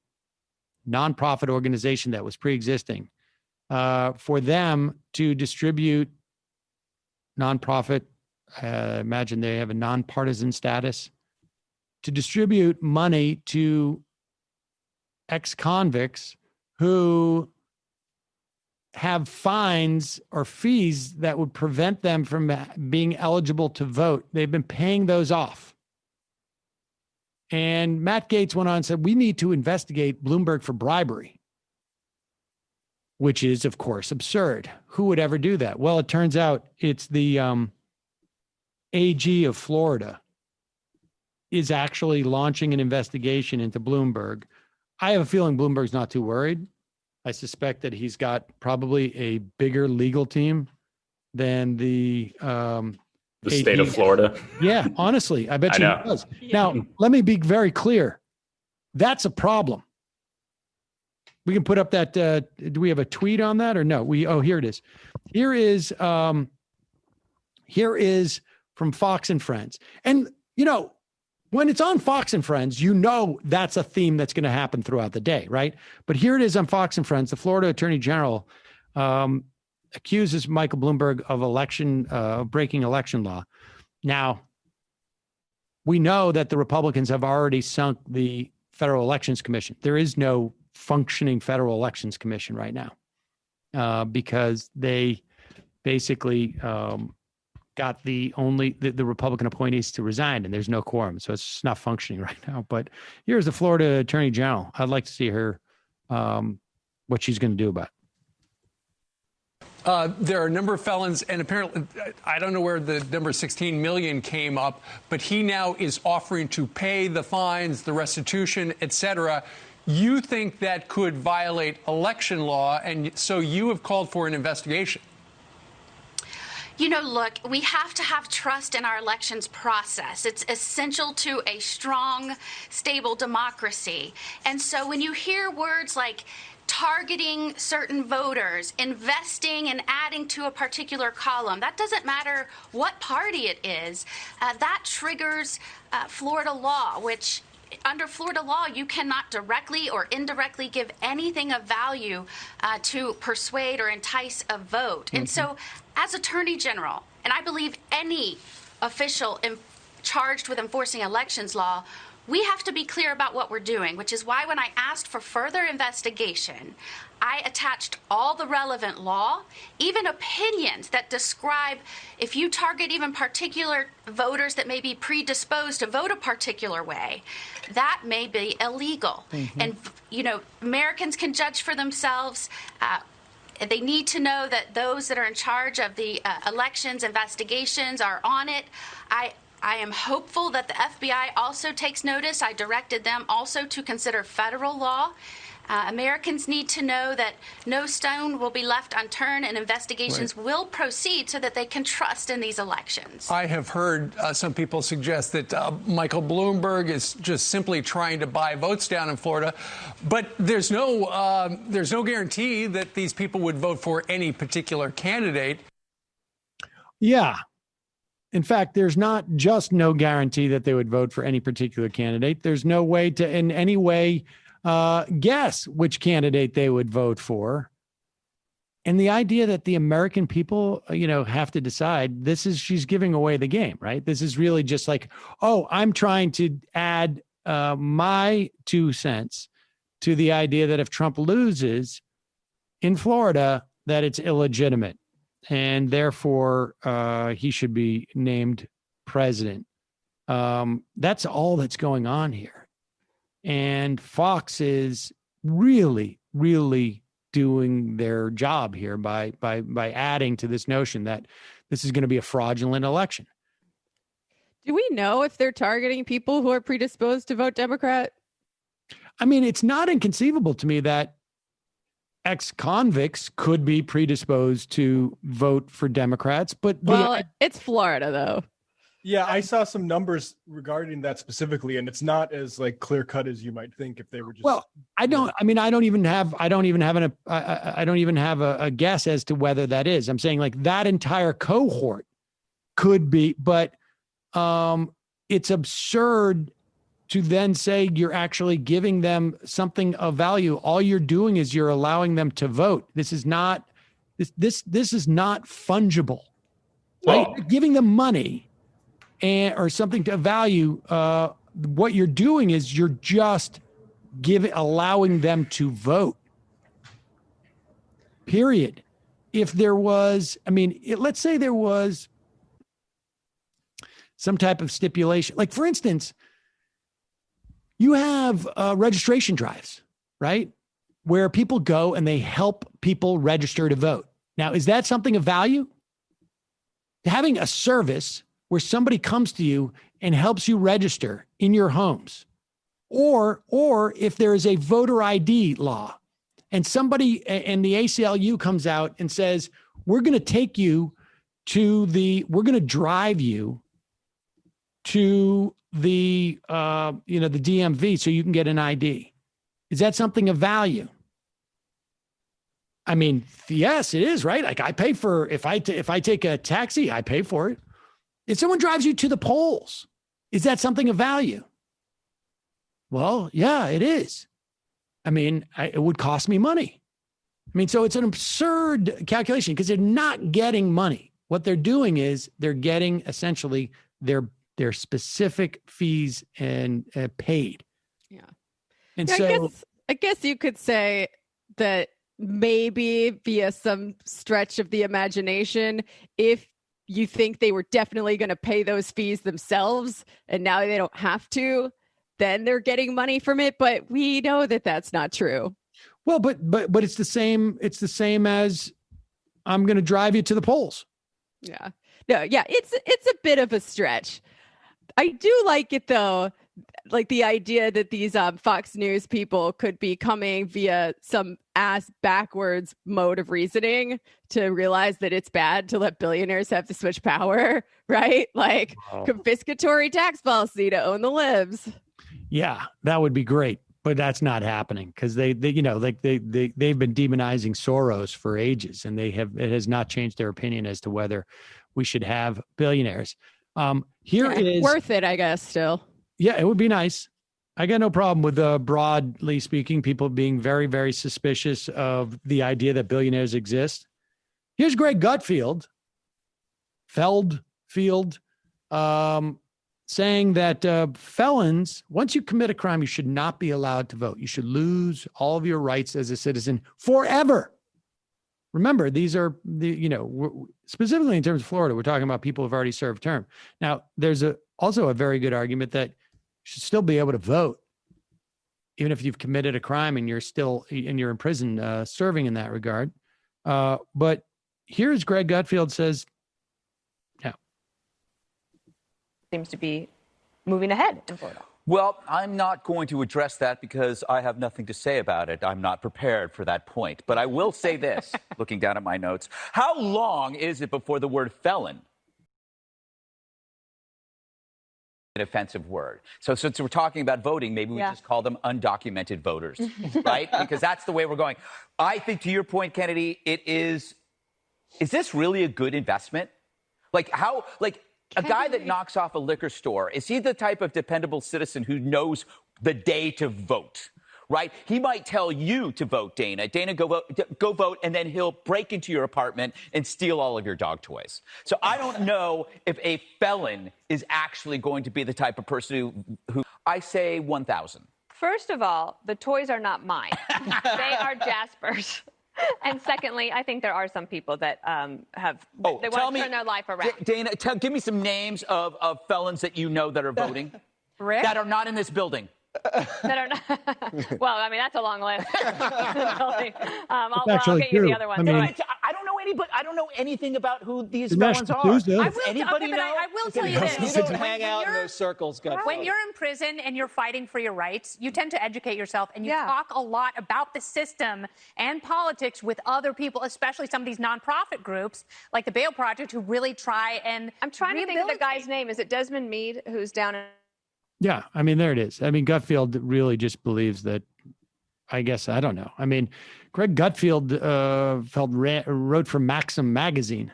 nonprofit organization that was pre-existing, for them to distribute nonprofit. Imagine they have a nonpartisan status, to distribute money to ex-convicts who have fines or fees that would prevent them from being eligible to vote. They've been paying those off. And Matt Gaetz went on and said, we need to investigate Bloomberg for bribery, which is, of course, absurd. Who would ever do that? Well, it turns out it's the AG of Florida is actually launching an investigation into Bloomberg. I have a feeling Bloomberg's not too worried. I suspect that he's got probably a bigger legal team than the state of Florida. Yeah, honestly, I bet you he does. Yeah. Now, let me be very clear. That's a problem. We can put up that. Do we have a tweet on that or no? Here it is. Here is from Fox and Friends. And, you know, when it's on Fox and Friends, you know that's a theme that's going to happen throughout the day, right? But here it is on Fox and Friends. The Florida Attorney General accuses Michael Bloomberg of breaking election law. Now, we know that the Republicans have already sunk the Federal Elections Commission. There is no functioning Federal Elections Commission right now because they basically got the Republican appointees to resign, and there's no quorum, so it's just not functioning right now. But here's the Florida Attorney General. I'd like to see her, what she's going to do about it. There are a number of felons, and apparently, I don't know where the number 16 million came up, but he now is offering to pay the fines, the restitution, etc. You think that could violate election law, and so you have called for an investigation. You know, look, we have to have trust in our elections process. It's essential to a strong, stable democracy. And so when you hear words like targeting certain voters, investing and adding to a particular column, that doesn't matter what party it is, that triggers Florida law, which under Florida law, you cannot directly or indirectly give anything of value to persuade or entice a vote. Mm-hmm. And so as Attorney General, and I believe any official charged with enforcing elections law, we have to be clear about what we're doing, which is why when I asked for further investigation, I attached all the relevant law, even opinions that describe if you target even particular voters that may be predisposed to vote a particular way, that may be illegal. Mm-hmm. And, you know, Americans can judge for themselves. They need to know that those that are in charge of the elections investigations are on it. I am hopeful that the FBI also takes notice. I directed them also to consider federal law. Americans need to know that no stone will be left unturned and investigations will proceed so that they can trust in these elections. I have heard some people suggest that Michael Bloomberg is just simply trying to buy votes down in Florida, but there's no guarantee that these people would vote for any particular candidate. Yeah. In fact, there's not just no guarantee that they would vote for any particular candidate. There's no way to in any way guess which candidate they would vote for. And the idea that the American people, you know, have to decide, she's giving away the game, right? This is really just like, oh, I'm trying to add my 2 cents to the idea that if Trump loses in Florida, that it's illegitimate. And therefore, he should be named president. That's all that's going on here. And Fox is really, really doing their job here by adding to this notion that this is going to be a fraudulent election. Do we know if they're targeting people who are predisposed to vote Democrat? I mean, it's not inconceivable to me that ex-convicts could be predisposed to vote for Democrats, but it's Florida though. Yeah, I saw some numbers regarding that specifically, and it's not as like clear cut as you might think if they were just. Well, I don't even have a guess as to whether that is. I'm saying like that entire cohort could be, but it's absurd to then say you're actually giving them something of value. All you're doing is you're allowing them to vote. This is not this is not fungible. Right? You're giving them money or something to value. What you're doing is you're just allowing them to vote. Period. If there was, let's say there was some type of stipulation, like for instance, you have registration drives, right? Where people go and they help people register to vote. Now, is that something of value? Having a service where somebody comes to you and helps you register in your homes, or if there is a voter ID law and somebody and the ACLU comes out and says, we're going to take you we're going to drive you to the DMV so you can get an ID. Is that something of value? I mean, yes, it is, right? Like I pay for, if I take a taxi, I pay for it. If someone drives you to the polls, is that something of value? Well, yeah, it is. I mean, it would cost me money. I mean, so it's an absurd calculation because they're not getting money. What they're doing is they're getting essentially their specific fees and paid. Yeah. And yeah, so I guess you could say that maybe via some stretch of the imagination, if you think they were definitely going to pay those fees themselves and now they don't have to, then they're getting money from it. But we know that that's not true. Well, but it's the same. It's the same as I'm going to drive you to the polls. Yeah. No, yeah, it's a bit of a stretch. I do like it though, like the idea that these Fox News people could be coming via some ass backwards mode of reasoning to realize that it's bad to let billionaires have to switch power, right? Like confiscatory tax policy to own the libs. Yeah, that would be great, but that's not happening because they've been demonizing Soros for ages, and it has not changed their opinion as to whether we should have billionaires. Here is worth it, I guess. Still, yeah, it would be nice. I got no problem with broadly speaking, people being very, very suspicious of the idea that billionaires exist. Here's Greg Gutfeld, saying that felons, once you commit a crime, you should not be allowed to vote. You should lose all of your rights as a citizen forever. Remember, these are specifically in terms of Florida, we're talking about people who've already served term. Now, there's also a very good argument that you should still be able to vote, even if you've committed a crime and you're in prison serving in that regard. But here's Greg Gutfeld says, no. Seems to be moving ahead in Florida. Well, I'm not going to address that because I have nothing to say about it. I'm not prepared for that point. But I will say this, looking down at my notes. How long is it before the word felon? An offensive word. So since we're talking about voting, maybe we just call them undocumented voters, right? Because that's the way we're going. I think to your point, Kennedy, is this really a good investment? A guy that knocks off a liquor store, is he the type of dependable citizen who knows the day to vote, right? He might tell you to vote, Dana. Dana, go vote, and then he'll break into your apartment and steal all of your dog toys. So I don't know if a felon is actually going to be the type of person who I say 1,000. First of all, the toys are not mine. They are Jasper's. And secondly, I think there are some people that they want to turn their life around. Dana, give me some names of felons that you know that are voting. Rick? That are not in this building. that are not. Well, I mean, that's a long list. I'll actually get you true. the other one. I mean, I don't know anybody. I don't know anything about who these The felons National are. Tuesday. Does anybody know? I will tell you this. You don't hang out in those circles, Godfather. When you're in prison and you're fighting for your rights, you tend to educate yourself and you talk a lot about the system and politics with other people, especially some of these nonprofit groups like the Bail Project, who really try and. I'm trying to think of the guy's name. Is it Desmond Meade, who's down in? Yeah, I mean, there it is. I mean, Gutfield really just believes that. I guess I don't know. I mean, Greg Gutfield wrote for Maxim magazine.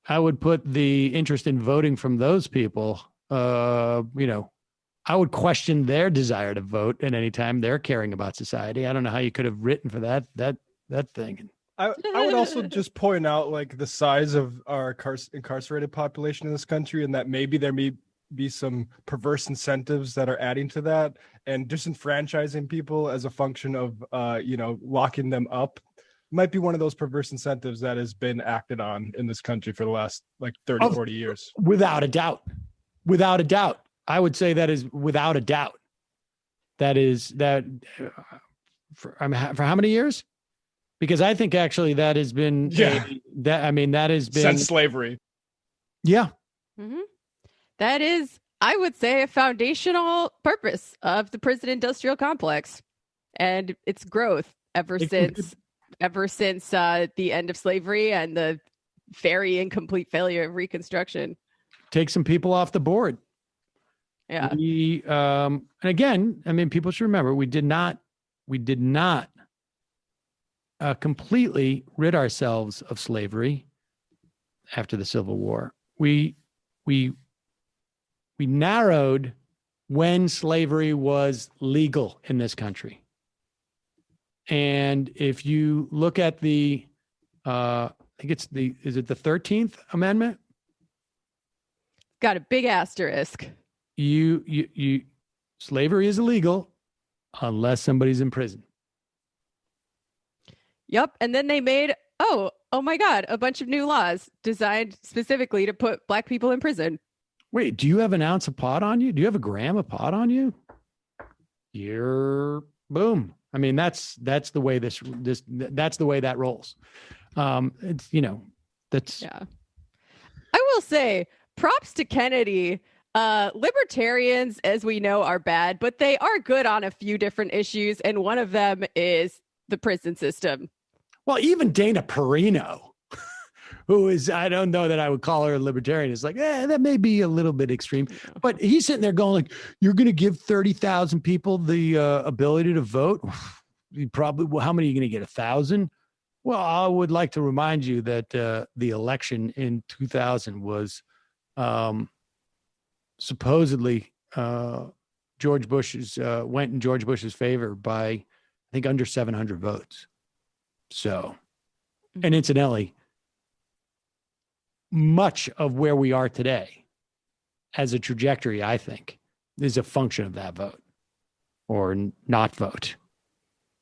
I would put the interest in voting from those people. I would question their desire to vote at any time they're caring about society. I don't know how you could have written for that thing. I would also just point out like the size of our incarcerated population in this country, and that maybe there may be some perverse incentives that are adding to that, and disenfranchising people as a function of locking them up might be one of those perverse incentives that has been acted on in this country for the last like 30, 40 years. Without a doubt. I would say that is without a doubt. For how many years? Because I think actually that has been that has been since slavery. Yeah. Mm-hmm. That is, I would say, a foundational purpose of the prison industrial complex and its growth ever since the end of slavery and the very incomplete failure of Reconstruction. Take some people off the board. Yeah. And again, I mean, people should remember we did not completely rid ourselves of slavery after the Civil War. We narrowed when slavery was legal in this country. And if you look at the, I think is it the 13th Amendment? Got a big asterisk. Slavery is illegal unless somebody's in prison. Yep. And then they made, oh my God, a bunch of new laws designed specifically to put Black people in prison. Wait, do you have an ounce of pot on you? Do you have a gram of pot on you? You're boom. I mean, that's the way that's the way that rolls. It's that's. Yeah. I will say, props to Kennedy. Libertarians, as we know, are bad, but they are good on a few different issues, and one of them is the prison system. Well, even Dana Perino, who is, I don't know that I would call her a libertarian, is like, that may be a little bit extreme. But he's sitting there going like, you're going to give 30,000 people the ability to vote? You probably, well, how many are you going to get, 1,000? Well, I would like to remind you that the election in 2000 was supposedly George Bush's went in George Bush's favor by, I think, under 700 votes. So, and incidentally, much of where we are today as a trajectory, I think, is a function of that vote or not vote.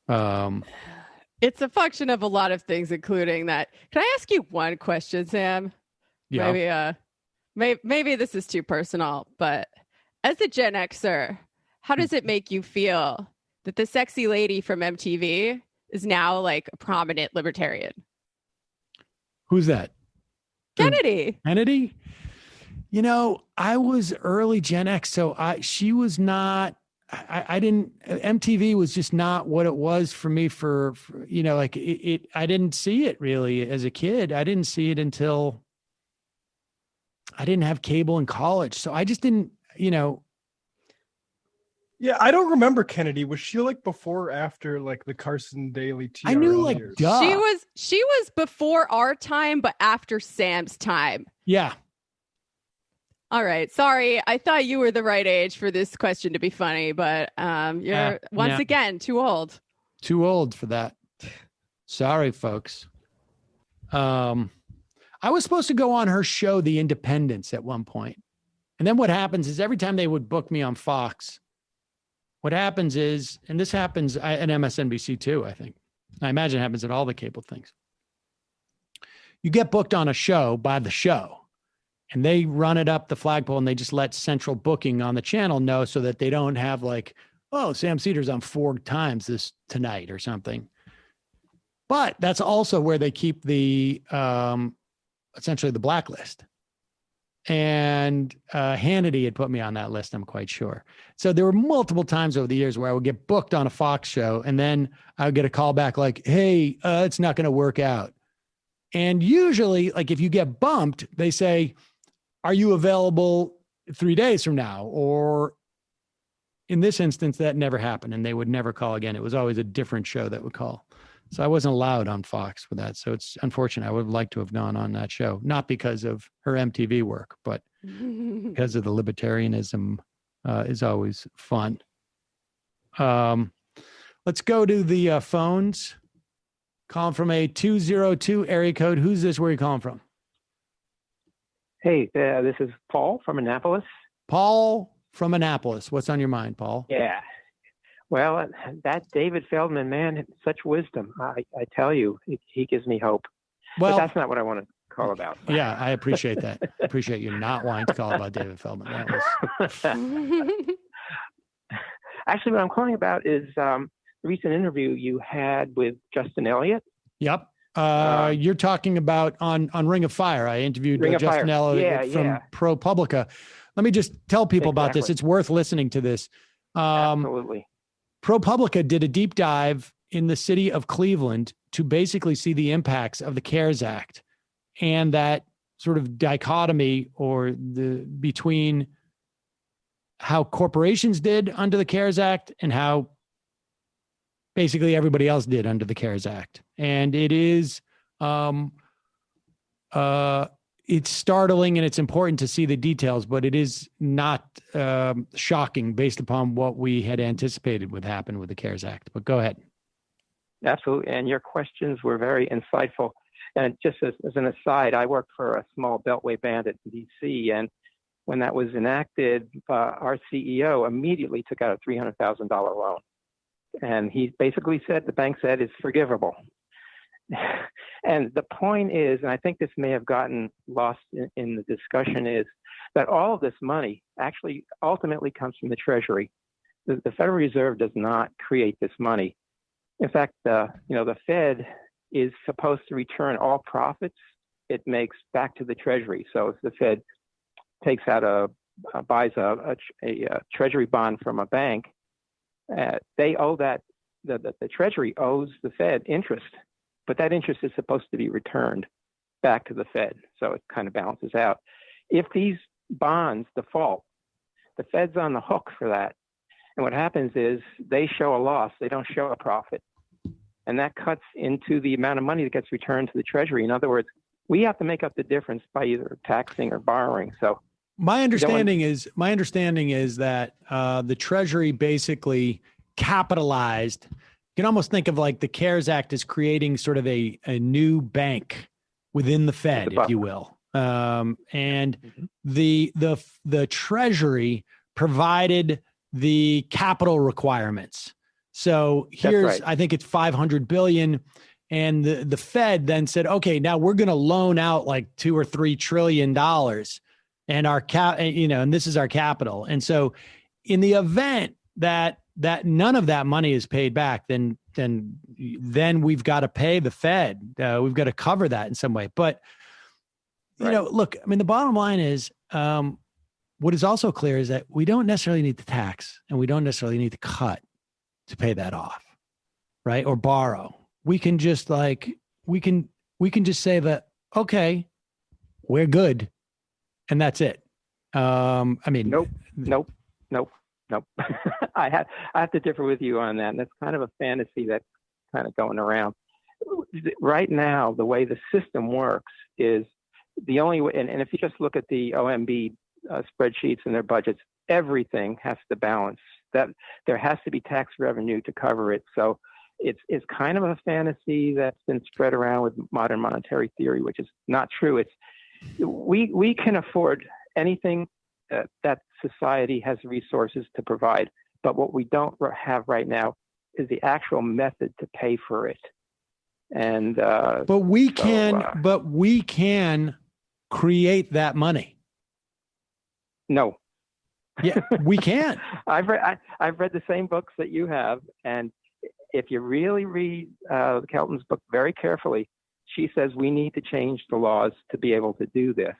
It's a function of a lot of things, including that. Can I ask you one question, Sam? Yeah. Maybe this is too personal, but as a Gen Xer, how does it make you feel that the sexy lady from MTV is now like a prominent libertarian? Who's that? Kennedy. Kennedy? You know, I was early Gen X, so she was not, I didn't, MTV was just not what it was for me for like I didn't see it really as a kid. I didn't see it until I didn't have cable in college. So I just didn't, Yeah, I don't remember Kennedy. Was she like before or after like the Carson Daly TRL I knew like years? duh. She was before our time, but after Sam's time. Yeah. All right. Sorry. I thought you were the right age for this question to be funny, but you're once again too old. Too old for that. Sorry, folks. I was supposed to go on her show, The Independents, at one point. And then what happens is every time they would book me on Fox, what happens is, and this happens at MSNBC too, I think. I imagine it happens at all the cable things. You get booked on a show by the show, and they run it up the flagpole, and they just let central booking on the channel know so that they don't have like oh, Sam Cedars on 4 times this tonight or something. But that's also where they keep the essentially the blacklist. And Hannity had put me on that list, I'm quite sure. So there were multiple times over the years where I would get booked on a Fox show, and then I would get a call back like, hey, it's not going to work out. And usually, like if you get bumped, they say, are you available 3 days from now? Or in this instance, that never happened, and they would never call again. It was always a different show that would call. So I wasn't allowed on Fox for that. So it's unfortunate. I would have liked to have gone on that show, not because of her MTV work, but because of the libertarianism is always fun. Let's go to the phones. Calling from a 202 area code. Who's this? Where are you calling from? Hey, this is Paul from Annapolis. Paul from Annapolis. What's on your mind, Paul? Yeah. Well, that David Feldman, man, such wisdom. I tell you, he gives me hope. Well, but that's not what I want to call about. Yeah, I appreciate that. I appreciate you not wanting to call about David Feldman. That was... Actually, what I'm calling about is the recent interview you had with Justin Elliott. Yep. You're talking about on Ring of Fire. I interviewed Justin Elliott from ProPublica. Let me just tell people about this. It's worth listening to this. Absolutely. ProPublica did a deep dive in the city of Cleveland to basically see the impacts of the CARES Act and that sort of dichotomy or between how corporations did under the CARES Act and how basically everybody else did under the CARES Act. And it is, it's startling and it's important to see the details, but it is not shocking based upon what we had anticipated would happen with the CARES Act. But go ahead. Absolutely. And your questions were very insightful. And just as an aside, I worked for a small beltway bandit in D.C. And when that was enacted, our CEO immediately took out a $300,000 loan. And he basically said, the bank said it's forgivable. And the point is, and I think this may have gotten lost in the discussion, is that all of this money actually ultimately comes from the Treasury. The Federal Reserve does not create this money. In fact, the Fed is supposed to return all profits it makes back to the Treasury. So if the Fed takes out buys a Treasury bond from a bank, they owe that. The Treasury owes the Fed interest. But that interest is supposed to be returned back to the Fed. So it kind of balances out. If these bonds default, the Fed's on the hook for that. And what happens is they show a loss. They don't show a profit. And that cuts into the amount of money that gets returned to the Treasury. In other words, we have to make up the difference by either taxing or borrowing. So my understanding is that the Treasury basically capitalized. You can almost think of like the CARES Act as creating sort of a new bank within the Fed, if you will. And the Treasury provided the capital requirements. So here's, I think it's $500 billion. And the Fed then said, okay, now we're going to loan out like $2 or $3 trillion and our and this is our capital. And so in the event that none of that money is paid back, then we've got to pay the Fed. We've got to cover that in some way. But, look, I mean, the bottom line is what is also clear is that we don't necessarily need to tax and we don't necessarily need to cut to pay that off, right? Or borrow. We can just we can just say that, okay, we're good. And that's it. I mean, Nope. I have to differ with you on that. And that's kind of a fantasy that's kind of going around. Right now, the way the system works is the only way, and if you just look at the OMB spreadsheets and their budgets, everything has to balance. That there has to be tax revenue to cover it. So it's kind of a fantasy that's been spread around with modern monetary theory, which is not true. We can afford anything that society has resources to provide. But what we don't have right now is the actual method to pay for it. And but we can create that money. No. Yeah, we can. I've read the same books that you have, and if you really read Kelton's book very carefully, she says we need to change the laws to be able to do this,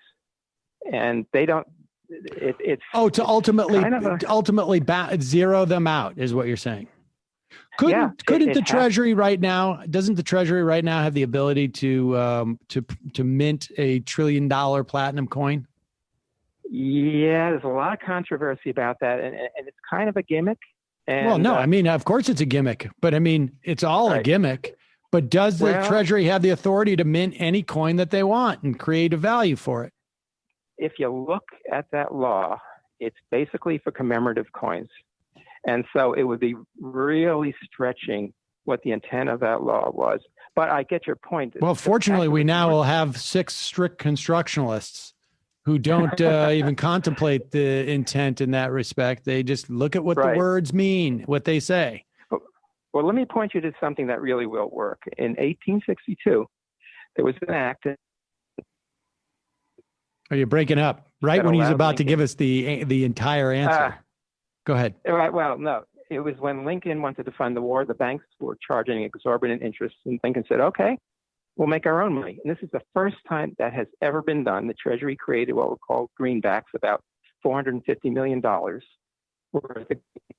and they don't. It's to ultimately kind of zero them out is what you're saying. Couldn't the Treasury right now? Doesn't the Treasury right now have the ability to mint $1 trillion platinum coin? Yeah, there's a lot of controversy about that, and it's kind of a gimmick. And, well, no, I mean, of course it's a gimmick, but I mean, it's all a gimmick. But does the Treasury have the authority to mint any coin that they want and create a value for it? If you look at that law, it's basically for commemorative coins. And so it would be really stretching what the intent of that law was. But I get your point. Well, fortunately, we now will have 6 strict constructionalists who don't even contemplate the intent in that respect. They just look at what the words mean, what they say. Well, let me point you to something that really will work. In 1862, there was an act. Are you breaking up right when he's about to give us the entire answer? Go ahead. Right. Well, no, it was when Lincoln wanted to fund the war. The banks were charging exorbitant interest, and Lincoln said, "Okay, we'll make our own money." And this is the first time that has ever been done. The Treasury created what were called greenbacks, about $450 million worth of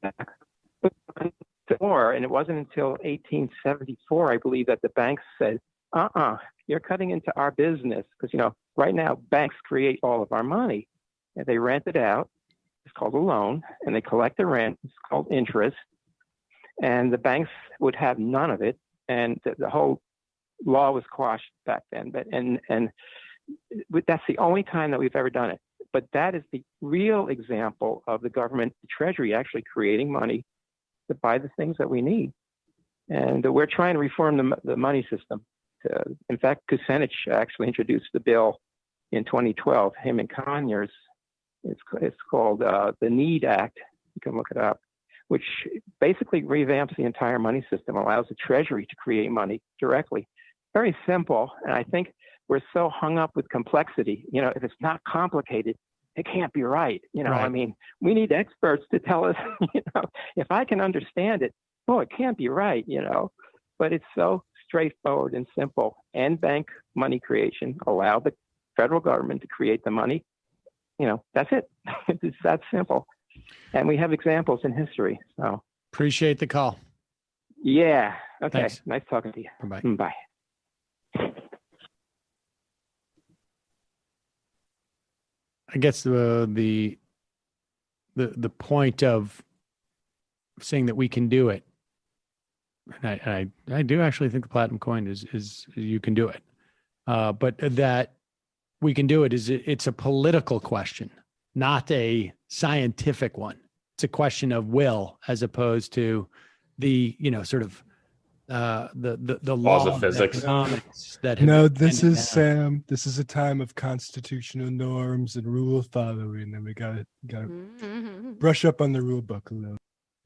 greenbacks. And it wasn't until 1874, I believe, that the banks said, you're cutting into our business. Because, right now, banks create all of our money. And they rent it out. It's called a loan. And they collect the rent. It's called interest. And the banks would have none of it. And the whole law was quashed back then. But that's the only time that we've ever done it. But that is the real example of the government, the Treasury, actually creating money to buy the things that we need. And we're trying to reform the money system. In fact, Kucinich actually introduced the bill in 2012, him and Conyers. It's called the NEED Act. You can look it up, which basically revamps the entire money system, allows the Treasury to create money directly. Very simple. And I think we're so hung up with complexity. If it's not complicated, it can't be right. I mean, we need experts to tell us, if I can understand it, it can't be right, but it's so straightforward and simple. And bank money creation, allow the federal government to create the money. That's it. It's that simple. And we have examples in history. So appreciate the call. Yeah. Okay. Thanks. Nice talking to you. Bye-bye. Bye. I guess the point of saying that we can do it, and I do actually think the platinum coin is you can do it, but that we can do it it's a political question, not a scientific one. It's a question of will, as opposed to the sort of the laws of physics. This is Sam. This is a time of constitutional norms and rule following, and we gotta brush up on the rule book a little.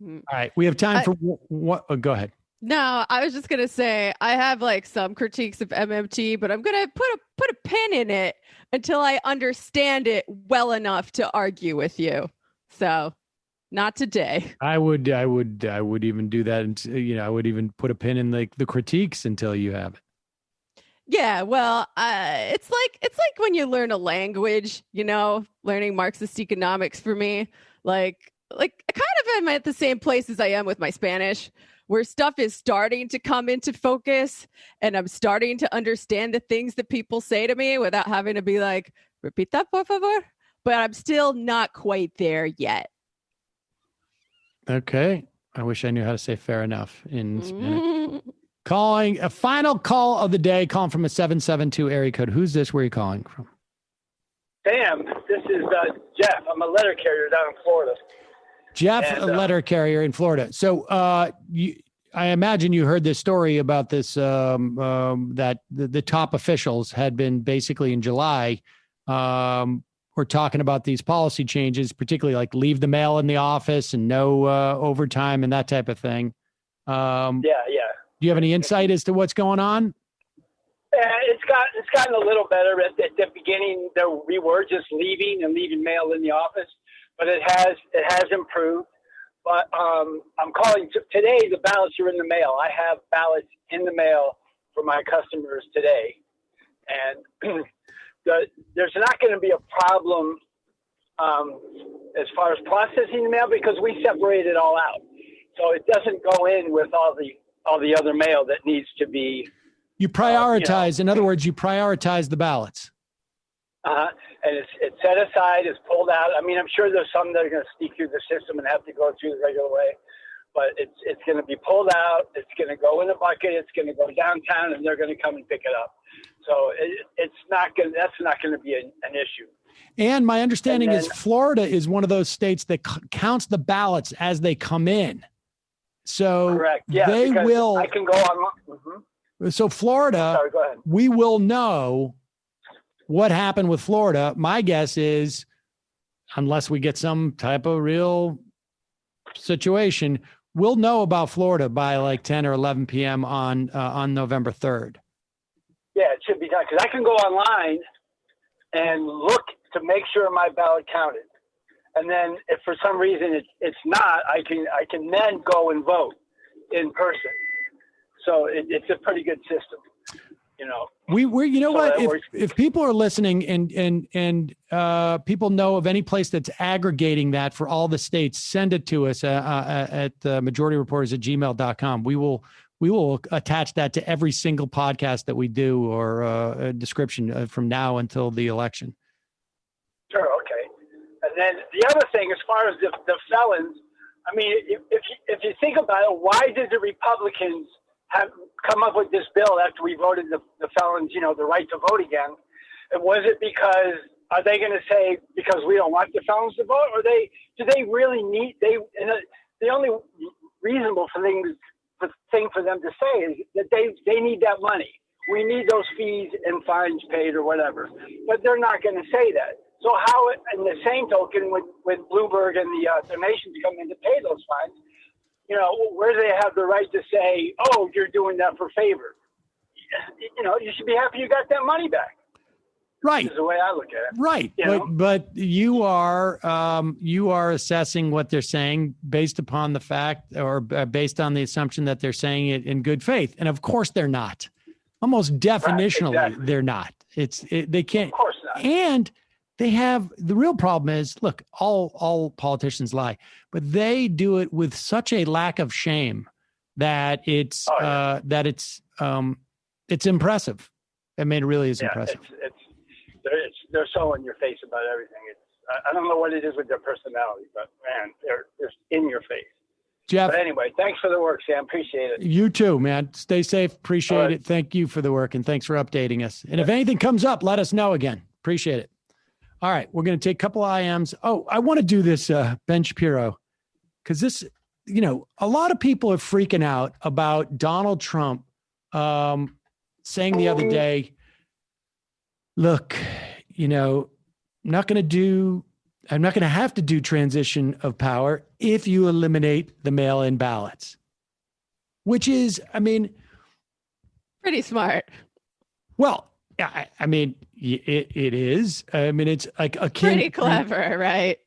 All right, we have time for what? Go ahead. No, I was just gonna say I have some critiques of MMT, but I'm gonna put a pin in it until I understand it well enough to argue with you. So. Not today. I would even do that. And I would even put a pin in the critiques until you have it. Yeah, well, it's like when you learn a language. Learning Marxist economics for me, I kind of am at the same place as I am with my Spanish, where stuff is starting to come into focus, and I'm starting to understand the things that people say to me without having to be like, "Repita, por favor." But I'm still not quite there yet. Okay. I wish I knew how to say fair enough in Spanish. Calling a final call of the day, calling from a 772 area code. Who's this? Where are you calling from? Sam, this is Jeff. I'm a letter carrier down in Florida. Jeff, a letter carrier in Florida. So I imagine you heard this story about this, that the top officials had been basically in July, we're talking about these policy changes, particularly like leave the mail in the office and no overtime and that type of thing. Yeah. Do you have any insight as to what's going on? It's gotten a little better. At the beginning, we were just leaving mail in the office. but it has improved. But I'm calling today. The ballots are in the mail. I have ballots in the mail for my customers today, and there's not going to be a problem as far as processing the mail because we separate it all out, so it doesn't go in with all the other mail that needs to be. You prioritize. In other words, you prioritize the ballots. And it's set aside, it's pulled out. I mean, I'm sure there's some that are going to sneak through the system and have to go through the regular way, but it's going to be pulled out. It's going to go in a bucket. It's going to go downtown, and they're going to come and pick it up. So that's not going to be an issue. And my understanding is Florida is one of those states that counts the ballots as they come in. So correct. Yeah, they will. I can go on. Mm-hmm. So Florida, sorry, go ahead. We will know what happened with Florida. My guess is, unless we get some type of real situation, we'll know about Florida by like 10 or 11 p.m. on November 3rd. Yeah, it should be done because I can go online and look to make sure my ballot counted. And then if for some reason it's not, I can then go and vote in person. So it's a pretty good system, you know. We're you know so what? If people are listening and people know of any place that's aggregating that for all the states, send it to us at majorityreporters@gmail.com. We will attach that to every single podcast that we do or a description from now until the election. Sure. Okay. And then the other thing, as far as the felons, I mean, if you think about it, why did the Republicans have come up with this bill after we voted the felons, you know, the right to vote again? And was it because, are they going to say because we don't want the felons to vote, or do they really need, the only reasonable thing for them to say is that they need that money. We need those fees and fines paid or whatever, but they're not going to say that. So how, in the same token, when Bloomberg and the donations come in to pay those fines, you know, where do they have the right to say, oh, you're doing that for favor? You know, you should be happy you got that money back. Right. Is the way I look at it. Right. But you are assessing what they're saying based upon the fact or based on the assumption that they're saying it in good faith. And of course they're not. Almost definitionally, right, exactly. They're not. They can't. Of course not. And they have, the real problem is, look, all politicians lie, but they do it with such a lack of shame that it's impressive. I mean, it really is impressive. They're so in your face about everything. I don't know what it is with their personality, but man, they're just in your face. Jeff. But anyway, thanks for the work, Sam. Appreciate it. You too, man. Stay safe. Appreciate it. Thank you for the work, and thanks for updating us. And if anything comes up, let us know again. Appreciate it. All right, we're going to take a couple IMs. Oh, I want to do this, Ben Shapiro, because this, you know, a lot of people are freaking out about Donald Trump saying the other day, look, you know, I'm not going to have to do transition of power if you eliminate the mail-in ballots, which is, I mean, pretty smart. Well, I mean, it is. I mean, it's like akin. Pretty clever, right?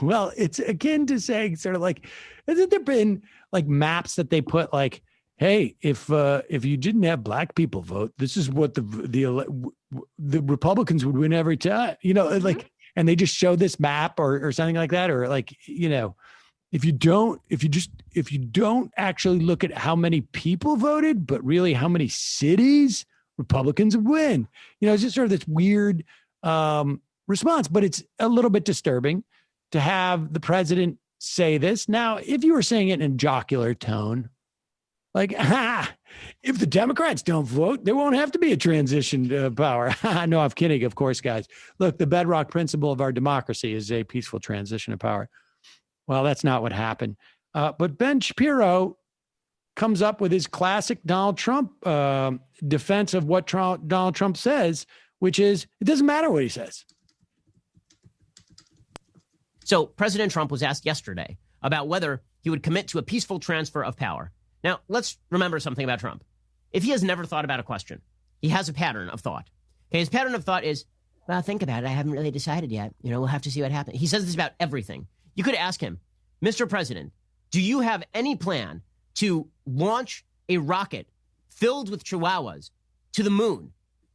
Well, it's akin to saying sort of like, hasn't there been like maps that they put like, hey, if you didn't have black people vote, this is what the Republicans would win every time, you know, like, and they just show this map or something like that, or like, you know, if you don't actually look at how many people voted, but really how many cities Republicans would win, you know, it's just sort of this weird response, but it's a little bit disturbing to have the president say this. Now, if you were saying it in a jocular tone, like, if the Democrats don't vote, there won't have to be a transition to power. No, I'm kidding, of course, guys. Look, the bedrock principle of our democracy is a peaceful transition of power. Well, that's not what happened. But Ben Shapiro comes up with his classic Donald Trump defense of what Donald Trump says, which is, it doesn't matter what he says. So President Trump was asked yesterday about whether he would commit to a peaceful transfer of power. Now, let's remember something about Trump. If he has never thought about a question, he has a pattern of thought. Okay, his pattern of thought is, well, think about it. I haven't really decided yet. We'll have to see what happens. He says this about everything. You could ask him, Mr. President, do you have any plan to launch a rocket filled with chihuahuas to the moon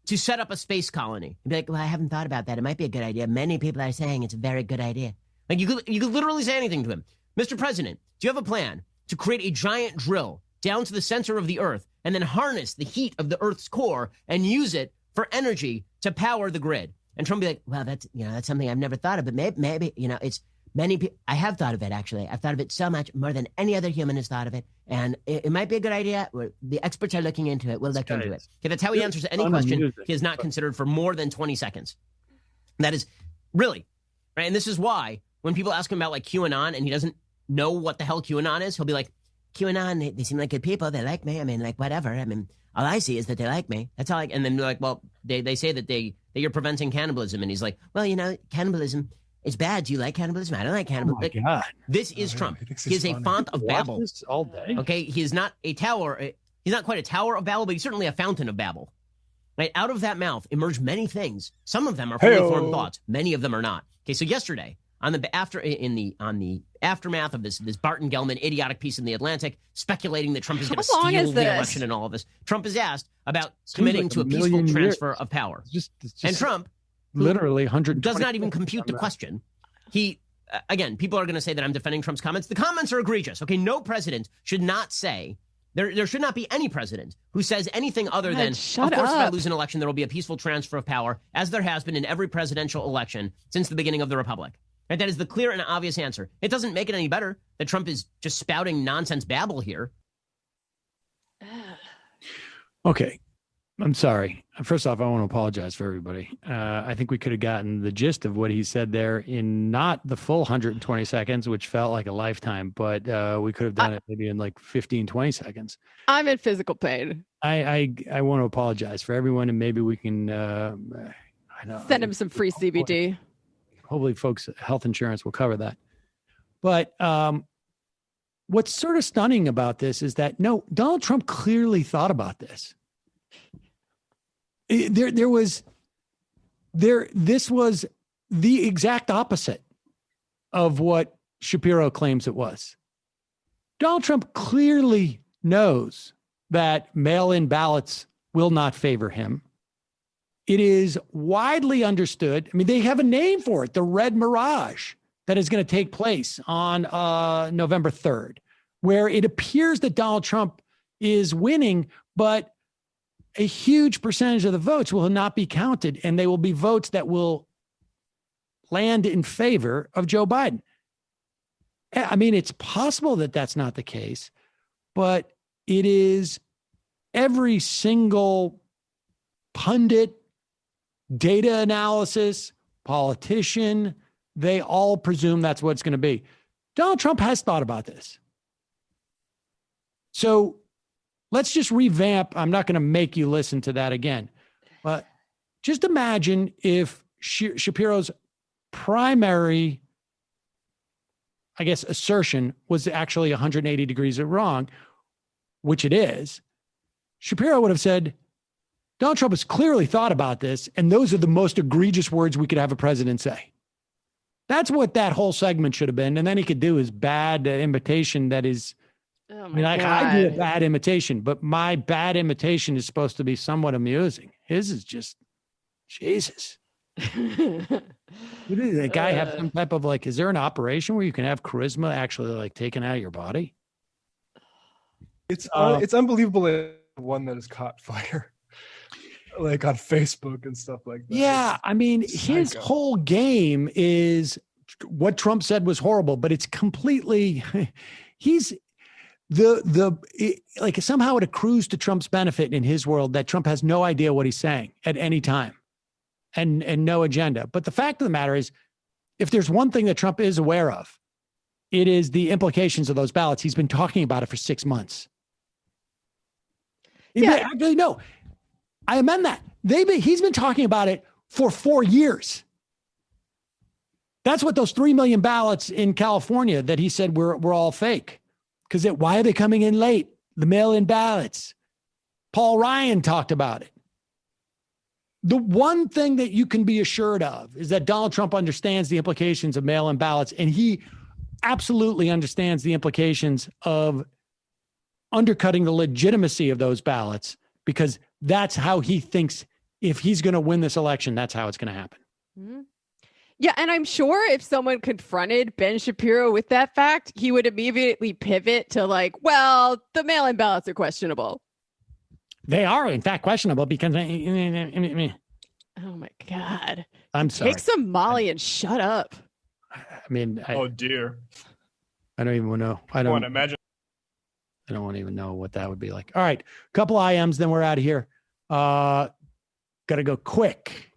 to set up a space colony? He'd be like, well, I haven't thought about that. It might be a good idea. Many people are saying it's a very good idea. Like you could literally say anything to him. Mr. President, do you have a plan to create a giant drill down to the center of the Earth and then harness the heat of the Earth's core and use it for energy to power the grid? And Trump would be like, well, that's something I've never thought of, but maybe it's many people. I have thought of it, actually. I've thought of it so much more than any other human has thought of it. And it might be a good idea. The experts are looking into it. We'll look into it. Okay, that's how he answers any question he has not considered for more than 20 seconds. That is really, right? And this is why when people ask him about like QAnon and he doesn't know what the hell QAnon is, he'll be like, QAnon, they seem like good people. They like me. I mean, like, whatever. I mean, all I see is that they like me. That's all. And then they're like, well, they say that you're preventing cannibalism. And he's like, well, cannibalism is bad. Do you like cannibalism? I don't like cannibalism. Oh my God. This is Trump. He is a font of Babel. All day. Okay, he is not a tower. He's not quite a tower of Babel, but he's certainly a fountain of Babel. Right out of that mouth emerge many things. Some of them are fully formed thoughts. Many of them are not. Okay, so yesterday on the aftermath of this Barton Gellman idiotic piece in the Atlantic, speculating that Trump is going to steal the election and all of this, Trump is asked about committing to a peaceful transfer of power. And Trump, literally 100 does not even compute the question. He again, people are going to say that I'm defending Trump's comments. The comments are egregious. Okay, no president should not say. There should not be any president who says anything other than, of course, if I lose an election, there will be a peaceful transfer of power, as there has been in every presidential election since the beginning of the Republic. Right? That is the clear and obvious answer. It doesn't make it any better that Trump is just spouting nonsense babble here. Okay. I'm sorry. First off, I want to apologize for everybody. I think we could have gotten the gist of what he said there in not the full 120 seconds, which felt like a lifetime, but we could have done it maybe in like 15, 20 seconds. I'm in physical pain. I want to apologize for everyone, and maybe we can send him some free CBD. Hopefully folks' health insurance will cover that. But what's sort of stunning about this is that, no, Donald Trump clearly thought about this. This was the exact opposite of what Shapiro claims it was. Donald Trump clearly knows that mail-in ballots will not favor him. It is widely understood. I mean, they have a name for it, the Red Mirage, that is going to take place on November 3rd, where it appears that Donald Trump is winning, but a huge percentage of the votes will not be counted, and they will be votes that will land in favor of Joe Biden. I mean, it's possible that that's not the case, but it is every single pundit, data analysis, politician, they all presume that's what it's going to be. Donald Trump has thought about this. So let's just revamp. I'm not going to make you listen to that again, but just imagine if Shapiro's primary, I guess, assertion was actually 180 degrees wrong, which it is. Shapiro would have said, Donald Trump has clearly thought about this, and those are the most egregious words we could have a president say. That's what that whole segment should have been. And then he could do his bad imitation that is, I do a bad imitation, but my bad imitation is supposed to be somewhat amusing. His is just, Jesus. Did that guy have some type of is there an operation where you can have charisma actually taken out of your body? It's unbelievable. One that has caught fire. On Facebook and stuff like that. Yeah, I mean, his whole game is what Trump said was horrible, but it's completely, he's somehow it accrues to Trump's benefit in his world that Trump has no idea what he's saying at any time and no agenda. But the fact of the matter is, if there's one thing that Trump is aware of, it is the implications of those ballots. He's been talking about it for 6 months. Yeah. Actually, no. I amend that. He's been talking about it for 4 years. That's what those 3 million ballots in California that he said were all fake. Because why are they coming in late? The mail-in ballots. Paul Ryan talked about it. The one thing that you can be assured of is that Donald Trump understands the implications of mail-in ballots, and he absolutely understands the implications of undercutting the legitimacy of those ballots, because that's how he thinks if he's going to win this election, that's how it's going to happen. Mm-hmm. Yeah, and I'm sure if someone confronted Ben Shapiro with that fact, he would immediately pivot to like, well, the mail-in ballots are questionable. They are, in fact, questionable because... Oh, my God. I'm sorry. Take some Molly and shut up. I mean... oh, dear. I don't even know. I don't want to imagine. I don't want to even know what that would be like. All right. Couple IMs, then we're out of here. Got to go quick.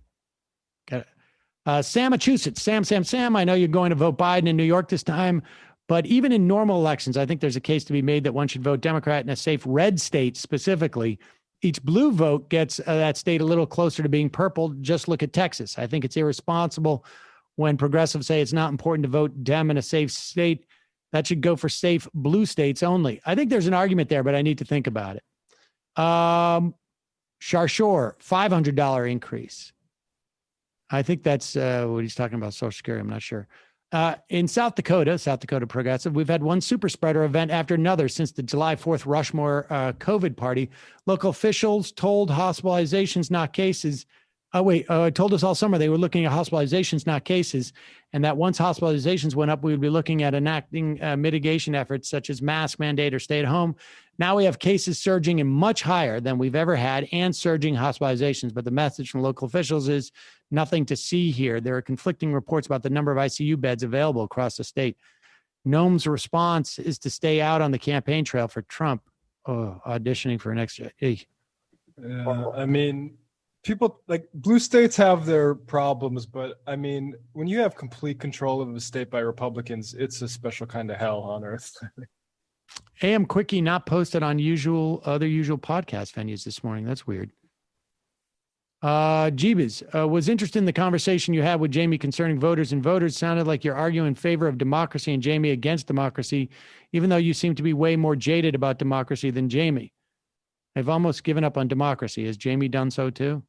Massachusetts. Sam, I know you're going to vote Biden in New York this time, but even in normal elections, I think there's a case to be made that one should vote Democrat in a safe red state specifically. Each blue vote gets that state a little closer to being purple. Just look at Texas. I think it's irresponsible when progressives say it's not important to vote Dem in a safe state. That should go for safe blue states only. I think there's an argument there, but I need to think about it. Sharshore, $500 increase. I think that's what he's talking about, Social Security. I'm not sure. In South Dakota Progressive, we've had one super spreader event after another since the July 4th Rushmore COVID party. Local officials told hospitalizations, not cases. Told us all summer they were looking at hospitalizations, not cases, and that once hospitalizations went up, we would be looking at enacting mitigation efforts such as mask mandate or stay at home. Now we have cases surging and much higher than we've ever had and surging hospitalizations. But the message from local officials is nothing to see here. There are conflicting reports about the number of ICU beds available across the state. Nome's response is to stay out on the campaign trail for Trump, auditioning for an extra. Yeah, I mean, people like blue states have their problems, but I mean, when you have complete control of a state by Republicans, it's a special kind of hell on earth. AM Quickie not posted on other usual podcast venues this morning. That's weird. Jeebus, was interested in the conversation you had with Jamie concerning voters, and voters sounded like you're arguing in favor of democracy and Jamie against democracy, even though you seem to be way more jaded about democracy than Jamie. I've almost given up on democracy. Has Jamie done so too?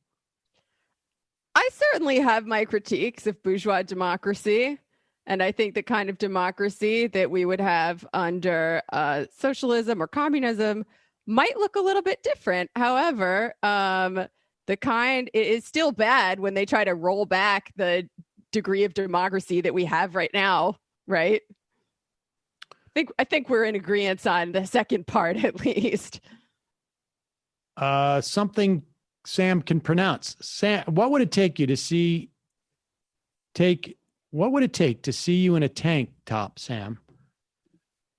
I certainly have my critiques of bourgeois democracy. And I think the kind of democracy that we would have under socialism or communism might look a little bit different. However, it is still bad when they try to roll back the degree of democracy that we have right now, right? I think we're in agreement on the second part, at least. Something Sam can pronounce. Sam, what would it take you to see? What would it take to see you in a tank top, Sam?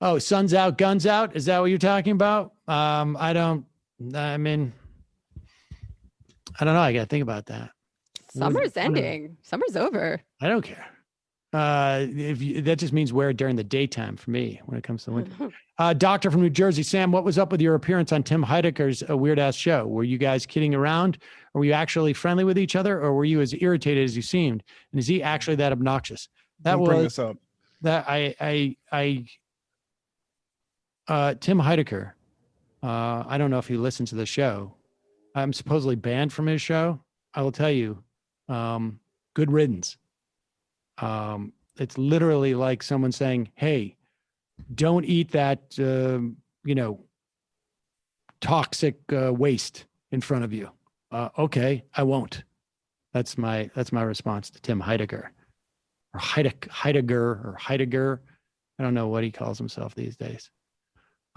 Oh, sun's out, guns out. Is that what you're talking about? I don't know. I got to think about that. Summer's ending. Summer's over. I don't care. That just means wear it during the daytime for me when it comes to winter. Doctor from New Jersey, Sam, what was up with your appearance on Tim Heidecker's Weird Ass Show? Were you guys kidding around? Or were you actually friendly with each other? Or were you as irritated as you seemed? And is he actually that obnoxious? Don't bring this up. That Tim Heidecker, I don't know if he listens to the show. I'm supposedly banned from his show. I will tell you, good riddance. It's literally like someone saying, hey, don't eat that, toxic waste in front of you. Okay, I won't. That's my response to Tim Heidecker or Heidegger. I don't know what he calls himself these days.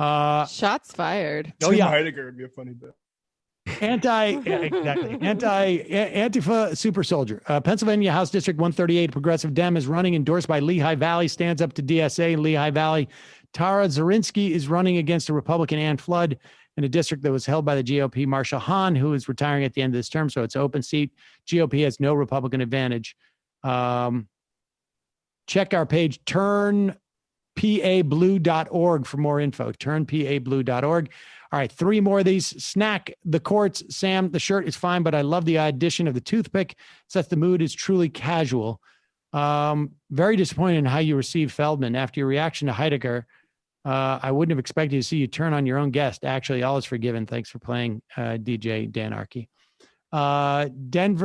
Shots fired. Tim Heidegger would be a funny bit. Antifa super soldier. Pennsylvania House District 138 Progressive Dem is running, endorsed by Lehigh Valley, stands up to DSA in Lehigh Valley. Tara Zarinsky is running against a Republican, Ann Flood, in a district that was held by the GOP Marshall Hahn, who is retiring at the end of this term, so it's an open seat. GOP has no Republican advantage. Check our page, turnpablue.org for more info, turnpablue.org. All right, 3 more of these. Snack the courts. Sam, the shirt is fine, but I love the addition of the toothpick. Sets the mood is truly casual. Very disappointed in how you received Feldman. After your reaction to Heidegger, I wouldn't have expected to see you turn on your own guest. Actually, all is forgiven. Thanks for playing, DJ Danarchy. Dave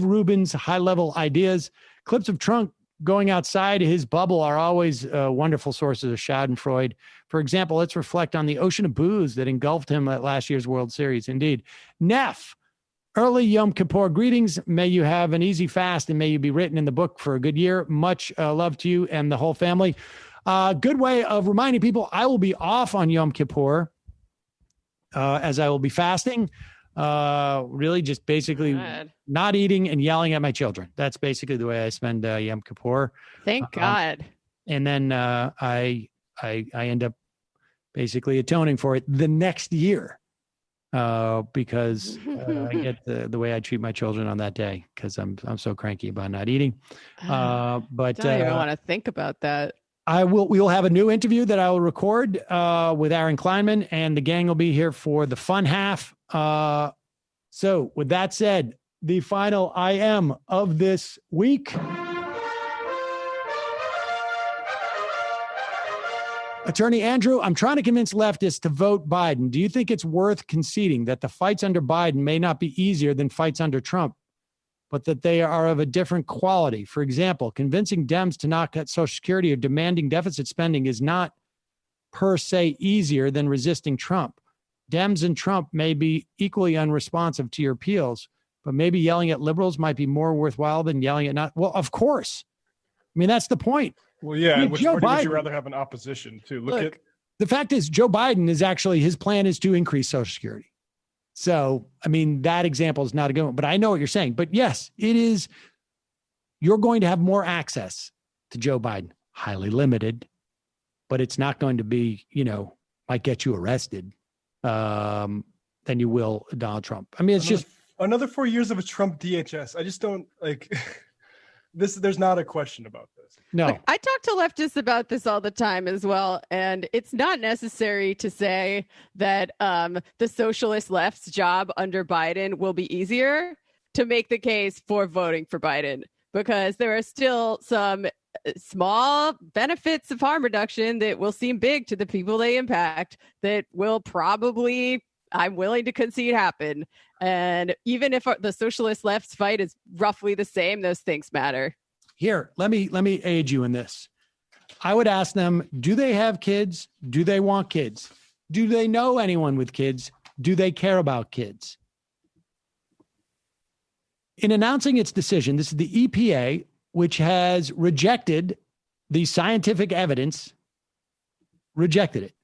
Rubin's high-level ideas. Clips of Trump going outside his bubble are always wonderful sources of schadenfreude. For example, let's reflect on the ocean of booze that engulfed him at last year's World Series. Indeed. Neff, early Yom Kippur greetings. May you have an easy fast and may you be written in the book for a good year. Much love to you and the whole family. Good way of reminding people I will be off on Yom Kippur as I will be fasting. Really just basically not eating and yelling at my children. That's basically the way I spend Yom Kippur. Thank God. And then I end up basically atoning for it the next year because I get the way I treat my children on that day because I'm so cranky about not eating. But I don't even want to think about that. We will have a new interview that I will record with Aaron Kleinman, and the gang will be here for the fun half. So with that said, the final IM of this week. Attorney Andrew, I'm trying to convince leftists to vote Biden. Do you think it's worth conceding that the fights under Biden may not be easier than fights under Trump, but that they are of a different quality? For example, convincing Dems to not cut Social Security or demanding deficit spending is not per se easier than resisting Trump. Dems and Trump may be equally unresponsive to your appeals, but maybe yelling at liberals might be more worthwhile than yelling at not. Well, of course. I mean, that's the point. Well, yeah. I mean, and which Joe party would you Biden- rather have an opposition to? Look at The fact is, Joe Biden is actually, his plan is to increase Social Security. So, I mean, that example is not a good one, but I know what you're saying. But yes, it is. You're going to have more access to Joe Biden, highly limited, but it's not going to be, might get you arrested than you will Donald Trump. I mean, it's just another 4 years of a Trump DHS. I just don't like this. There's not a question about this. No. Look, I talk to leftists about this all the time as well. And it's not necessary to say that the socialist left's job under Biden will be easier to make the case for voting for Biden, because there are still some small benefits of harm reduction that will seem big to the people they impact that will probably, I'm willing to concede, happen. And even if the socialist left's fight is roughly the same, those things matter. Here, let me aid you in this. I would ask them, do they have kids? Do they want kids? Do they know anyone with kids? Do they care about kids? In announcing its decision, this is the EPA, which has rejected the scientific evidence, rejected it,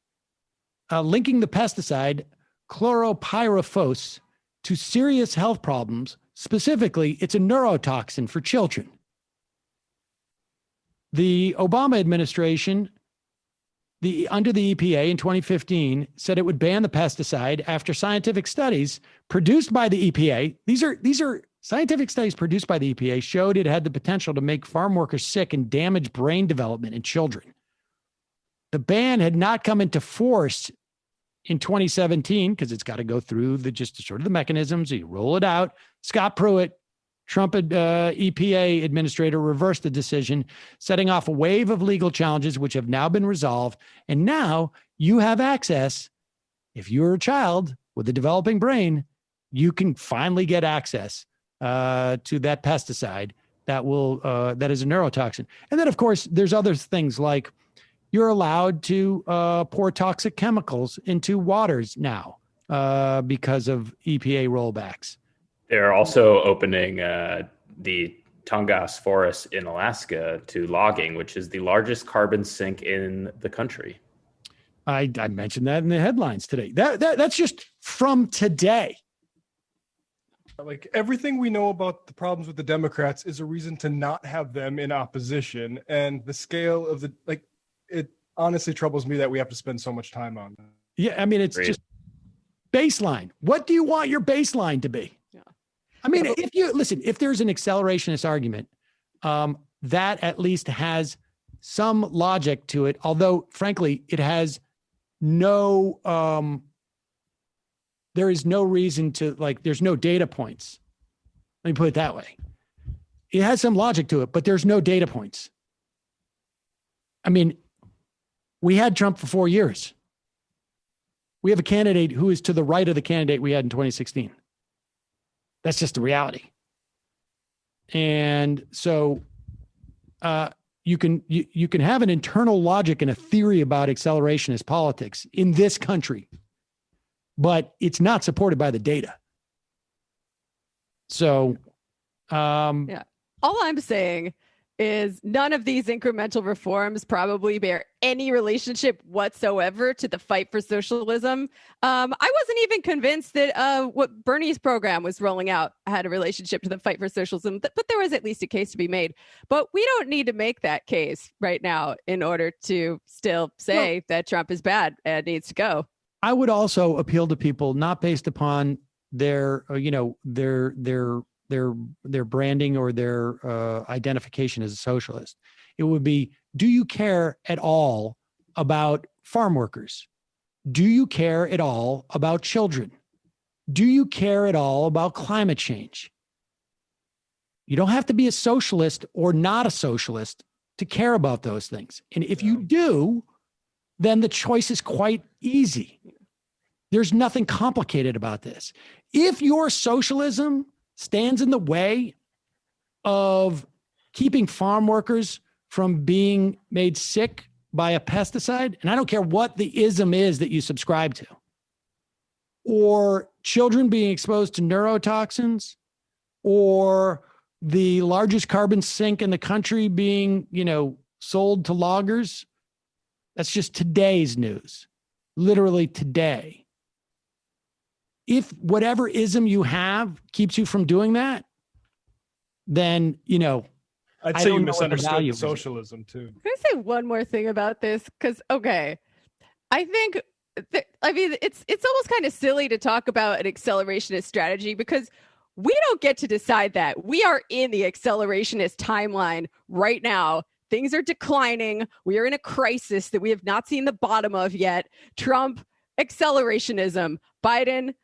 linking the pesticide chloropyrifos to serious health problems. Specifically, it's a neurotoxin for children. The Obama administration, under the EPA in 2015, said it would ban the pesticide after scientific studies produced by the EPA. These are scientific studies produced by the EPA showed it had the potential to make farm workers sick and damage brain development in children. The ban had not come into force in 2017 because it's got to go through the mechanisms. You roll it out. Scott Pruitt, Trump EPA administrator, reversed the decision, setting off a wave of legal challenges, which have now been resolved. And now you have access. If you're a child with a developing brain, you can finally get access to that pesticide that is a neurotoxin. And then, of course, there's other things like you're allowed to pour toxic chemicals into waters now because of EPA rollbacks. They're also opening the Tongass forest in Alaska to logging, which is the largest carbon sink in the country. I mentioned that in the headlines today. That's just from today. Like everything we know about the problems with the Democrats is a reason to not have them in opposition. And the scale of it honestly troubles me that we have to spend so much time on that. Yeah, I mean, it's just baseline. What do you want your baseline to be? I mean, if there's an accelerationist argument, that at least has some logic to it. Although, frankly, it has there is no reason to there's no data points. Let me put it that way. It has some logic to it, but there's no data points. I mean, we had Trump for 4 years. We have a candidate who is to the right of the candidate we had in 2016. That's just the reality. And so you can have an internal logic and a theory about accelerationist politics in this country, but it's not supported by the data. So, yeah. All I'm saying is none of these incremental reforms probably bear any relationship whatsoever to the fight for socialism. I wasn't even convinced that what Bernie's program was rolling out had a relationship to the fight for socialism, but there was at least a case to be made. But we don't need to make that case right now in order to still say that Trump is bad and needs to go. I would also appeal to people not based upon their branding or their identification as a socialist. It would be, do you care at all about farm workers? Do you care at all about children? Do you care at all about climate change? You don't have to be a socialist or not a socialist to care about those things. And if you do, then the choice is quite easy. There's nothing complicated about this. If your socialism stands in the way of keeping farm workers from being made sick by a pesticide, and I don't care what the ism is that you subscribe to, or children being exposed to neurotoxins, or the largest carbon sink in the country being, sold to loggers, that's just today's news, literally today. If whatever ism you have keeps you from doing that, then, I'd say you misunderstood socialism too. Can I say one more thing about this? Because, okay, I think, it's almost kind of silly to talk about an accelerationist strategy because we don't get to decide that. We are in the accelerationist timeline right now. Things are declining. We are in a crisis that we have not seen the bottom of yet. Trump, accelerationism. Biden,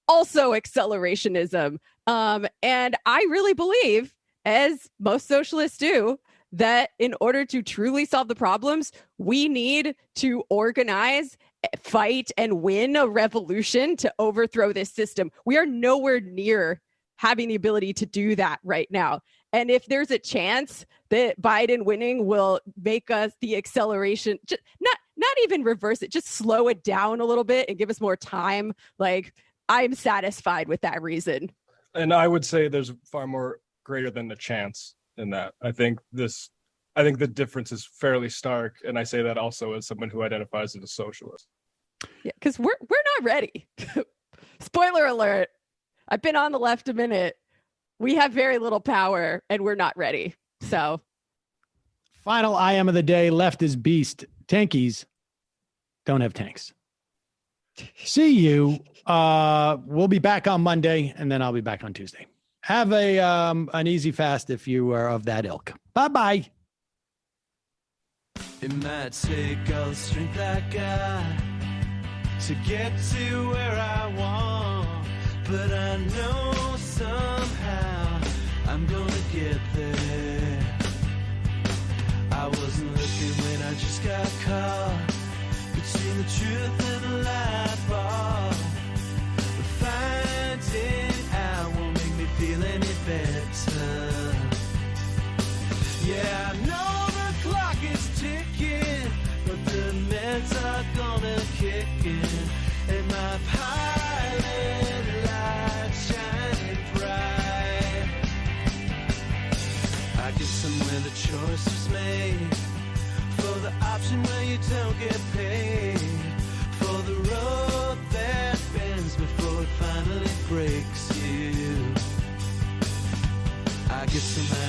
also accelerationism. And I really believe, as most socialists do, that in order to truly solve the problems, we need to organize, fight, and win a revolution to overthrow this system. We are nowhere near having the ability to do that right now. And if there's a chance that Biden winning will make us the acceleration, just not even reverse it, just slow it down a little bit and give us more time, I'm satisfied with that reason. And I would say there's far more greater than the chance in that. I think the difference is fairly stark. And I say that also as someone who identifies as a socialist. Yeah, because we're not ready. Spoiler alert. I've been on the left a minute. We have very little power and we're not ready. So final I am of the day, left is beast. Tankies don't have tanks. See you. We'll be back on Monday, and then I'll be back on Tuesday. Have an easy fast if you are of that ilk. Bye-bye. It might take all the strength I got to get to where I want, but I know somehow I'm gonna get there. I wasn't looking when I just got caught between the truth and the lie bar. But finding out won't make me feel any better. Yeah, I know the clock is ticking, but the meds are gonna kick in, and my pilot light's shining bright. I guess somewhere the choice was made for the option where you don't get paid, for the road that bends before it finally breaks you. I guess somehow